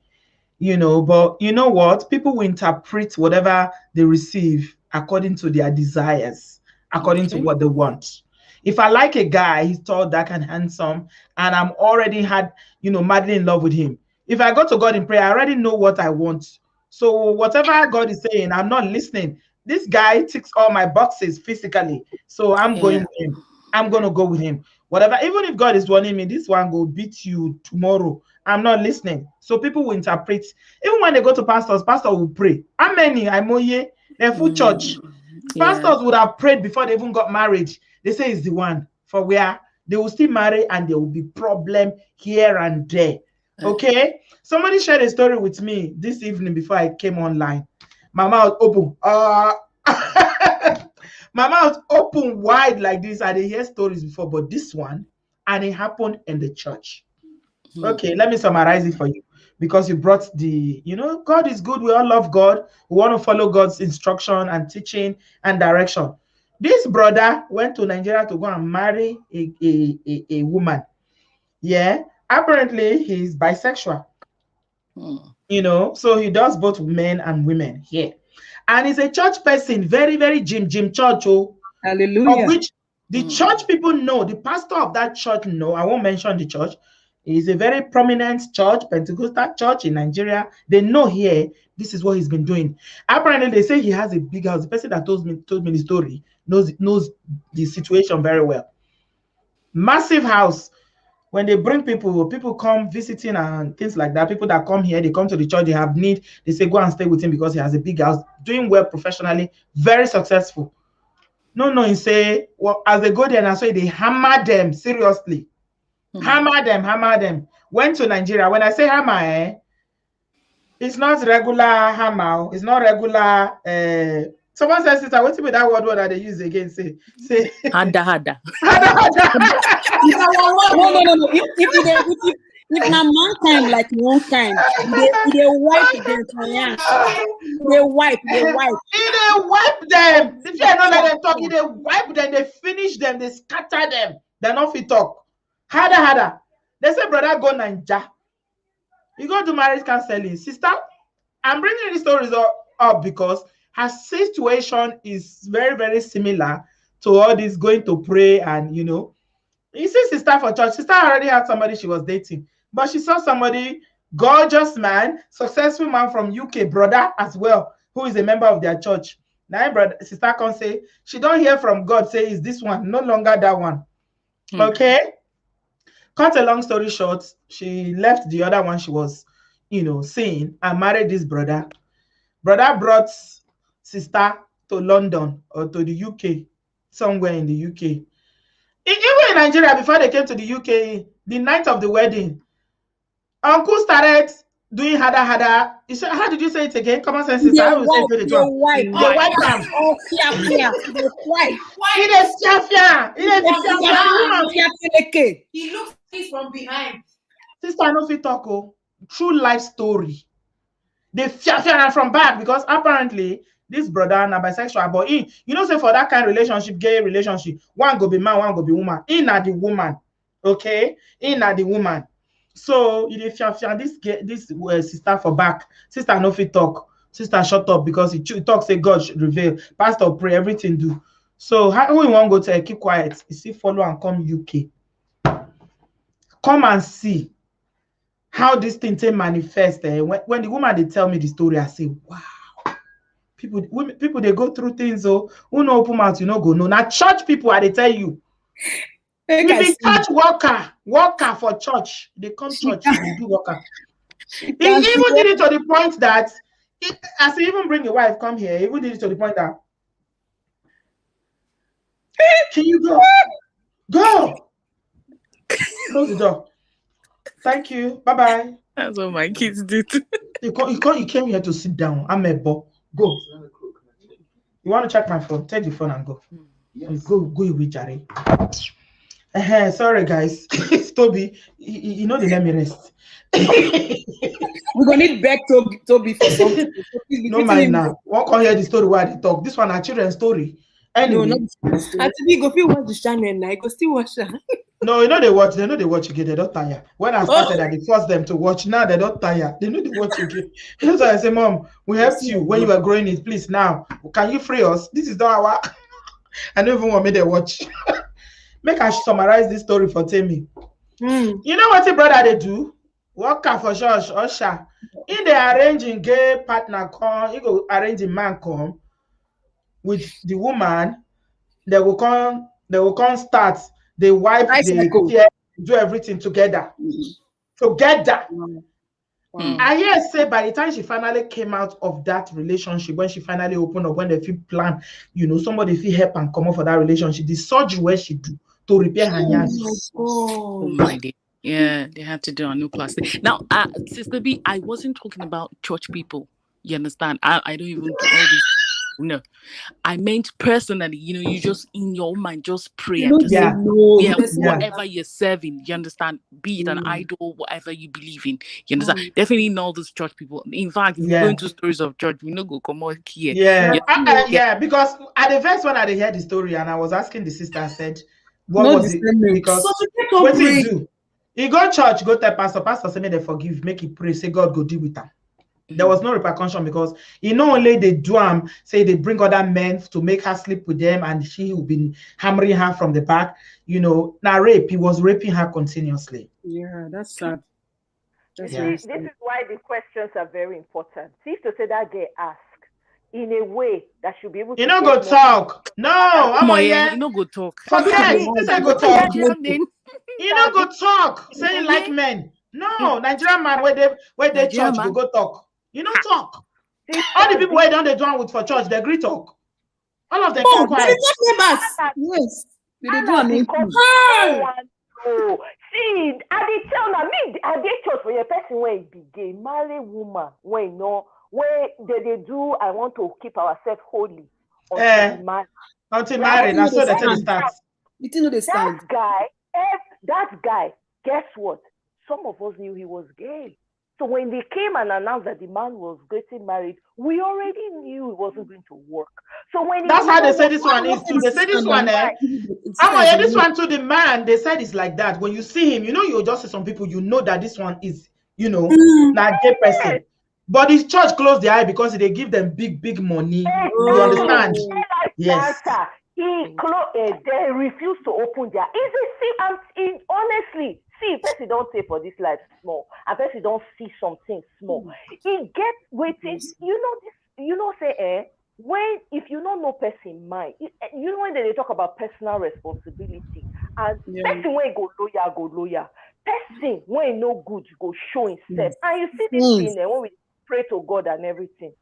but you know what? People will interpret whatever they receive according to their desires, according to what they want. If I like a guy, he's tall, dark, and handsome, and I'm already madly in love with him. If I go to God in prayer, I already know what I want. So whatever God is saying, I'm not listening. This guy ticks all my boxes physically. So I'm going with him. I'm going to go with him. Whatever, even if God is warning me, this one will beat you tomorrow. I'm not listening. So people will interpret. Even when they go to pastors, pastor will pray. How many? They're full church. Pastors would have prayed before they even got married. They say it's the one for where they will still marry and there will be problem here and there. Okay? Somebody shared a story with me this evening before I came online. My mouth open. My mouth open wide like this. I didn't hear stories before, but this one, and it happened in the church. Okay, let me summarize it for you, because you brought the, God is good. We all love God. We want to follow God's instruction and teaching and direction. This brother went to Nigeria to go and marry a woman. Yeah, apparently he's bisexual. So he does both men and women here. And he's a church person, very, very Jim church. Hallelujah. Of which the church people know, the pastor of that church know. I won't mention the church. It's a very prominent church, Pentecostal church in Nigeria. They know here, this is what he's been doing. Apparently, they say he has a big house. The person that told me the story knows the situation very well. Massive house. When they bring people come visiting and things like that, people that come here, they come to the church, they have need, they say, go and stay with him because he has a big house, doing well professionally, very successful. No, he say, well, as they go there and so they hammer them seriously. Hammer them. Went to Nigeria. When I say hammer, it's not regular hammer. It's not regular. Someone says, "Sister, what's with that word that they use again?" Say, hada. No. If na mankind like one kind, they wipe them for ya. They wipe. They wipe them. If you don't let them talk, they wipe them. They finish them. They scatter them. They're not fit talk. Hada. They say, brother, go Ninja. You go to marriage counseling. Sister, I'm bringing these stories up because her situation is very, very similar to all this going to pray and, you see sister for church. Sister already had somebody she was dating, but she saw somebody, gorgeous man, successful man from UK, brother as well, who is a member of their church. Now, brother, sister can say, she don't hear from God, say, is this one, no longer that one. Okay? Cut a long story short, she left the other one she was, seeing and married this brother. Brother brought sister to London or to the UK, somewhere in the UK. Even in Nigeria, before they came to the UK, the night of the wedding, uncle started doing hada. You said, how did you say it again? Common sense is how you say it. They wipe them. Oh, yeah. He looks from behind. Sister, I know if you talk, true life story. They fear from back because apparently this brother and bisexual, but say for that kind of relationship, gay relationship, one go be man, one go be woman. In are the woman, okay? In are the woman. So you fear this sister for back. Sister no fit talk. Sister shut up because he talk say God should reveal. Pastor pray, everything do. So how we want go to keep quiet? You see, follow and come UK. Come and see how this thing manifest. When the woman they tell me the story, I say, wow. People they go through things. So who no open mouth, go no. Now church people, they tell you. We be church worker for church. They come church, they do worker. He even did it to the point that as he even bring your wife come here, he even did it to the point that can you go? Go. Close the door. Thank you. Bye-bye. That's what my kids do too. You came here to sit down. I'm a bo. Go. You want to check my phone? Take the phone and go. Yes. Go with Jerry. Sorry, guys. It's Toby. You know they let me rest. We're gonna need back Toby for something. No mind now. Won't come hear the story while they talk. This one a children's story. Anyway. No, not story. Actually, go feel watch the channel now. Go still watch that. No, they watch. They know they watch again. They don't tire. When I started, I forced them to watch. Now they don't tire. They know they watch again. That's why I say, Mom, we helped you when you were growing it. Please now, can you free us? This is not our. I don't even want me to watch. Make I summarize this story for Tammy. You know what the brother they do? Worker for church, usher. In the arranging gay partner come, you go arranging man come with the woman. They will come start. They wipe, they care, do everything together. Together. I hear say by the time she finally came out of that relationship, when she finally opened up, when they feel plan, somebody feel help and come up for that relationship, the surgery where she do to repair her hands. Oh my God. Yeah, they had to do a new plastic. Now, Sister B, I wasn't talking about church people. You understand? I don't even do all this. No, I meant personally, you just in your mind just pray and just whatever you're serving, you understand, be it an idol, whatever you believe in, you understand. Definitely not those church people. In fact, if you go into stories of church, we no go come out here. Because at the first one I heard the story and I was asking the sister, I said, what was it? Because what did he do? He go church, go tell pastor say, may they forgive, make it pray, say God go deal with them. There was no repercussion because only they do say they bring other men to make her sleep with them and she will be hammering her from the back. Now rape, he was raping her continuously. Yeah, that's sad. This is why the questions are very important. See to say that they ask in a way that should be able to. You know, go talk. No, I'm you know, go talk. Forget. This is go talk. You know, go talk. Saying like men. No, Nigerian man where they church go talk. You don't talk. All the people who don't they do with for church, they agree talk. All of them keep quiet. Yes. They do amazing. See, I did tell now me I did church for your person when it be gay, marry woman when where they do I want to keep ourselves holy until married. That's so they start. That guy, guess what? Some of us knew he was gay. So when they came and announced that the man was getting married, we already knew it wasn't going to work. So when that's how they say this one is too. They say this one, this one to the man, they said it's like that. When you see him, you just see some people, that this one is, not gay person. But the church closed their eye because they give them big money. You understand? Yes. They refuse to open their. Honestly, see, person don't say for this life small, and person don't see something small. He gets waiting. Say when if you don't know person mind, when they talk about personal responsibility, and person when go lawyer, person when no good go show himself, and you see this thing when we pray to God and everything,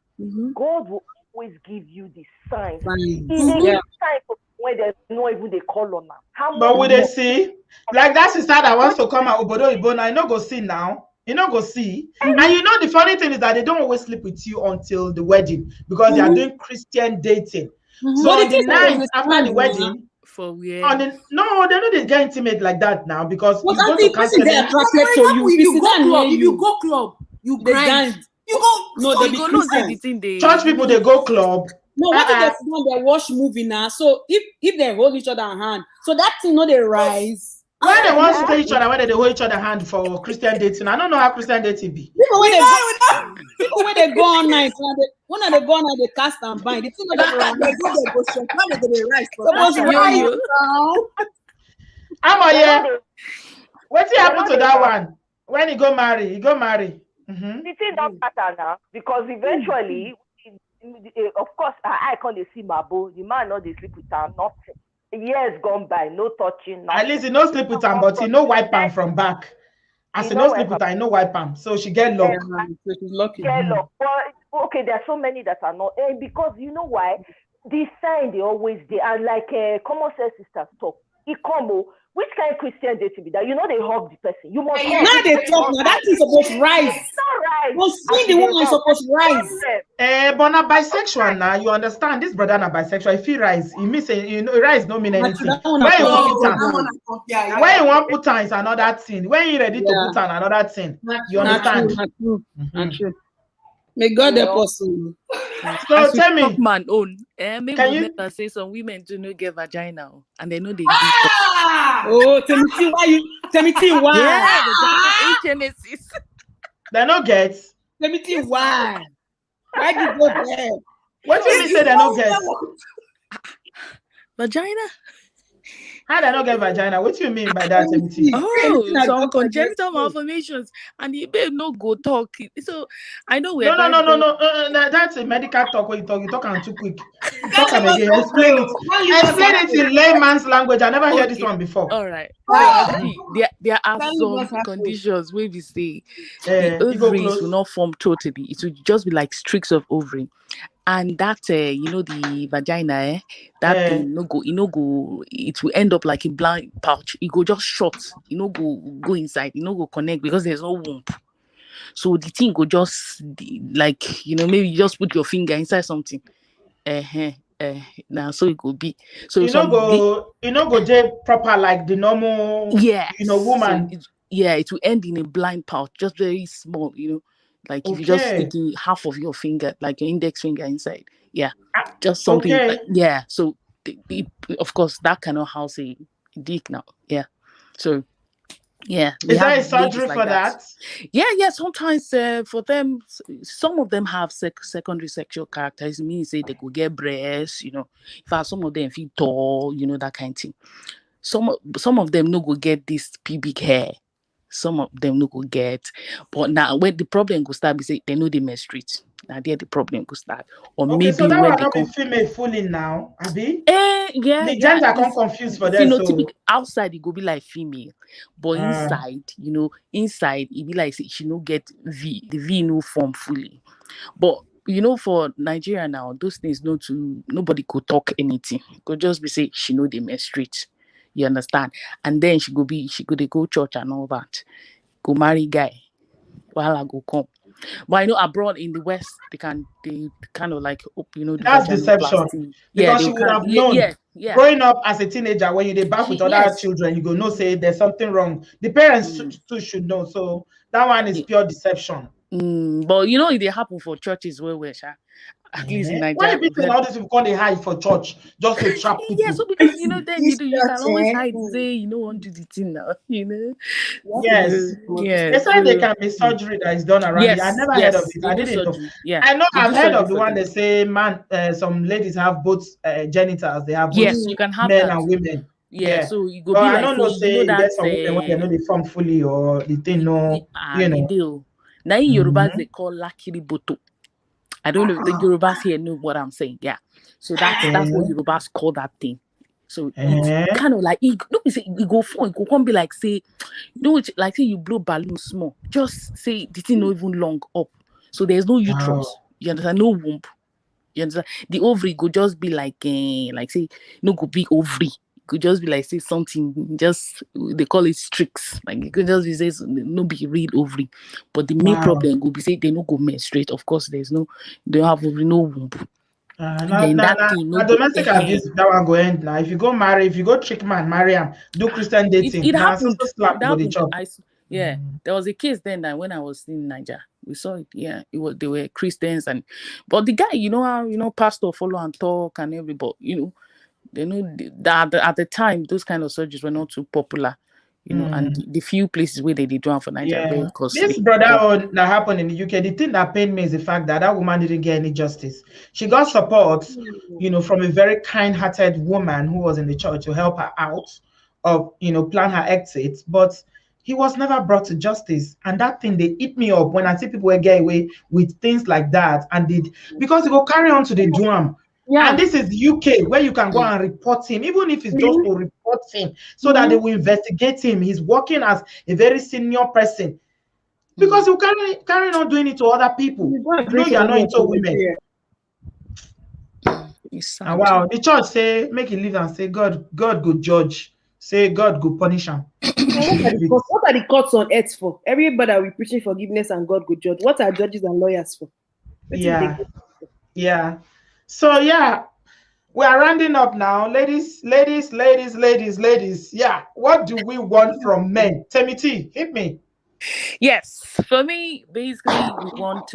God will always give you the signs. He give signs when there's no even they call on now. But will they see? Like that sister that wants to come out obodooyinbo, I know go see now. You know go see. And the funny thing is that they don't always sleep with you until the wedding because they are doing Christian dating. So on the night after the wedding, they don't get intimate like that now because you go to counseling. If you go club, you grind. You go church people, they go club. No, what if they watch movie now? So if they hold each other hand, so that thing they rise. When they want to stay each other, when they hold each other hand for Christian dating, I don't know how Christian dating be. People when they go all night, when they go on, they cast and bind. The thing what happened to that one? When he go marry, The thing don't matter now because eventually. Of course, I can't see Mabo. The man not they sleep with her, nothing. Years gone by, no touching. Nothing. At least he no sleep with her, but he no wipe am from back. As he no sleep with her, he no wipe am. So she get luck. So she's lucky. Get luck. But okay, there are so many that are not. Because you know why? The sign they always they are like common sense sisters talk. Which kind of Christian dating be that? They hug the person. You must. Now they talk. Now that is supposed to rise. It's not right. Well, see the woman is supposed to rise. But na bisexual now. You understand? This brother na bisexual. If he rise, he means rise no mean anything. When you want put on is another thing. When you ready to put on another thing, you understand? Not true. May God help us. So tell me, man own. Maybe never say some women do not get vagina and they know they. Oh, tell me why? Yeah, Genesis. They no get. Let me tell you why. Why do you go there? What do you mean say they no get? Vagina? How they not get vagina? What do you mean by that, MT? Oh, some congenital malformations, and the babe no go talk. So I know we're no. That's a medical talk. When you talk and too quick. Talk and again. Explain it in layman's language. I never heard this one before. All right. There are some conditions where we say the ovaries will not form totally. It will just be like streaks of ovary. And that the vagina, that thing it will end up like a blind pouch. It go just short, go inside, go connect because there's no womb. So the thing go just like maybe you just put your finger inside something. Now so it could be. So go day proper like the normal woman. So it will end in a blind pouch, just very small, like if you just stick in half of your finger, like your index finger inside. Yeah. Just something like, so of course that cannot house a dick now. Yeah. So is there a surgery for that? Yeah. Sometimes for them, some of them have secondary sexual characters. It means they could get breasts, In fact, some of them feel tall, that kind of thing. Some of them no go get this pubic hair. Some of them no go get, but now when the problem go start, we say they know they menstruate. Now there the problem go start, or maybe so that when they come female fooling now, Abi. The gender come confused for them. So outside it go be like female, but inside, inside it be like she no get the V no form fully. But for Nigeria now, those things nobody could talk anything. Could just be say she know they menstruate. You understand? And then she go church and all that. Go marry guy. While I go come. But I know abroad in the West, they kind of like, the That's deception. vaginoplasty. Because she would have known. Growing up as a teenager, when you dey back with other children, you go know say there's something wrong. The parents too should know. So that one is pure deception. But they happen for churches where at least in Nigeria. Why people all these people come they hide for church just to trap people? Yeah, so because then you can always hide, say you don't want to do the thing now, Yes. They say there can be surgery that is done around it. I never heard of it. I didn't know. Yeah. I know I've heard of the one they say some ladies have both genitals. They have both you can have men and women. Yeah, so you go but be I like, don't know say there's some women when they know they form fully or the thing no, Now in Yorubas they call lakiri boto. I don't know if the Yorubas here know what I'm saying. Yeah. So that's what Yorubas call that thing. So it's kind of like it go come be like say, like say you blow balloon small. Just say the thing not even long up. So there's no uterus. You understand? No womb. You understand? The ovary could just be like say no go be ovary. Could just be like say something, just they call it strix. Like it could just be say no be real ovary. But the main problem would be say they no go menstruate. Of course, they don't have ovary, no womb. Domestic abuse that one go end now. If you go marry, if you go trick man, marry him, do Christian dating. It happened. There was a case then that when I was in Nigeria, we saw it. Yeah, they were Christians but the guy, how pastor follow and talk and everybody, they know that at the time those kind of surgeries were not too popular, and the few places where they did do for Nigeria very costly. This brother that happened in the UK, the thing that pained me is the fact that woman didn't get any justice. She got support, from a very kind-hearted woman who was in the church to help her out of, plan her exit, but he was never brought to justice. And that thing, they eat me up when I see people get away with things like that, because he will carry on to the drum. Yeah. And this is UK where you can go and report him, even if it's just to report him, so that they will investigate him. He's working as a very senior person because you carry on doing it to other people. You are not into women. And wow, the church say make it leave and say God go judge. Say God go punish him. What are the courts on earth for? Everybody we preaching forgiveness and God go judge. What are judges and lawyers for? Yeah. So we are rounding up now. Ladies. Yeah. What do we want from men? Temiti, hit me. Yes. For me, basically, we want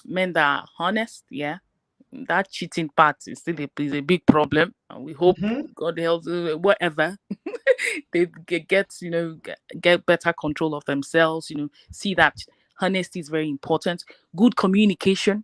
men that are honest. Yeah. That cheating part is still a big problem. And we hope God helps whatever. They get better control of themselves, see that honesty is very important. Good communication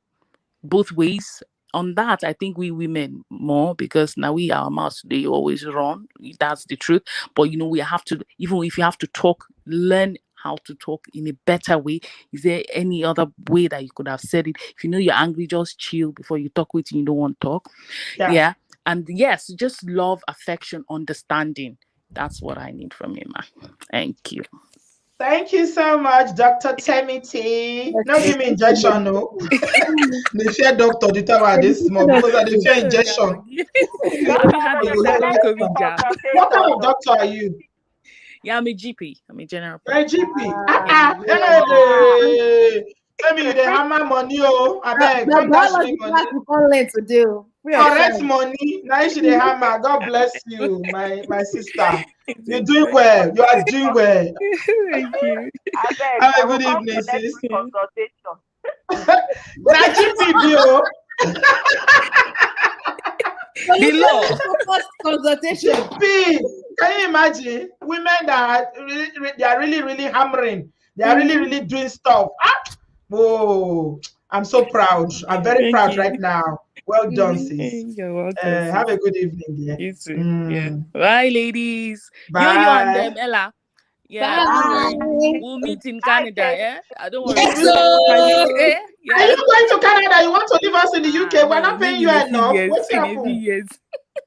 both ways. On that, I think we women more, because now our mouths, they always run. That's the truth. But we have to, even if you have to talk, learn how to talk in a better way. Is there any other way that you could have said it? If you're angry, just chill before you talk with you don't want to talk. Yeah. And yes, just love, affection, understanding. That's what I need from you, ma. Thank you. Thank you so much, Dr. Temiti. No give me injection, no. The share doctor the time this small because I did share injection. What kind of doctor are you? Yeah, I'm a GP. I'm a general. A GP. Tell me they hammer money, I beg. Correct money. Now you should hammer. God bless you, my sister. You're doing well. You are doing well. Thank you. Have a good evening, sis. Now GP, consultation. Can you imagine women that they are really hammering? They are really doing stuff. Oh, I'm so proud. I'm very proud right now. Well done, sis. You're welcome. Have a good evening, dear. You too. Yeah. Bye, ladies. Bye. Yo and them, Ella. Yeah. Bye. We'll meet in Canada. Yeah. I don't want to. Yeah. Are you going to Canada? You want to leave us in the UK? We're not paying you enough. What's happening?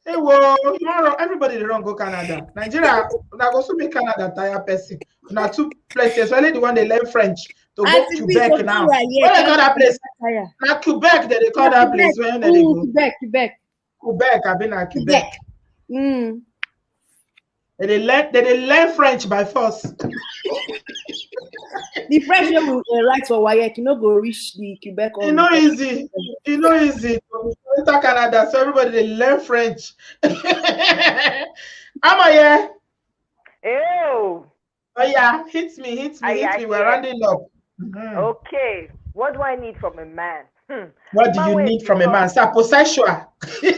Hey, well, tomorrow everybody they don't go Canada. Nigeria, now go to be Canada tire person. Now two places, especially the one they learn French. To go to Quebec now. What they call that place? Now Quebec, they call that place. When they go? Quebec. Quebec, I've been at Quebec. They learn French by force. The French will write for WAEC, you know, go reach the Quebec. You know easy. You know easy. Enter Canada, so everybody they learn French. Am Ew. Oh yeah, hit me. We're rounding up. Okay. What do I need from a man? What do you need from a man? Saposexual. Ew.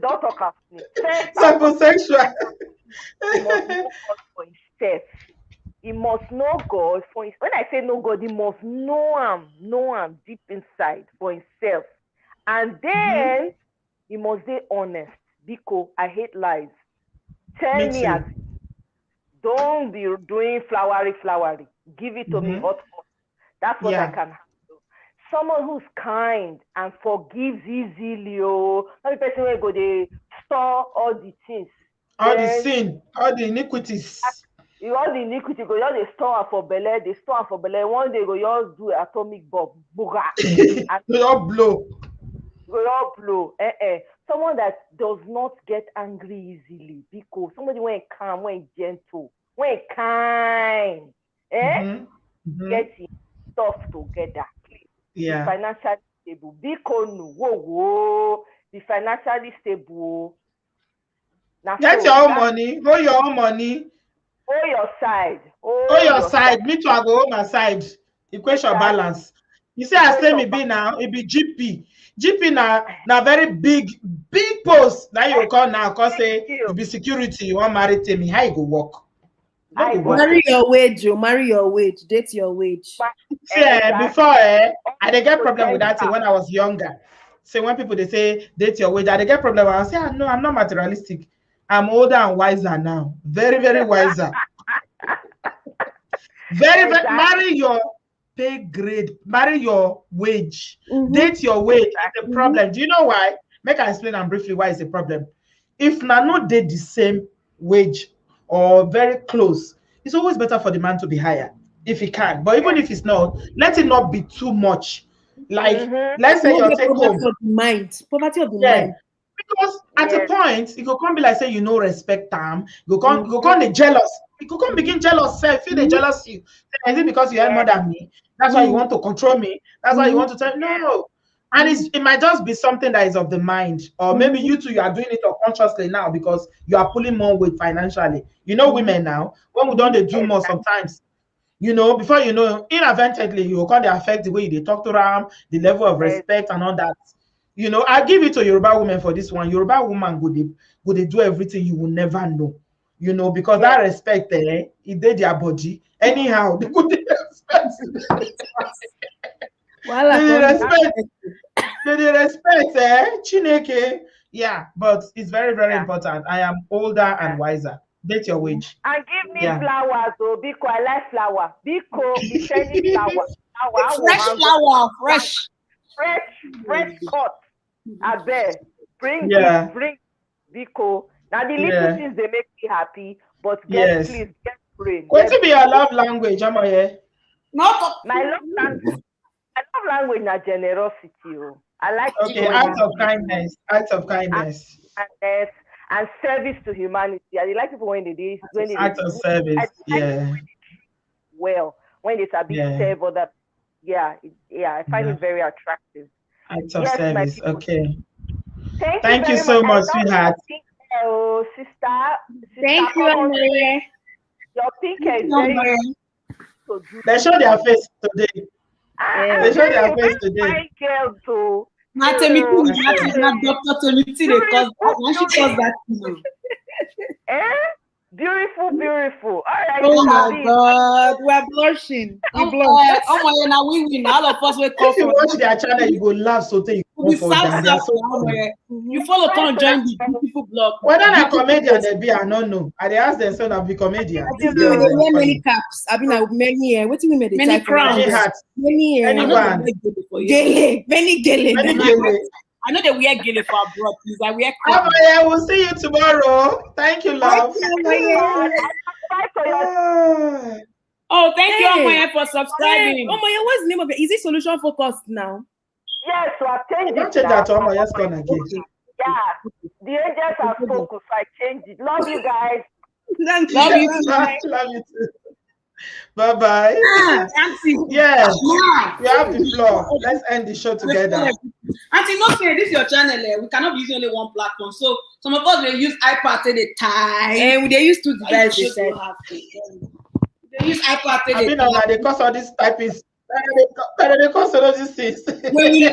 Don't talk of me. Saposexual. He must know God for his. When I say know God, he must know him deep inside for himself, and then he must be honest. Because I hate lies. Tell me as. Don't be doing flowery. Give it to me hot. That's what I can handle. Someone who's kind and forgives easily. Oh, not the person who go they store all the things. All the sin, all the iniquities. All the iniquity go just they store for belly. They store for belly. One day go just do atomic bomb. They all blow. Go all blow. Someone that does not get angry easily, because somebody when calm, when gentle, when kind, getting stuff together. Yeah. Be financially stable. Whoa. Be financially stable. Now, get your own money. Hold your own money. Hold your side. Hold your side. Me too, I go hold my side. Equation balance. You see, I say me be now, it be GP. GP now very big post. Now you call now, cause say you be security, you want marry me. How you go work? Marry your wage, marry your wage, date your wage. See, before I dey get problem with that thing when I was younger. So when people they say date your wage, I dey get problem. I say, no, I'm not materialistic. I'm older and wiser now. Very, very wiser. Very, marry your pay grade, marry your wage, date your wage. That's the problem. Do you know why? Make I explain and briefly why it's a problem. If na not date the same wage or very close, it's always better for the man to be higher if he can. But even if it's not, let it not be too much. Like let's say your take home. Poverty of the mind. Because at a point, it could come be like say you know respect them. You come be jealous. You could come begin jealous. Say feel the jealous you. Is it because you have more than me? That's why you want to control me. That's why you want to tell no. And it might just be something that is of the mind, or maybe you two you are doing it unconsciously now because you are pulling more weight financially. You know, women now when we don't they do more sometimes. You know, before you know, inadvertently you will come to affect the way they talk to them, the level of respect and all that. You know, I give it to Yoruba women for this one. Yoruba woman go they do everything you will never know. You know, because that respect it did their body. Anyhow, they could respect. They respect Chineke. Yeah, but it's very, very important. I am older and wiser. Date your wage. And give me flowers, though, because I like flower. Because be sending flowers. Fresh flower, fresh cut. I bet. Bring, because now the little things they make me happy, but please get brain. What to be your love language, Amoye? My love language is generosity. I like acts of kindness. And service to humanity. I like people when they do acts of service. Well, when they serve other. I find it very attractive. Acts of service. Okay. Thank you so much, sweetheart. Sister. Thank you, Amoye. Your pink hair is very They show their face today. They show their face today. Girl too. Not Dr. Temiti, when she calls that Beautiful. All right. Oh my God, we are blushing. We blush. Oh my God, we win. All of us will come. If you watch their channel, you go laugh so you you follow, come join the beautiful blog. Whether they're comedian, they be, I don't know. I they ask them, so they'll be comedian. They wear many caps. I mean, many. What do you mean? Many crowns. Many. Anyone. Many gele. I know they wear gele for abroad. Please, I wear crowns. I will see you tomorrow. Thank you, love. Oh, thank you, Amoye, for subscribing. Amoye, what's the name of it? Is it Solution Focused now? Yes, so I've changed it. Don't change that to Amoye's gonna get. Yeah, the angels are focused. I changed it. Love you guys. Love you too. Love you too. Bye bye. Auntie. Yes, Yeah. you have the floor. Let's end the show together. Auntie, no say this is your channel. We cannot be using only one platform. So some of us will use iPad at a time. And they use 2 devices. They use iPad at I a mean, time. now they cause all this typing. They cause all these things. When we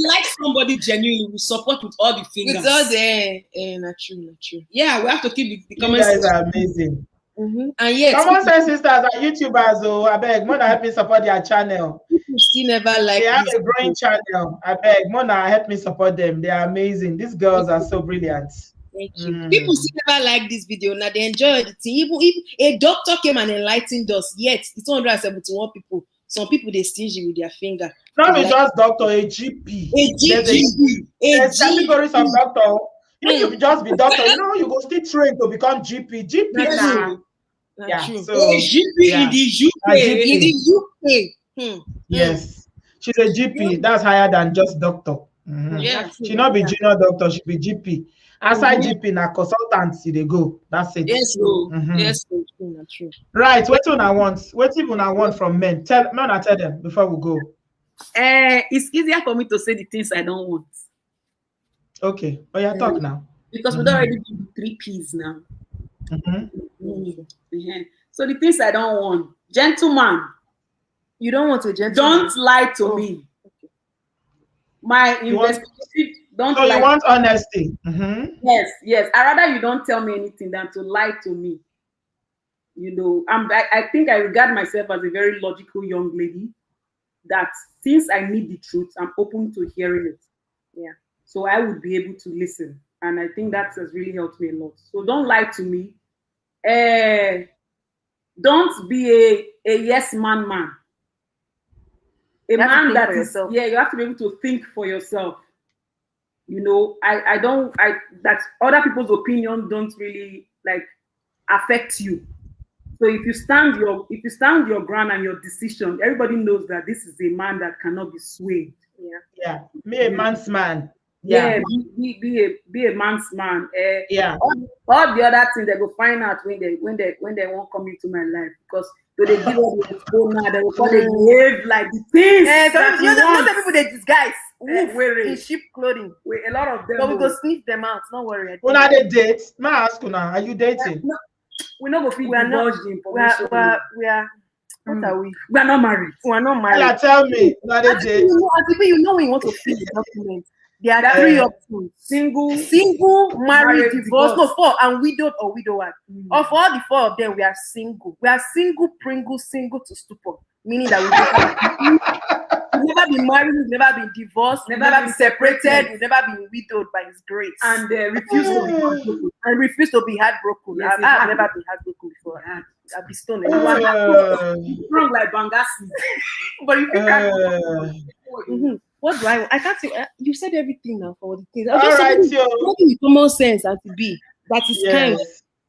like somebody genuinely, we support with all the fingers. It's all there. Not true. Yeah, we have to keep the You comments. guys are amazing. And yet, Common sense sisters are YouTubers, oh, I beg, Mona help me support their channel. people still never like They have this. a growing channel. I beg, Mona help me support them. They are amazing. These girls are so brilliant. Thank you. People still never like this video. Now they enjoy the thing. Even if a doctor came and enlightened us, yet it's 271 people. Some people they stingy with their finger. Not be just doctor, a GP. There's categories of doctor. If you just be doctor, you go still train to become GP. GP now. Yeah, True. so GP in the UK. GP. In the UK. Yes, she's a GP. That's higher than just doctor. Yeah. She not be junior doctor. She be GP. Aside GP, na consultant. They go. That's it. Yes, yes, true. Right. What do I want? What even I want from men? Tell them before we go. It's easier for me to say the things I don't want. Okay. Oh yeah, talk now. Because we don't already do the 3 P's now. So the things I don't want. Gentleman. You don't want a gentleman. Don't lie to me. My investigation. Don't so lie. You want honesty. Yes. I rather you don't tell me anything than to lie to me. I think I regard myself as a very logical young lady. That since I need the truth, I'm open to hearing it. Yeah. So I would be able to listen. And I think that has really helped me a lot. So don't lie to me. Don't be a yes man. A man that is, you have to be able to think for yourself. That other people's opinion don't really affect you. So if you stand your ground and your decision, everybody knows that this is a man that cannot be swayed. Yeah. Me a man's man. Yeah. Be a man's man. All the other things they go find out when they won't come into my life, because they give all the phone now, they will behave like the things. Not the people they disguise. In sheep clothing. A lot of them. But we go sniff them out. Don't worry. When are they date? May I ask you now? Are you dating? We're not going to divulge the information. We are. What are we? We are not married. We are not married. Ella, tell me. When are they date? You know when you want to fill the document. There are 3 options: single, married, divorced. No, 4, and widowed or widower. Of all the 4 of them, we are single. We are single, Pringle, single to stupor. Meaning that we've never been married, we've never been divorced, we've never been separated, we've never been widowed by His grace, and refuse to be heartbroken. Yes, I've never been heartbroken before. I've been stoned. Strong like Bangasi. But if you what do I can't say. You said everything now for the things. All right, with common sense and to be. That is kind.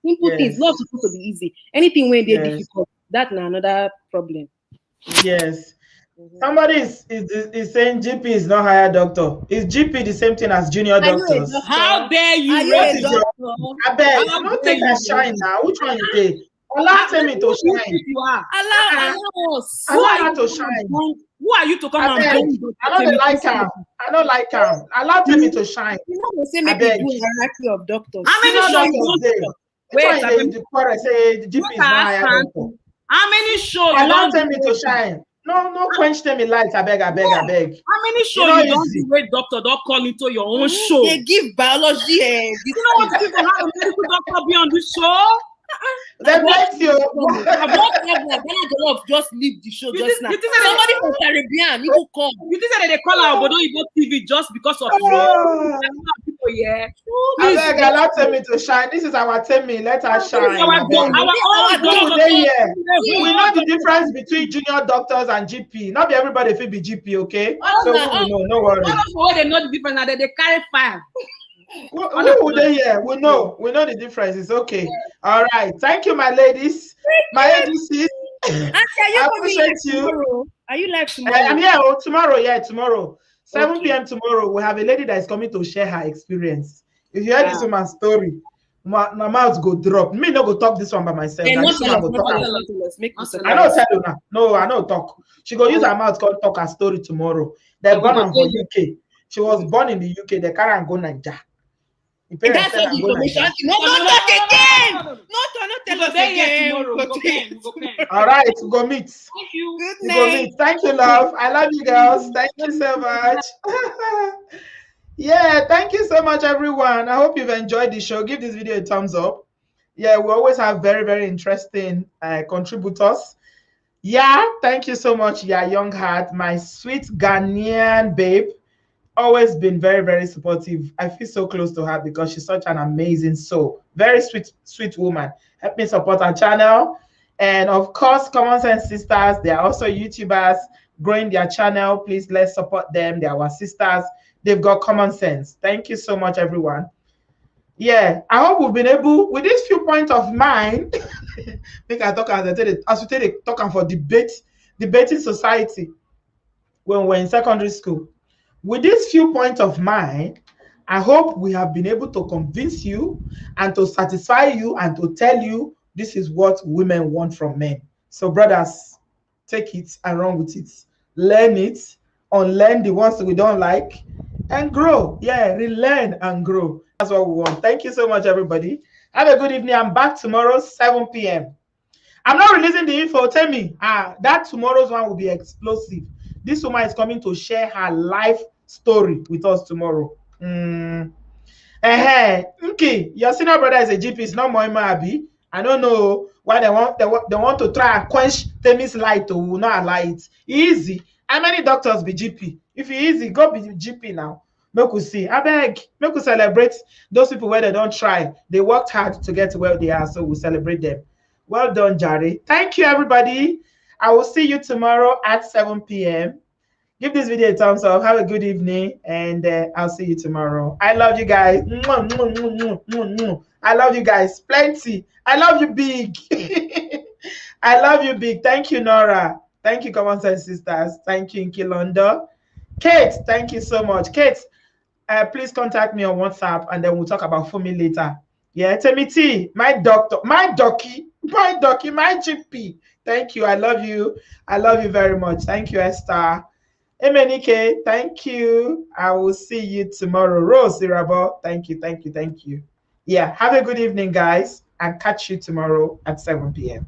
Simple things. Love supposed to be easy. Anything when they're difficult, that's another problem. Yes. Somebody is saying GP is not higher doctor. Is GP the same thing as junior doctors? How dare you? I beg. I don't take a shine now. Which one you take? Allow me to shine. Allow us. Allow her to shine. Who are you to come and bring? I don't like him. I don't like him. Allow me to shine. You know they say make we do hierarchy of doctors. How many shows you don't? Wait, the say the GP is not higher doctor. How many shows? Allow me to shine. No, quench them in light. I beg. How many shows you don't do where doctor don't call into your own show? They give biology. You know what people have a medical doctor be on this show? They bless you. Just leave the show just now. Somebody from Caribbean, you call. You think that they call our obodooyinbo TV just because of you? People, yeah. I beg, allow me to shine. This is our Temi. Let us shine. We know the difference between junior doctors and GP. Not be everybody will be GP, okay? So we know, no worry. They know the difference now. They carry fire. We know the difference. It's okay. All right. Thank you, my ladies. My ADCs. I appreciate you. Are you live tomorrow? I'm here tomorrow. Yeah, tomorrow. 7 p.m. tomorrow, we have a lady that is coming to share her experience. If you hear this woman's story, my mouth go drop. Me no go talk this one by myself. I know tell you now. No, I know talk. She go use her mouth called talk her story tomorrow. They born her for UK. She was born in the UK. They carry and go Nigeria. That's all the information. No, not again. Not tell us again. Tomorrow. All right, we go meet. Thank you. Good night. Thank you, love. I love you, girls. Thank you so much. Yeah, thank you so much, everyone. I hope you've enjoyed the show. Give this video a thumbs up. Yeah, we always have very, very interesting contributors. Yeah, thank you so much, yeah, young heart, my sweet Ghanaian babe. Always been very, very supportive. I feel so close to her because she's such an amazing soul. Very sweet woman. Help me support our channel. And of course, Common Sense Sisters, they are also YouTubers growing their channel. Please, let's support them. They are our sisters. They've got common sense. Thank you so much, everyone. Yeah, I hope we've been able, with these few points of mine, I think I talk as we take a talk for debating society when we're in secondary school. With these few points of mine, I hope we have been able to convince you and to satisfy you and to tell you this is what women want from men. So brothers, take it and run with it. Learn it, unlearn the ones that we don't like, and grow. Yeah, relearn and grow. That's what we want. Thank you so much, everybody. Have a good evening. I'm back tomorrow, 7 p.m. I'm not releasing the info. Tell me, that tomorrow's one will be explosive. This woman is coming to share her life story with us tomorrow. Okay, your senior brother is a GP. It's not Moima Abi. I don't know why they want to try and quench Temi's light or not allow it. Easy. How many doctors be GP? If it's easy, go be GP now. Make we see. I beg, make we celebrate those people where they don't try. They worked hard to get to where they are, so we celebrate them. Well done, Jari. Thank you, everybody. I will see you tomorrow at 7 p.m. Give this video a thumbs up. Have a good evening, and I'll see you tomorrow. I love you guys. I love you guys plenty. I love you big. I love you big. Thank you, Nora. Thank you, Common Sense Sisters. Thank you, Inkilondo. Kate, thank you so much. Kate, please contact me on WhatsApp, and then we'll talk about Fumi later. Yeah, Temiti, my doctor, my docky, my GP. Thank you. I love you. I love you very much. Thank you, Esther. Emenike, thank you. I will see you tomorrow. Rose Irabo, thank you, thank you, thank you. Yeah, have a good evening, guys, and catch you tomorrow at 7 p.m.